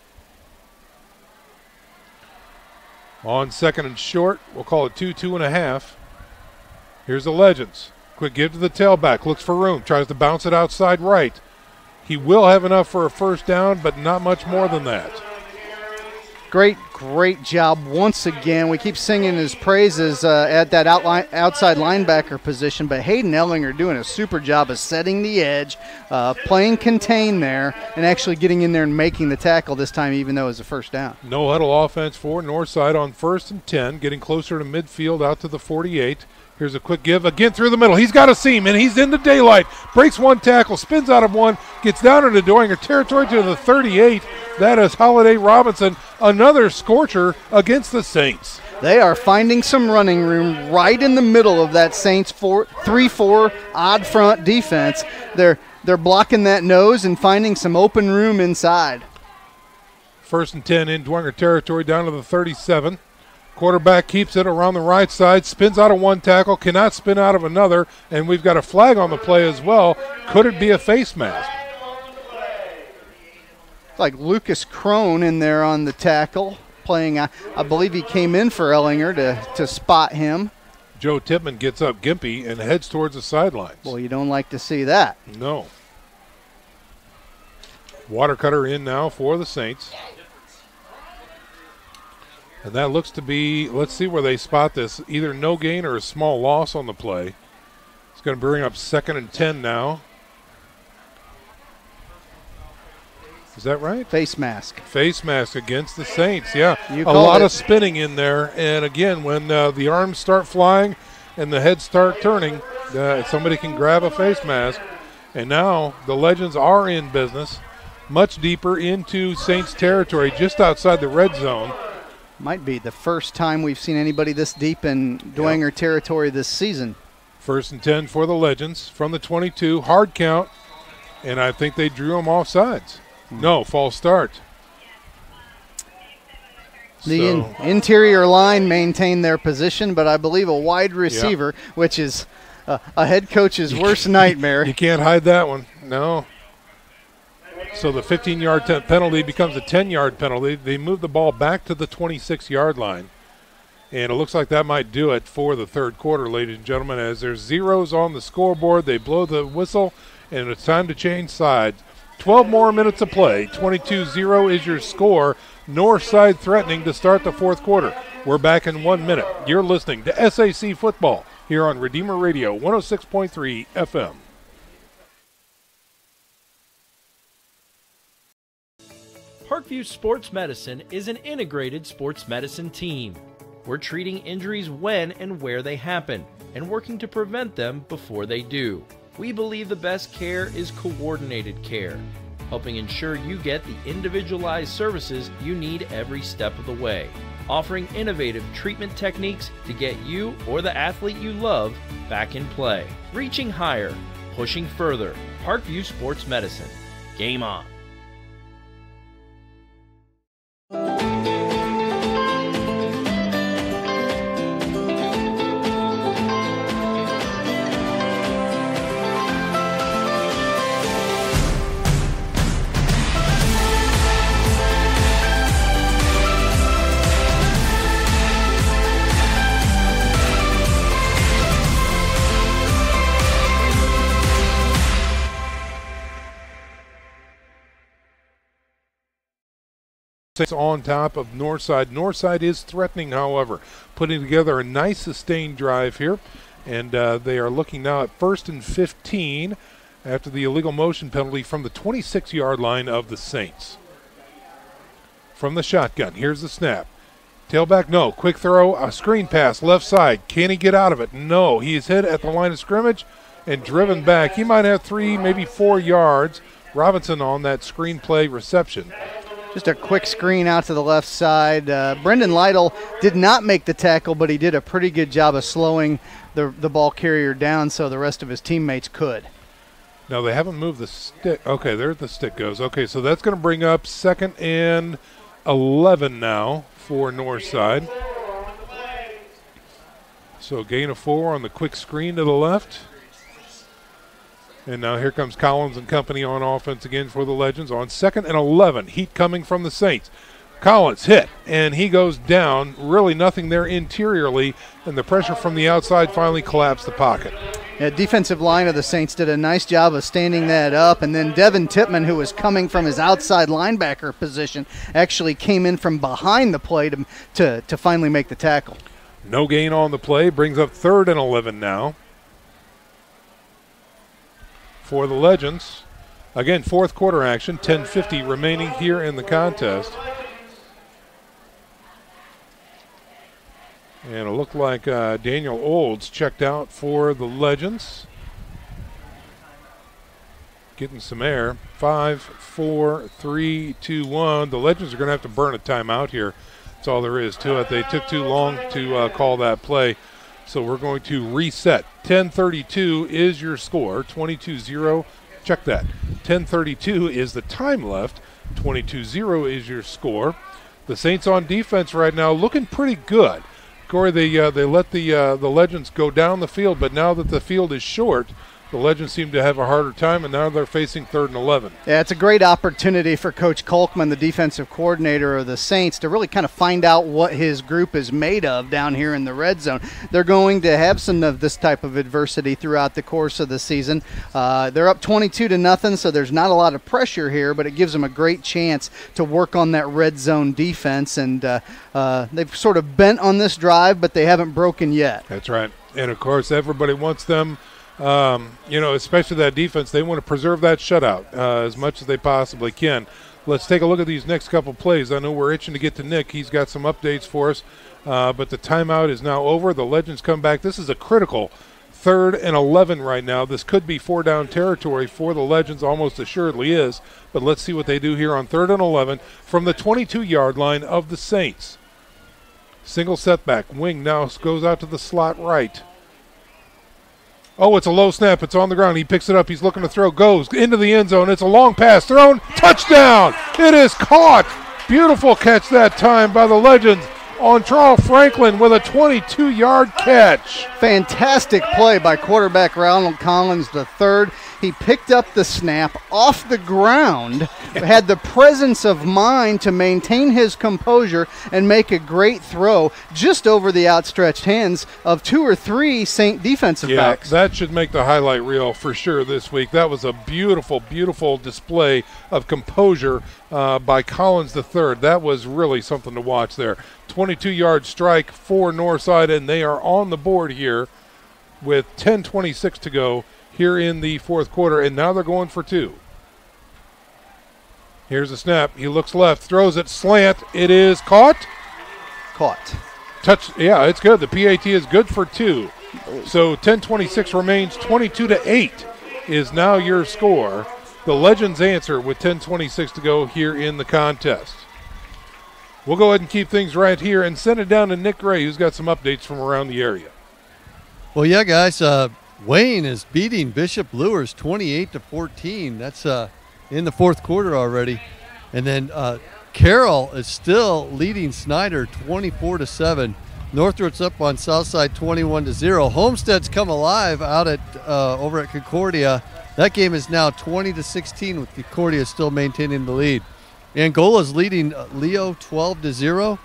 Speaker 4: On second and short, we'll call it 2.5. Here's the Legends. Quick give to the tailback. Looks for room. Tries to bounce it outside right. He will have enough for a first down, but not much more than that.
Speaker 7: Great job once again. We keep singing his praises at that outside linebacker position, but Hayden Ellinger doing a super job of setting the edge, playing contain there, and actually getting in there and making the tackle this time, even though it was a first down.
Speaker 4: No huddle offense for Northside on 1st and 10, getting closer to midfield out to the 48. Here's a quick give, again through the middle. He's got a seam, and he's in the daylight. Breaks one tackle, spins out of one, gets down into Dwenger territory to the 38. That is Holiday Robinson, another scorcher against the Saints.
Speaker 7: They are finding some running room right in the middle of that Saints 3-4 odd front defense. They're blocking that nose and finding some open room inside.
Speaker 4: 1st and 10 in Dwenger territory down to the 37. Quarterback keeps it around the right side, spins out of one tackle, cannot spin out of another, and we've got a flag on the play as well. Could it be a face mask?
Speaker 7: Like Lucas Crone in there on the tackle, playing, I believe he came in for Ellinger to spot him.
Speaker 4: Joe Tippmann gets up gimpy and heads towards the sidelines.
Speaker 7: Well, you don't like to see that.
Speaker 4: No. Watercutter in now for the Saints. And that looks to be, let's see where they spot this, either no gain or a small loss on the play. It's going to bring up 2nd and 10 now. Is that right?
Speaker 7: Face mask.
Speaker 4: Face mask against the Saints, yeah.
Speaker 7: A
Speaker 4: lot of spinning in there. And again, when the arms start flying and the heads start turning, somebody can grab a face mask. And now the Legends are in business, much deeper into Saints territory, just outside the red zone.
Speaker 7: Might be the first time we've seen anybody this deep in Dwenger territory this season.
Speaker 4: 1st and 10 for the Legends from the 22. Hard count, and I think they drew him off sides. No, false start.
Speaker 7: The interior line maintained their position, but I believe a wide receiver, which is a head coach's worst nightmare.
Speaker 4: You can't hide that one. No. So the 15-yard penalty becomes a 10-yard penalty. They move the ball back to the 26-yard line. And it looks like that might do it for the third quarter, ladies and gentlemen. As there's zeros on the scoreboard, they blow the whistle, and it's time to change sides. 12 more minutes of play. 22-0 is your score. Northside threatening to start the fourth quarter. We're back in 1 minute. You're listening to SAC Football here on Redeemer Radio 106.3 FM.
Speaker 2: Parkview Sports Medicine is an integrated sports medicine team. We're treating injuries when and where they happen and working to prevent them before they do. We believe the best care is coordinated care, helping ensure you get the individualized services you need every step of the way, offering innovative treatment techniques to get you or the athlete you love back in play. Reaching higher, pushing further. Parkview Sports Medicine. Game on.
Speaker 4: On top of Northside. Northside is threatening, however, putting together a nice sustained drive here, and they are looking now at 1st and 15 after the illegal motion penalty from the 26-yard line of the Saints. From the shotgun, here's the snap. Tailback, no. Quick throw, a screen pass, left side. Can he get out of it? No. He is hit at the line of scrimmage and driven back. He might have 3, maybe 4 yards. Robinson on that screen play reception.
Speaker 7: Just a quick screen out to the left side. Brendan Lydell did not make the tackle, but he did a pretty good job of slowing the ball carrier down so the rest of his teammates could.
Speaker 4: Now they haven't moved the stick. Okay, there the stick goes. Okay, so that's going to bring up 2nd and 11 now for Northside. So gain of 4 on the quick screen to the left. And now here comes Collins and company on offense again for the Legends on 2nd and 11. Heat coming from the Saints. Collins hit, and he goes down. Really nothing there interiorly, and the pressure from the outside finally collapsed the pocket.
Speaker 7: Yeah, defensive line of the Saints did a nice job of standing that up, and then Devin Tippmann, who was coming from his outside linebacker position, actually came in from behind the play to finally make the tackle.
Speaker 4: No gain on the play, brings up 3rd and 11 now for the Legends. Again, 4th quarter action, 10:50 remaining here in the contest. And it looked like Daniel Olds checked out for the Legends. Getting some air. 5, 4, 3, 2, 1. The Legends are going to have to burn a timeout here. That's all there is to it. They took too long to call that play. So we're going to reset. 10:32 is your score. 22-0. Check that. 10:32 is the time left. 22-0 is your score. The Saints on defense right now looking pretty good. Corey, they let the Legends go down the field, but now that the field is short, the Legends seem to have a harder time, and now they're facing 3rd and 11.
Speaker 7: Yeah, it's a great opportunity for Coach Kolkman, the defensive coordinator of the Saints, to really kind of find out what his group is made of down here in the red zone. They're going to have some of this type of adversity throughout the course of the season. They're up 22-0, so there's not a lot of pressure here, but it gives them a great chance to work on that red zone defense, and they've sort of bent on this drive, but they haven't broken yet.
Speaker 4: That's right. And, of course, everybody wants them. Especially that defense, they want to preserve that shutout as much as they possibly can. Let's take a look at these next couple plays. I know we're itching to get to Nick. He's got some updates for us, but the timeout is now over. The Legends come back. This is a critical 3rd and 11 right now. This could be 4-down territory for the Legends, almost assuredly is, but let's see what they do here on 3rd and 11 from the 22-yard line of the Saints. Single setback. Wing now goes out to the slot right. Oh, it's a low snap. It's on the ground. He picks it up. He's looking to throw. Goes into the end zone. It's a long pass. Thrown. Touchdown. It is caught. Beautiful catch that time by the Legends on Charles Franklin with a 22-yard catch.
Speaker 7: Fantastic play by quarterback Ronald Collins III. He picked up the snap off the ground, had the presence of mind to maintain his composure and make a great throw just over the outstretched hands of 2 or 3 Saint defensive backs.
Speaker 4: That should make the highlight reel for sure this week. That was a beautiful, beautiful display of composure by Collins III. That was really something to watch there. 22-yard strike for Northside, and they are on the board here with 10:26 to go here in the 4th quarter, and now they're going for 2. Here's a snap. He looks left, throws it, slant. It is caught. Touch. Yeah, it's good. The PAT is good for 2. So 10:26 remains. 22-8 is now your score. The Legends answer with 10:26 to go here in the contest. We'll go ahead and keep things right here and send it down to Nick Gray, who's got some updates from around the area.
Speaker 6: Well, yeah, guys, Wayne is beating Bishop Luers 28-14. That's in the 4th quarter already. And then Carroll is still leading Snyder 24-7. Northrop's up on Southside 21-0. Homestead's come alive out at over at Concordia. That game is now 20-16 with Concordia still maintaining the lead. Angola's leading Leo 12-0.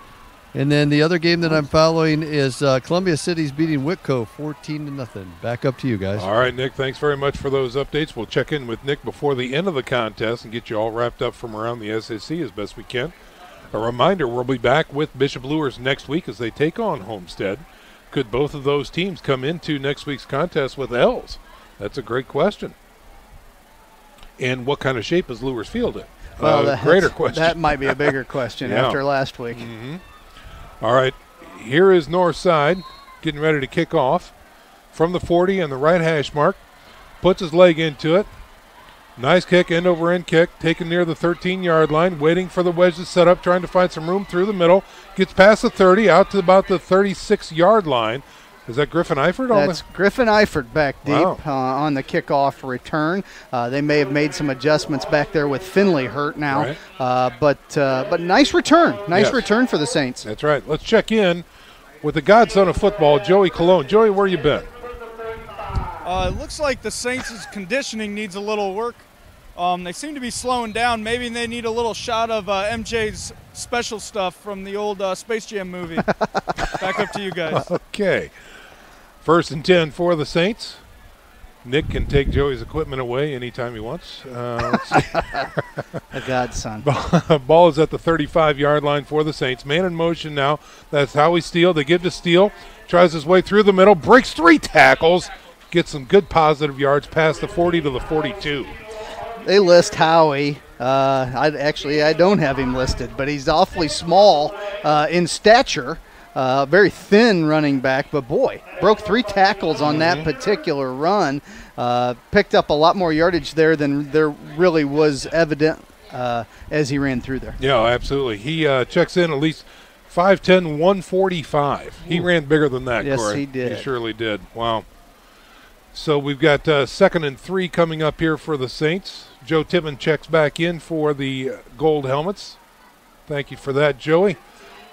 Speaker 6: And then the other game that I'm following is Columbia City's beating Whitco 14-0. Back up to you guys.
Speaker 4: All right, Nick, thanks very much for those updates. We'll check in with Nick before the end of the contest and get you all wrapped up from around the SAC as best we can. A reminder, we'll be back with Bishop Luers next week as they take on Homestead. Could both of those teams come into next week's contest with L's? That's a great question. And what kind of shape is Luers Field in?
Speaker 7: Well,
Speaker 4: greater question.
Speaker 7: That might be a bigger question after last week.
Speaker 4: Mm-hmm. All right, here is Northside getting ready to kick off from the 40 and the right hash mark. Puts his leg into it. Nice kick, end over end kick, taken near the 13-yard line, waiting for the wedge to set up, trying to find some room through the middle. Gets past the 30, out to about the 36-yard line. Is that Griffin Eifert?
Speaker 7: That's Griffin Eifert back deep on the kickoff return. They may have made some adjustments back there with Finley hurt now. Right. But nice return. Nice return for the Saints.
Speaker 4: That's right. Let's check in with the godson of football, Joey Colon. Joey, where you been?
Speaker 8: It looks like the Saints' conditioning needs a little work. They seem to be slowing down. Maybe they need a little shot of MJ's special stuff from the old Space Jam movie. Back up to you guys.
Speaker 4: Okay. 1st and 10 for the Saints. Nick can take Joey's equipment away anytime he wants. Let's see.
Speaker 7: A godson.
Speaker 4: Ball is at the 35-yard line for the Saints. Man in motion now. That's Howie Steele. They give to Steele. Tries his way through the middle. Breaks 3 tackles. Gets some good positive yards past the 40 to the 42.
Speaker 7: They list Howie. I don't have him listed, but he's awfully small in stature. Very thin running back, but boy, broke 3 tackles on that particular run. Picked up a lot more yardage there than there really was evident as he ran through there.
Speaker 4: Yeah, absolutely. He checks in at least 5'10", 145. He ran bigger than that,
Speaker 7: yes,
Speaker 4: Corey.
Speaker 7: He did.
Speaker 4: He surely did. Wow. So we've got 2nd and 3 coming up here for the Saints. Joe Tippmann checks back in for the gold helmets. Thank you for that, Joey.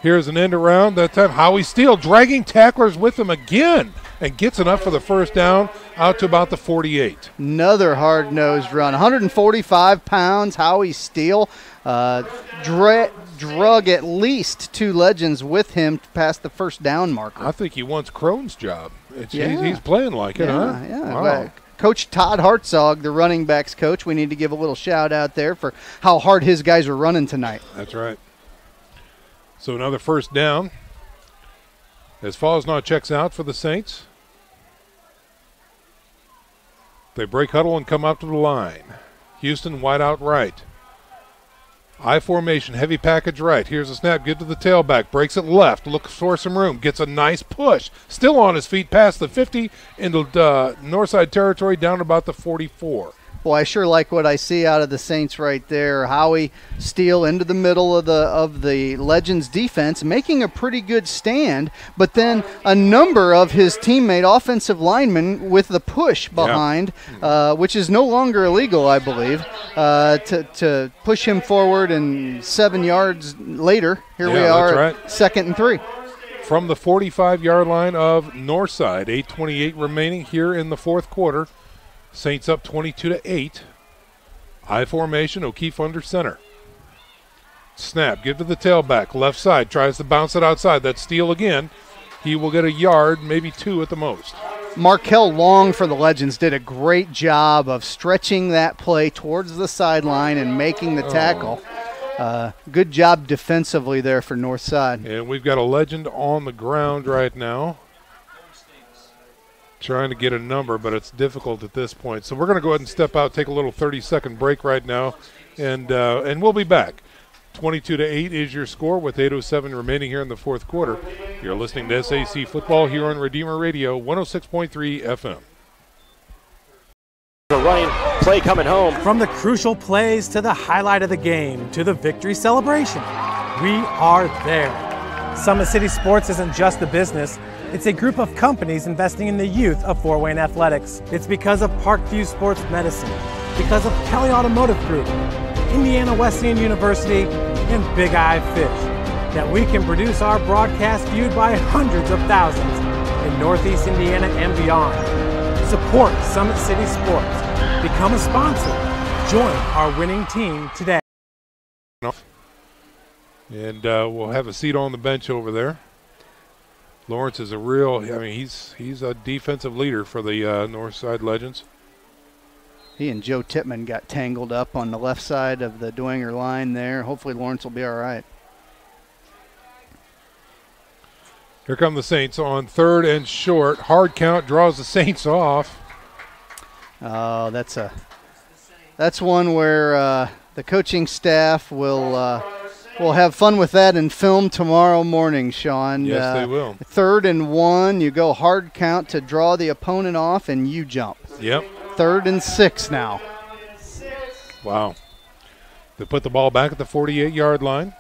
Speaker 4: Here's an end around. That time Howie Steele dragging tacklers with him again and gets enough for the first down out to about the 48.
Speaker 7: Another hard-nosed run. 145 pounds, Howie Steele. Drug at least 2 legends with him past the first down marker.
Speaker 4: I think he wants Crone's job. He's playing like it, huh?
Speaker 7: Yeah.
Speaker 4: Wow.
Speaker 7: Coach Todd Hartzog, the running backs coach, we need to give a little shout-out there for how hard his guys are running tonight.
Speaker 4: That's right. So another first down as Fosnaugh checks out for the Saints. They break huddle and come up to the line. Houston wide out right. I formation, heavy package right. Here's a snap, give to the tailback, breaks it left, looks for some room, gets a nice push. Still on his feet past the 50 into Northside territory down about the 44.
Speaker 7: Boy, I sure like what I see out of the Saints right there. Howie Steele into the middle of the Legends defense, making a pretty good stand, but then a number of his teammate offensive linemen with the push behind, which is no longer illegal, I believe, to push him forward, and 7 yards later, here we are,
Speaker 4: right.
Speaker 7: 2nd and 3.
Speaker 4: From the 45-yard line of Northside, 8:28 remaining here in the fourth quarter. Saints up 22-8. I formation, O'Keefe under center. Snap, give to the tailback, left side, tries to bounce it outside. That's Steele again. He will get a yard, maybe 2 at the most.
Speaker 7: Markel Long for the Legends did a great job of stretching that play towards the sideline and making the tackle. Good job defensively there for Northside.
Speaker 4: And we've got a Legend on the ground right now, trying to get a number, but it's difficult at this point. So we're going to go ahead and step out, take a little 30-second break right now, and we'll be back. 22-8 is your score with 8:07 remaining here in the fourth quarter. You're listening to SAC Football here on Redeemer Radio, 106.3 FM.
Speaker 9: The running play coming home.
Speaker 10: From the crucial plays to the highlight of the game to the victory celebration, we are there. Summit City Sports isn't just a business. It's a group of companies investing in the youth of Fort Wayne athletics. It's because of Parkview Sports Medicine, because of Kelly Automotive Group, Indiana Wesleyan University, and Big Eye Fish that we can produce our broadcast viewed by hundreds of thousands in Northeast Indiana and beyond. Support Summit City Sports. Become a sponsor. Join our winning team today.
Speaker 4: And we'll have a seat on the bench over there. Lawrence is he's a defensive leader for the Northside Legends.
Speaker 7: He and Joe Tippmann got tangled up on the left side of the Dwenger line there. Hopefully Lawrence will be all right.
Speaker 4: Here come the Saints on 3rd and short. Hard count draws the Saints off.
Speaker 7: Oh, that's one where the coaching staff will have fun with that in film tomorrow morning, Sean.
Speaker 4: Yes, they will.
Speaker 7: 3rd and 1, you go hard count to draw the opponent off, and you jump.
Speaker 4: Yep.
Speaker 7: 3rd and 6 now.
Speaker 4: Wow. They put the ball back at the 48-yard line.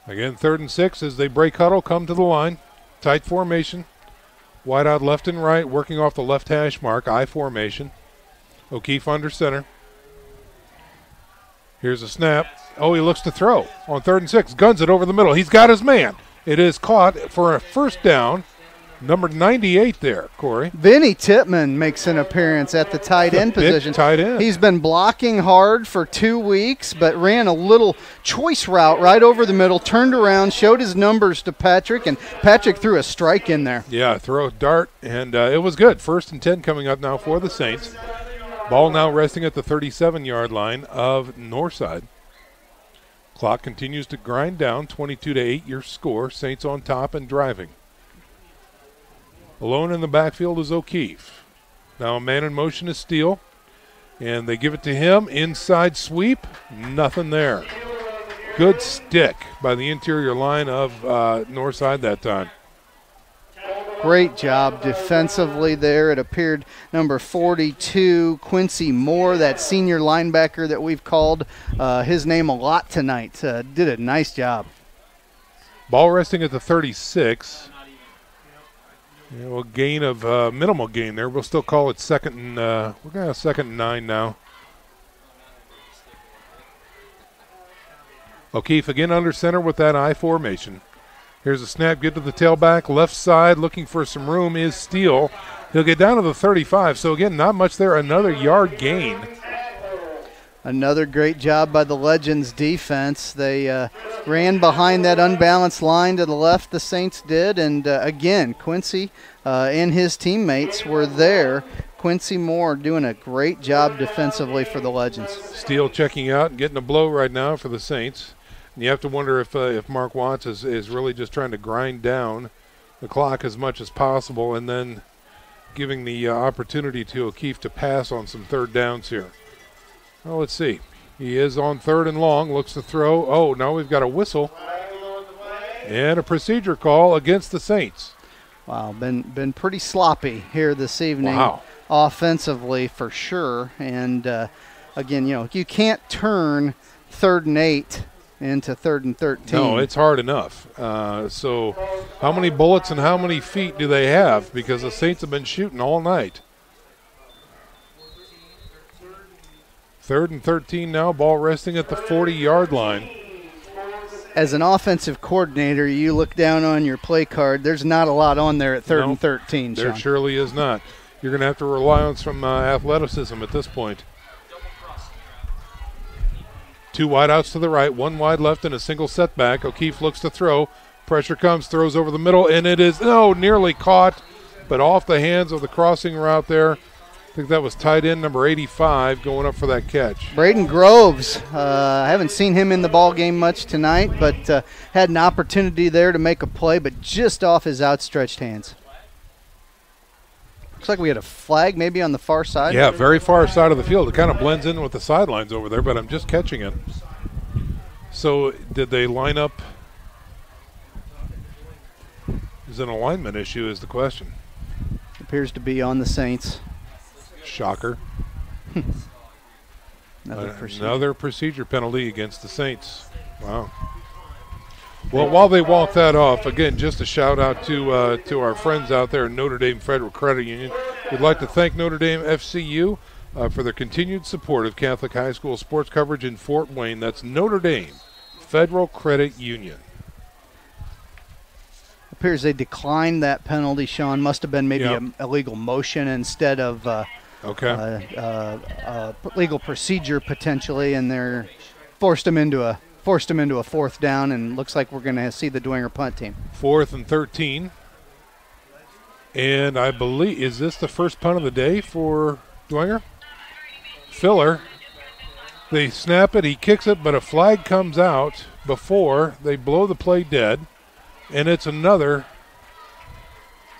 Speaker 4: Again, 3rd and 6 as they break huddle, come to the line. Tight formation. Wide out left and right, working off the left hash mark, I formation. O'Keefe under center. Here's a snap. Oh, he looks to throw on 3rd and 6. Guns it over the middle. He's got his man. It is caught for a first down. Number 98 there, Corey.
Speaker 7: Vinny Tippmann makes an appearance at the tight end position.
Speaker 4: Tight end.
Speaker 7: He's been blocking hard for 2 weeks, but ran a little choice route right over the middle, turned around, showed his numbers to Patrick, and Patrick threw a strike in there.
Speaker 4: Yeah, throw a dart, and it was good. 1st and 10 coming up now for the Saints. Ball now resting at the 37-yard line of Northside. Clock continues to grind down, 22-8 your score. Saints on top and driving. Alone in the backfield is O'Keefe. Now a man in motion is Steele, and they give it to him. Inside sweep, nothing there. Good stick by the interior line of Northside that time.
Speaker 7: Great job defensively there. It appeared number 42, Quincy Moore, that senior linebacker that we've called his name a lot tonight. Did a nice job.
Speaker 4: Ball resting at the 36. Yeah, well, gain of minimal gain there. We'll still call it second and we're going to have 2nd and 9 now. O'Keefe again under center with that I formation. Here's a snap, get to the tailback, left side, looking for some room is Steele. He'll get down to the 35, so again, not much there, another yard gain.
Speaker 7: Another great job by the Legends defense. They ran behind that unbalanced line to the left, the Saints did, and again, Quincy and his teammates were there. Quincy Moore doing a great job defensively for the Legends.
Speaker 4: Steele checking out and getting a blow right now for the Saints. And you have to wonder if Mark Watts is really just trying to grind down the clock as much as possible and then giving the opportunity to O'Keefe to pass on some 3rd downs here. Well, let's see. He is on 3rd and long, looks to throw. Oh, now we've got a whistle and a procedure call against the Saints.
Speaker 7: Wow, been pretty sloppy here this evening.
Speaker 4: Wow.
Speaker 7: Offensively for sure. And again, you can't turn 3rd and 8 into 3rd and 13.
Speaker 4: No, it's hard enough. So how many bullets and how many feet do they have? Because the Saints have been shooting all night. 3rd and 13 now, ball resting at the 40-yard line.
Speaker 7: As an offensive coordinator, you look down on your play card. There's not a lot on there at 3rd and 13, Sean.
Speaker 4: There surely is not. You're going to have to rely on some athleticism at this point. 2 wideouts to the right, 1 wide left, and a single setback. O'Keefe looks to throw. Pressure comes, throws over the middle, and it is, nearly caught, but off the hands of the crossing route there. I think that was tight end number 85 going up for that catch.
Speaker 7: Braden Groves, I haven't seen him in the ball game much tonight, but had an opportunity there to make a play, but just off his outstretched hands. Looks like we had a flag maybe on the far side.
Speaker 4: Yeah, very far side of the field. It kind of blends in with the sidelines over there, but I'm just catching it. So did they line up? Is it an alignment issue is the question.
Speaker 7: Appears to be on the Saints.
Speaker 4: Shocker. Another procedure penalty against the Saints. Wow. Well, while they walk that off, again, just a shout out to our friends out there in Notre Dame Federal Credit Union. We'd like to thank Notre Dame FCU for their continued support of Catholic high school sports coverage in Fort Wayne. That's Notre Dame Federal Credit Union.
Speaker 7: Appears they declined that penalty, Sean. Must have been maybe an illegal motion instead of legal procedure potentially, and they're forced him into a 4th down, and looks like we're going to see the Dwenger punt team.
Speaker 4: 4th and 13. And I believe, is this the first punt of the day for Dwenger? Filler. They snap it, he kicks it, but a flag comes out before they blow the play dead, and it's another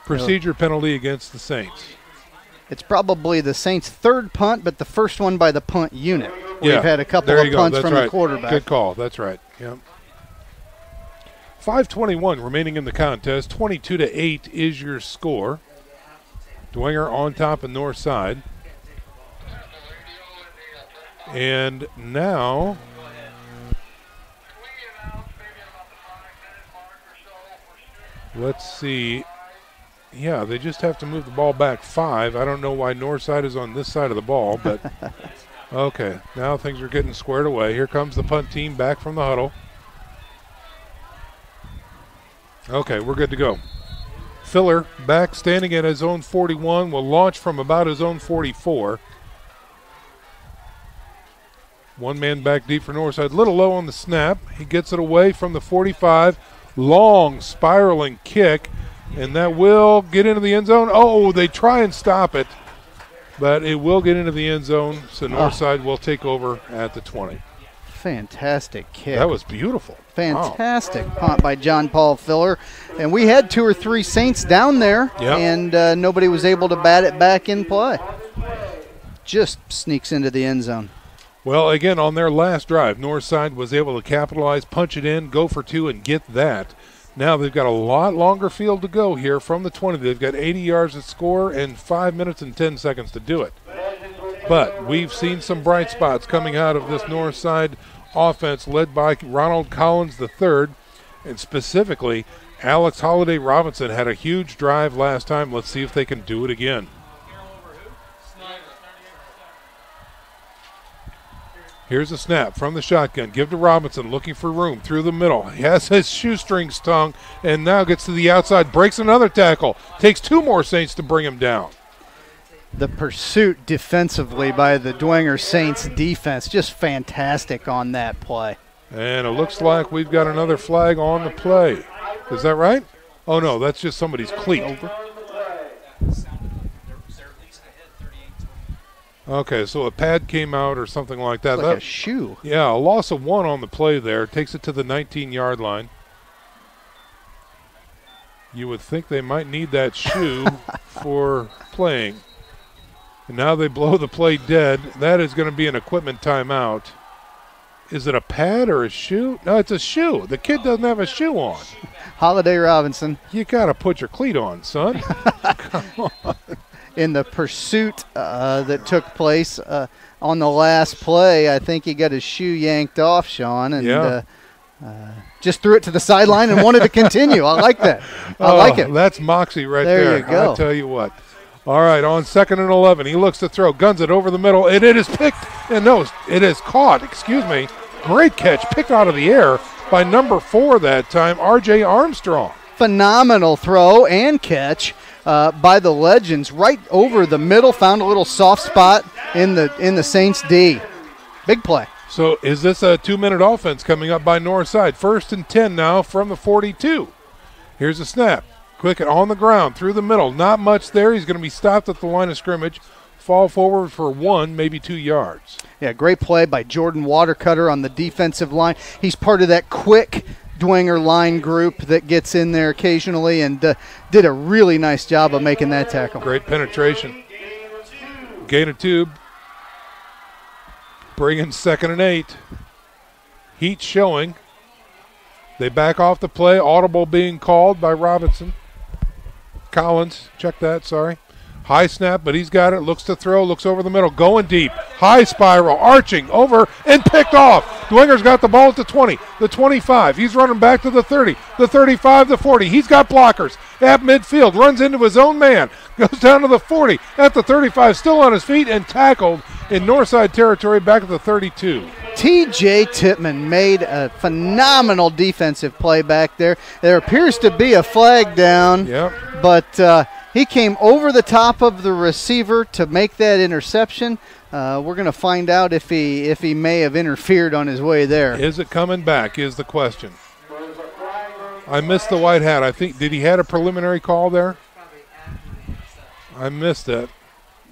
Speaker 4: procedure penalty against the Saints.
Speaker 7: It's probably the Saints' 3rd punt, but the first one by the punt unit. We've had a couple of punts from the quarterback.
Speaker 4: Good call. That's right. Yep. 5:21 remaining in the contest. 22-8 is your score. Dwenger on top and north side. And now Let's see. Yeah, they just have to move the ball back 5. I don't know why Northside is on this side of the ball, but okay. Now things are getting squared away. Here comes the punt team back from the huddle. Okay, we're good to go. Filler back standing at his own 41, will launch from about his own 44. One man back deep for Northside. A little low on the snap. He gets it away from the 45. Long spiraling kick, and that will get into the end zone. Oh, they try and stop it, but it will get into the end zone, so Northside will take over at the 20.
Speaker 7: Fantastic kick.
Speaker 4: That was beautiful.
Speaker 7: Fantastic punt by John Paul Filler. And we had 2 or 3 Saints down there, and nobody was able to bat it back in play. Just sneaks into the end zone.
Speaker 4: Well, again, on their last drive, Northside was able to capitalize, punch it in, go for 2, and get that. Now they've got a lot longer field to go here from the 20. They've got 80 yards to score and 5 minutes and 10 seconds to do it. But we've seen some bright spots coming out of this Northside offense led by Ronald Collins III, and specifically Alex Holiday Robinson had a huge drive last time. Let's see if they can do it again. Here's a snap from the shotgun. Give to Robinson, looking for room through the middle. He has his shoestrings tongue and now gets to the outside, breaks another tackle. Takes 2 more Saints to bring him down.
Speaker 7: The pursuit defensively by the Dwenger Saints defense, just fantastic on that play.
Speaker 4: And it looks like we've got another flag on the play. Is that right? Oh, no, that's just somebody's cleat. Okay, so a pad came out or something like that.
Speaker 7: It's like a shoe.
Speaker 4: Yeah, a loss of 1 on the play there. Takes it to the 19-yard line. You would think they might need that shoe for playing. And now they blow the play dead. That is going to be an equipment timeout. Is it a pad or a shoe? No, it's a shoe. The kid doesn't have a shoe on.
Speaker 7: Holiday Robinson.
Speaker 4: You got to put your cleat on, son. Come on.
Speaker 7: In the pursuit that took place on the last play, I think he got his shoe yanked off, Sean, and just threw it to the sideline and wanted to continue. I like that. I like it.
Speaker 4: That's moxie right there.
Speaker 7: There you go.
Speaker 4: I'll tell you what. All right, on 2nd and 11, he looks to throw, guns it over the middle, and it is picked, and no, it is caught, excuse me. Great catch, picked out of the air by number 4 that time, R.J. Armstrong.
Speaker 7: Phenomenal throw and catch by the Legends right over the middle, found a little soft spot in the Saints D. Big play.
Speaker 4: So is this a 2-minute offense coming up by Northside? 1st and 10 now from the 42. Here's a snap. Quick on the ground through the middle. Not much there. He's going to be stopped at the line of scrimmage. Fall forward for 1, maybe 2 yards.
Speaker 7: Yeah, great play by Jordan Watercutter on the defensive line. He's part of that quick Dwenger line group that gets in there occasionally and did a really nice job of making that tackle.
Speaker 4: Great penetration. Gain of 2. Bringing 2nd and 8. Heat showing. They back off the play. Audible being called by Robinson. Collins, check that, sorry. High snap, but he's got it. Looks to throw, looks over the middle, going deep. High spiral, arching, over, and picked off. Dwenger's got the ball at the 20, the 25. He's running back to the 30, the 35, the 40. He's got blockers at midfield, runs into his own man, goes down to the 40, at the 35, still on his feet, and tackled in Northside territory back at the 32.
Speaker 7: T.J. Tippmann made a phenomenal defensive play back there. There appears to be a flag down, but he came over the top of the receiver to make that interception. We're going to find out if he may have interfered on his way there.
Speaker 4: Is it coming back is the question. I missed the white hat. I think, did he had a preliminary call there? I missed it.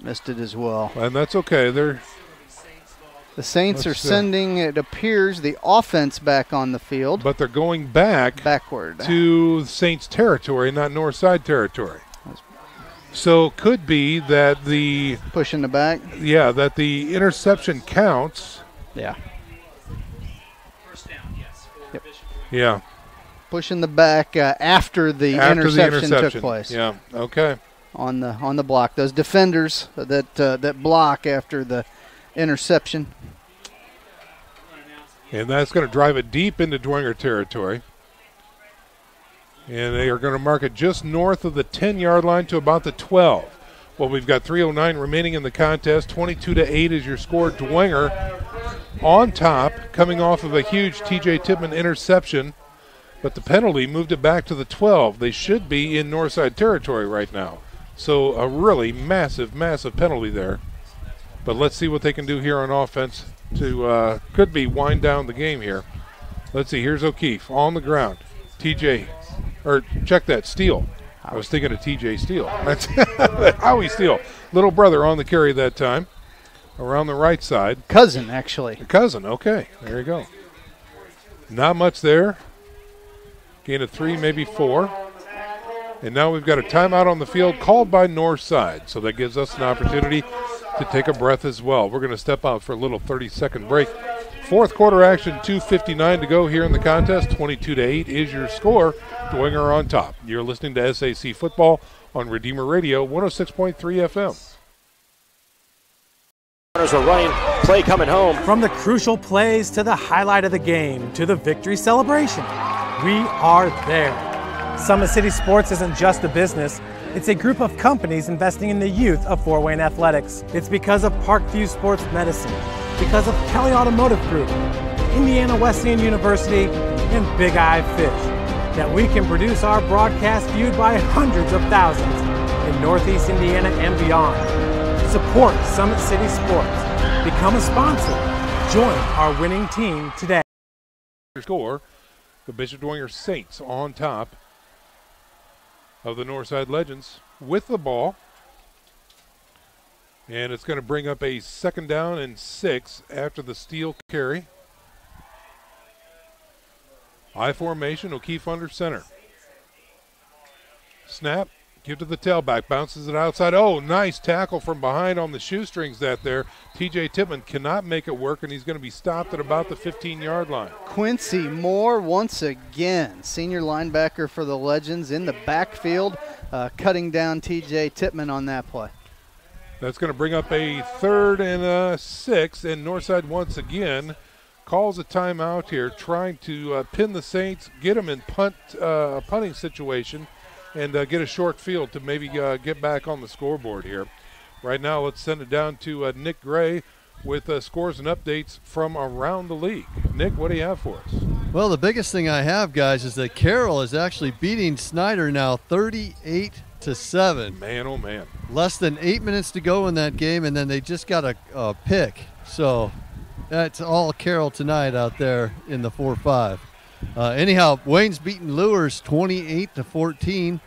Speaker 7: Missed it as well.
Speaker 4: And that's okay.
Speaker 7: The Saints are sending, it appears, the offense back on the field.
Speaker 4: But they're going backward to Saints territory, not Northside territory. So could be that the
Speaker 7: pushing the back.
Speaker 4: Yeah, that the interception counts.
Speaker 7: Yeah.
Speaker 15: First down, yes.
Speaker 7: Yep.
Speaker 4: Yeah.
Speaker 7: Pushing the back after the interception took place.
Speaker 4: Yeah. Okay.
Speaker 7: On the block, those defenders that block after the interception.
Speaker 4: And that's going to drive it deep into Dwenger territory. And they are going to mark it just north of the 10-yard line to about the 12. Well, we've got 3:09 remaining in the contest. 22-8 is your score. Dwenger on top, coming off of a huge T.J. Tippmann interception. But the penalty moved it back to the 12. They should be in Northside territory right now. So a really massive, massive penalty there. But let's see what they can do here on offense to could be wind down the game here. Let's see. Here's O'Keefe on the ground. TJ, or check that, Steele. I was thinking of TJ Steele. That's Howie Steele. Little brother on the carry that time. Around the right side.
Speaker 7: Cousin, actually.
Speaker 4: Cousin, okay. There you go. Not much there. Gain of 3, maybe 4. And now we've got a timeout on the field called by Northside. So that gives us an opportunity to take a breath as well. We're going to step out for a little 30-second break. Fourth quarter action, 2:59 to go here in the contest. 22-8 is your score. Dwenger on top. You're listening to SAC Football on Redeemer Radio, 106.3 FM.
Speaker 9: Runners are running, play coming home.
Speaker 10: From the crucial plays to the highlight of the game to the victory celebration, we are there. Summit City Sports isn't just a business, it's a group of companies investing in the youth of Fort Wayne athletics. It's because of Parkview Sports Medicine, because of Kelly Automotive Group, Indiana Wesleyan University, and Big Eye Fish, that we can produce our broadcast viewed by hundreds of thousands in Northeast Indiana and beyond. Support Summit City Sports. Become a sponsor. Join our winning team today.
Speaker 4: Score, the Bishop Dwenger Saints on top of the Northside Legends with the ball. And it's going to bring up a 2nd down and 6 after the Steele carry. I formation, O'Keefe under center. Snap, give to the tailback, bounces it outside. Oh, nice tackle from behind on the shoestrings that there. T.J. Tippmann cannot make it work, and he's going to be stopped at about the 15-yard line.
Speaker 7: Quincy Moore once again, senior linebacker for the Legends in the backfield, cutting down T.J. Tippmann on that play.
Speaker 4: That's going to bring up a 3rd and 6, and Northside once again calls a timeout here, trying to pin the Saints, get them in punting situation, and get a short field to maybe get back on the scoreboard here. Right now, let's send it down to Nick Gray with scores and updates from around the league. Nick, what do you have for us?
Speaker 6: Well, the biggest thing I have, guys, is that Carroll is actually beating Snyder now 38-7.
Speaker 4: Man, oh man.
Speaker 6: Less than 8 minutes to go in that game, and then they just got a pick. So that's all Carroll tonight out there in the 4-5. Anyhow, Wayne's beating Lures 28-14.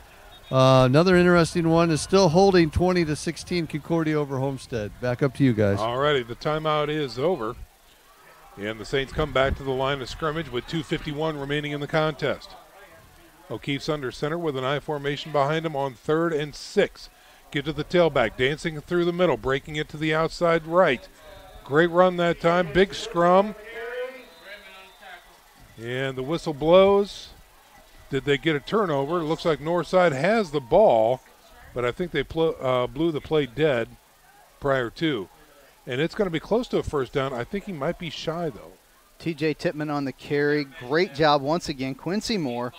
Speaker 6: Another interesting one is still holding 20-16 Concordia over Homestead. Back up to you guys.
Speaker 4: All righty, the timeout is over. And the Saints come back to the line of scrimmage with 2:51 remaining in the contest. O'Keefe's under center with an I formation behind him on 3rd and 6. Give to the tailback, dancing through the middle, breaking it to the outside right. Great run that time, big scrum. And the whistle blows. Did they get a turnover? It looks like Northside has the ball, but I think they blew the play dead prior to. And it's going to be close to a 1st down. I think he might be shy, though.
Speaker 7: T.J. Tippmann on the carry. Great job once again. Quincy Moore.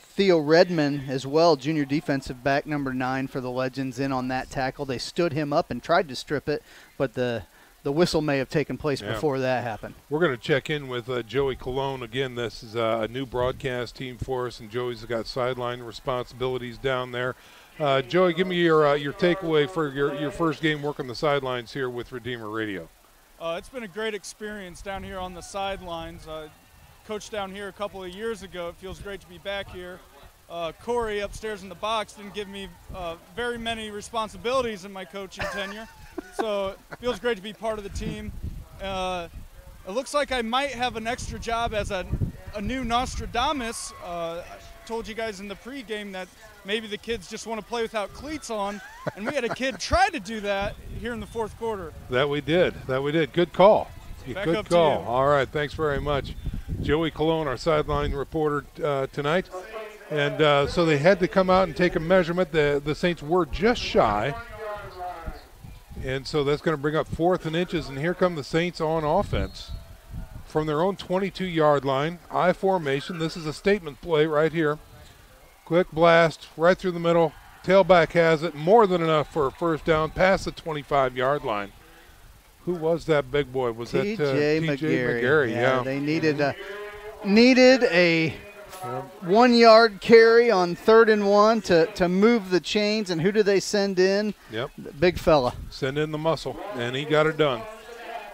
Speaker 7: Theo Redman as well, junior defensive back number 9 for the Legends, in on that tackle. They stood him up and tried to strip it, but the whistle may have taken place before that happened.
Speaker 4: We're going to check in with Joey Colon. Again, this is a new broadcast team for us, and Joey's got sideline responsibilities down there. Joey, give me your takeaway for your first game working the sidelines here with Redeemer Radio.
Speaker 8: It's been a great experience down here on the sidelines. Coached down here a couple of years ago. It feels great to be back here. Corey upstairs in the box didn't give me very many responsibilities in my coaching tenure. So it feels great to be part of the team. It looks like I might have an extra job as a new Nostradamus. I told you guys in the pregame that maybe the kids just want to play without cleats on, and we had a kid try to do that here in the 4th quarter.
Speaker 4: That we did. Good call.
Speaker 8: Back
Speaker 4: Good
Speaker 8: up
Speaker 4: call.
Speaker 8: to you.
Speaker 4: All right, thanks very much. Joey Colon, our sideline reporter tonight. And so they had to come out and take a measurement. The Saints were just shy. And so that's going to bring up 4th and inches. And here come the Saints on offense from their own 22-yard line. I formation. This is a statement play right here. Quick blast right through the middle. Tailback has it. More than enough for a first down past the 25-yard line. Who was that big boy? Was that
Speaker 7: T.J.
Speaker 4: McGarry? Yeah.
Speaker 7: They needed a 1-yard carry on 3rd and 1 to move the chains. And who do they send in?
Speaker 4: Yep.
Speaker 7: The big fella.
Speaker 4: Send in the muscle, and he got it done.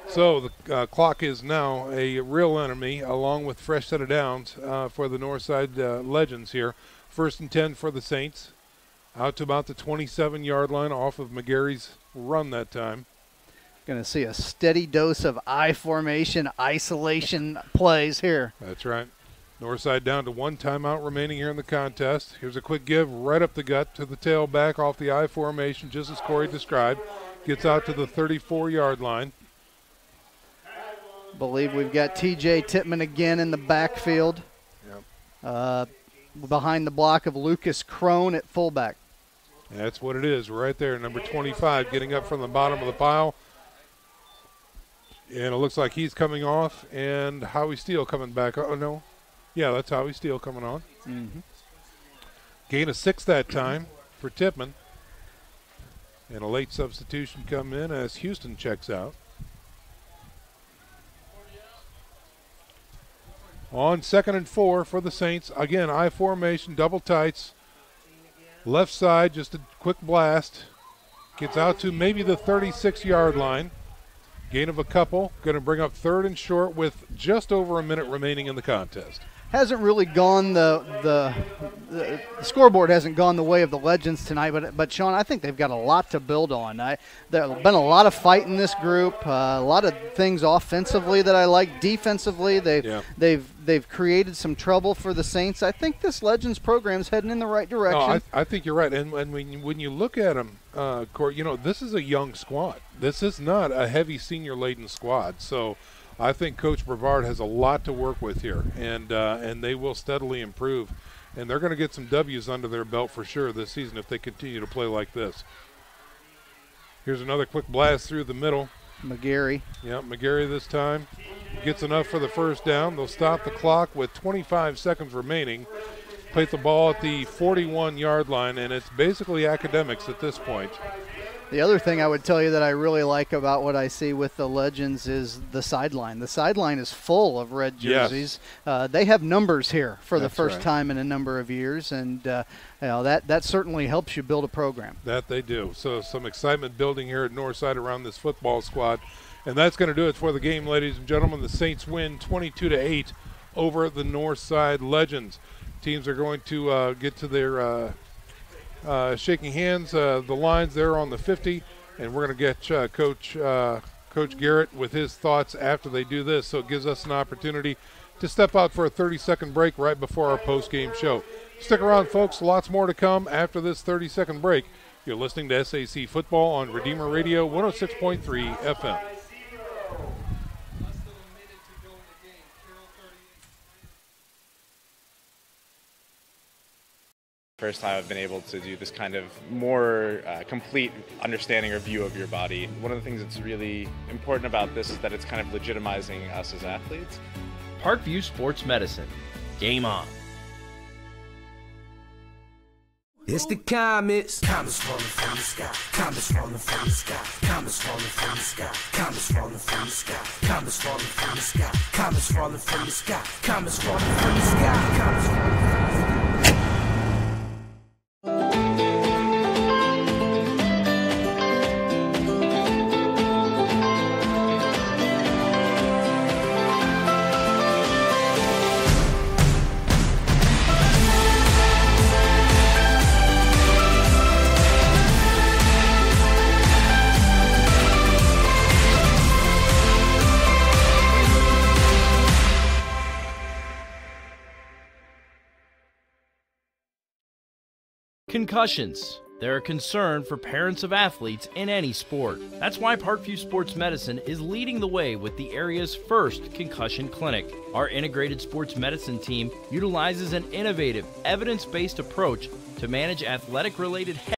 Speaker 4: So the clock is now a real enemy, along with fresh set of downs for the Northside Legends here. 1st and 10 for the Saints. Out to about the 27-yard line off of McGarry's run that time.
Speaker 7: Going to see a steady dose of I formation, isolation plays here.
Speaker 4: That's right. Northside down to 1 timeout remaining here in the contest. Here's a quick give right up the gut to the tailback off the I formation, just as Corey described. Gets out to the 34-yard line.
Speaker 7: Believe we've got T.J. Tippmann again in the backfield.
Speaker 4: Yep.
Speaker 7: Behind the block of Lucas Crone at fullback.
Speaker 4: That's what it is right there. Number 25 getting up from the bottom of the pile. And it looks like he's coming off. And Howie Steele coming back. Oh, no. Yeah, that's Howie Steele coming on.
Speaker 7: Mm-hmm.
Speaker 4: Gain of 6 that time for Tippmann. And a late substitution come in as Houston checks out. On 2nd and 4 for the Saints. Again, I formation, double tights. Left side, just a quick blast. Gets out to maybe the 36-yard line. Gain of a couple. Going to bring up 3rd and short with just over a minute remaining in the contest.
Speaker 7: Hasn't really gone the scoreboard hasn't gone the way of the Legends tonight, but Sean, I think they've got a lot to build on. There's been a lot of fight in this group, a lot of things offensively that I like. Defensively, they've created some trouble for the Saints. I think this Legends program's heading in the right direction.
Speaker 4: I think you're right, and when you look at them, Court, this is a young squad. This is not a heavy senior-laden squad, so I think Coach Brevard has a lot to work with here, and they will steadily improve. And they're going to get some W's under their belt for sure this season if they continue to play like this. Here's another quick blast through the middle.
Speaker 7: McGarry.
Speaker 4: Yeah, McGarry this time. Gets enough for the first down. They'll stop the clock with 25 seconds remaining. Place the ball at the 41-yard line, and it's basically academics at this point.
Speaker 7: The other thing I would tell you that I really like about what I see with the Legends is the sideline. The sideline is full of red jerseys. Yes. They have numbers here for the first time in a number of years, and that certainly helps you build a program.
Speaker 4: That they do. So some excitement building here at Northside around this football squad. And that's going to do it for the game, ladies and gentlemen. The Saints win 22-8 over the Northside Legends. Teams are going to get to their shaking hands, the lines there on the 50, and we're going to get Coach Garrett with his thoughts after they do this. So it gives us an opportunity to step out for a 30-second break right before our post-game show. Stick around, folks. Lots more to come after this 30-second break. You're listening to SAC Football on Redeemer Radio 106.3 FM.
Speaker 1: First time I've been able to do this kind of more complete understanding or view of your body. One of the things that's really important about this is that it's kind of legitimizing us as athletes.
Speaker 2: Parkview Sports Medicine. Game on.
Speaker 3: It's the comets. Comets falling from the sky. Comets falling from the sky. Comets falling from the sky. Comets falling from the sky. Comets falling from the sky. Comets falling from the sky. Comets falling from the sky. Comets falling from the sky.
Speaker 2: Concussions. They're a concern for parents of athletes in any sport. That's why Parkview Sports Medicine is leading the way with the area's first concussion clinic. Our integrated sports medicine team utilizes an innovative, evidence-based approach to manage athletic-related head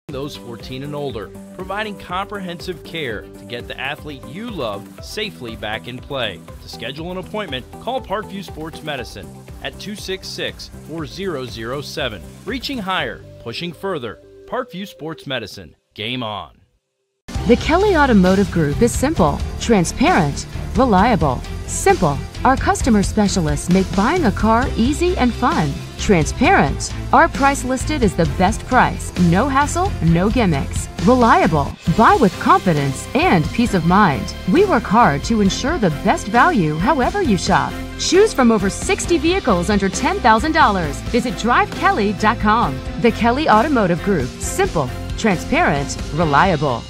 Speaker 2: those 14 and older, providing comprehensive care to get the athlete you love safely back in play. To schedule an appointment, call Parkview Sports Medicine at 266-4007. Reaching higher, pushing further. Parkview Sports Medicine. Game on.
Speaker 11: The Kelly Automotive Group is simple, transparent, reliable. Simple. Our customer specialists make buying a car easy and fun. Transparent. Our price listed is the best price. No hassle, no gimmicks. Reliable. Buy with confidence and peace of mind. We work hard to ensure the best value however you shop. Choose from over 60 vehicles under $10,000. Visit drivekelly.com. The Kelly Automotive Group. Simple, transparent, reliable.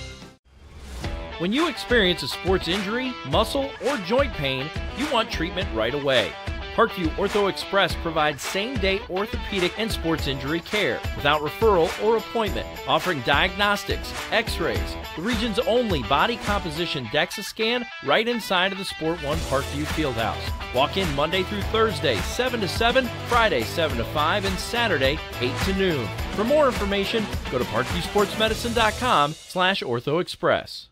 Speaker 2: When you experience a sports injury, muscle, or joint pain, you want treatment right away. Parkview Ortho Express provides same-day orthopedic and sports injury care without referral or appointment, offering diagnostics, x-rays, the region's only body composition DEXA scan right inside of the Sport One Parkview Fieldhouse. Walk in Monday through Thursday, 7 to 7, Friday, 7 to 5, and Saturday, 8 to noon. For more information, go to parkviewsportsmedicine.com/orthoexpress.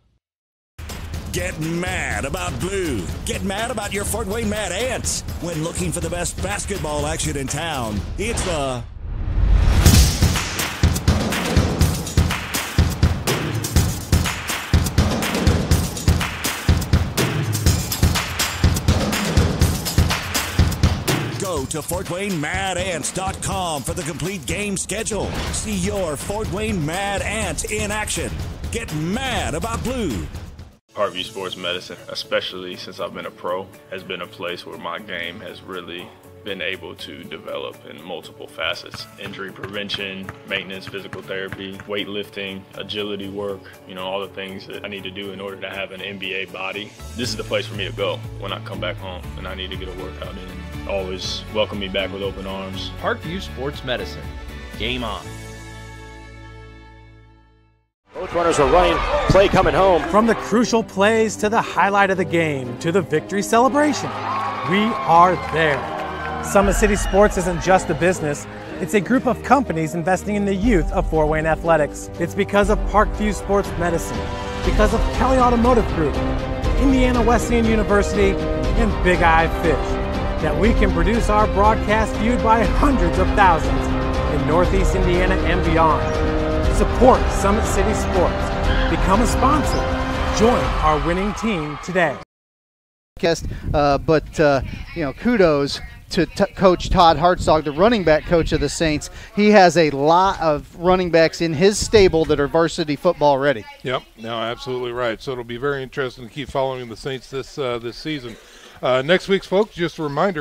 Speaker 12: Get mad about blue. Get mad about your Fort Wayne Mad Ants. When looking for the best basketball action in town, it's the Go to FortWayneMadAnts.com for the complete game schedule. See your Fort Wayne Mad Ant in action. Get mad about blue.
Speaker 13: Parkview Sports Medicine, especially since I've been a pro, has been a place where my game has really been able to develop in multiple facets. Injury prevention, maintenance, physical therapy, weightlifting, agility work, all the things that I need to do in order to have an NBA body. This is the place for me to go when I come back home and I need to get a workout in. Always welcome me back with open arms.
Speaker 2: Parkview Sports Medicine. Game on.
Speaker 9: Both runners are running, play coming home.
Speaker 10: From the crucial plays to the highlight of the game to the victory celebration, we are there. Summit City Sports isn't just a business, it's a group of companies investing in the youth of Fort Wayne athletics. It's because of Parkview Sports Medicine, because of Kelly Automotive Group, Indiana Wesleyan University, and Big Eye Fish, that we can produce our broadcast viewed by hundreds of thousands in Northeast Indiana and beyond. Support Summit City Sports. Become a sponsor. Join our winning team today.
Speaker 7: But kudos to Coach Todd Hartzog, the running back coach of the Saints. He has a lot of running backs in his stable that are varsity football ready.
Speaker 4: Yep, no, absolutely right. So it'll be very interesting to keep following the Saints this season. Next week's folks, just a reminder.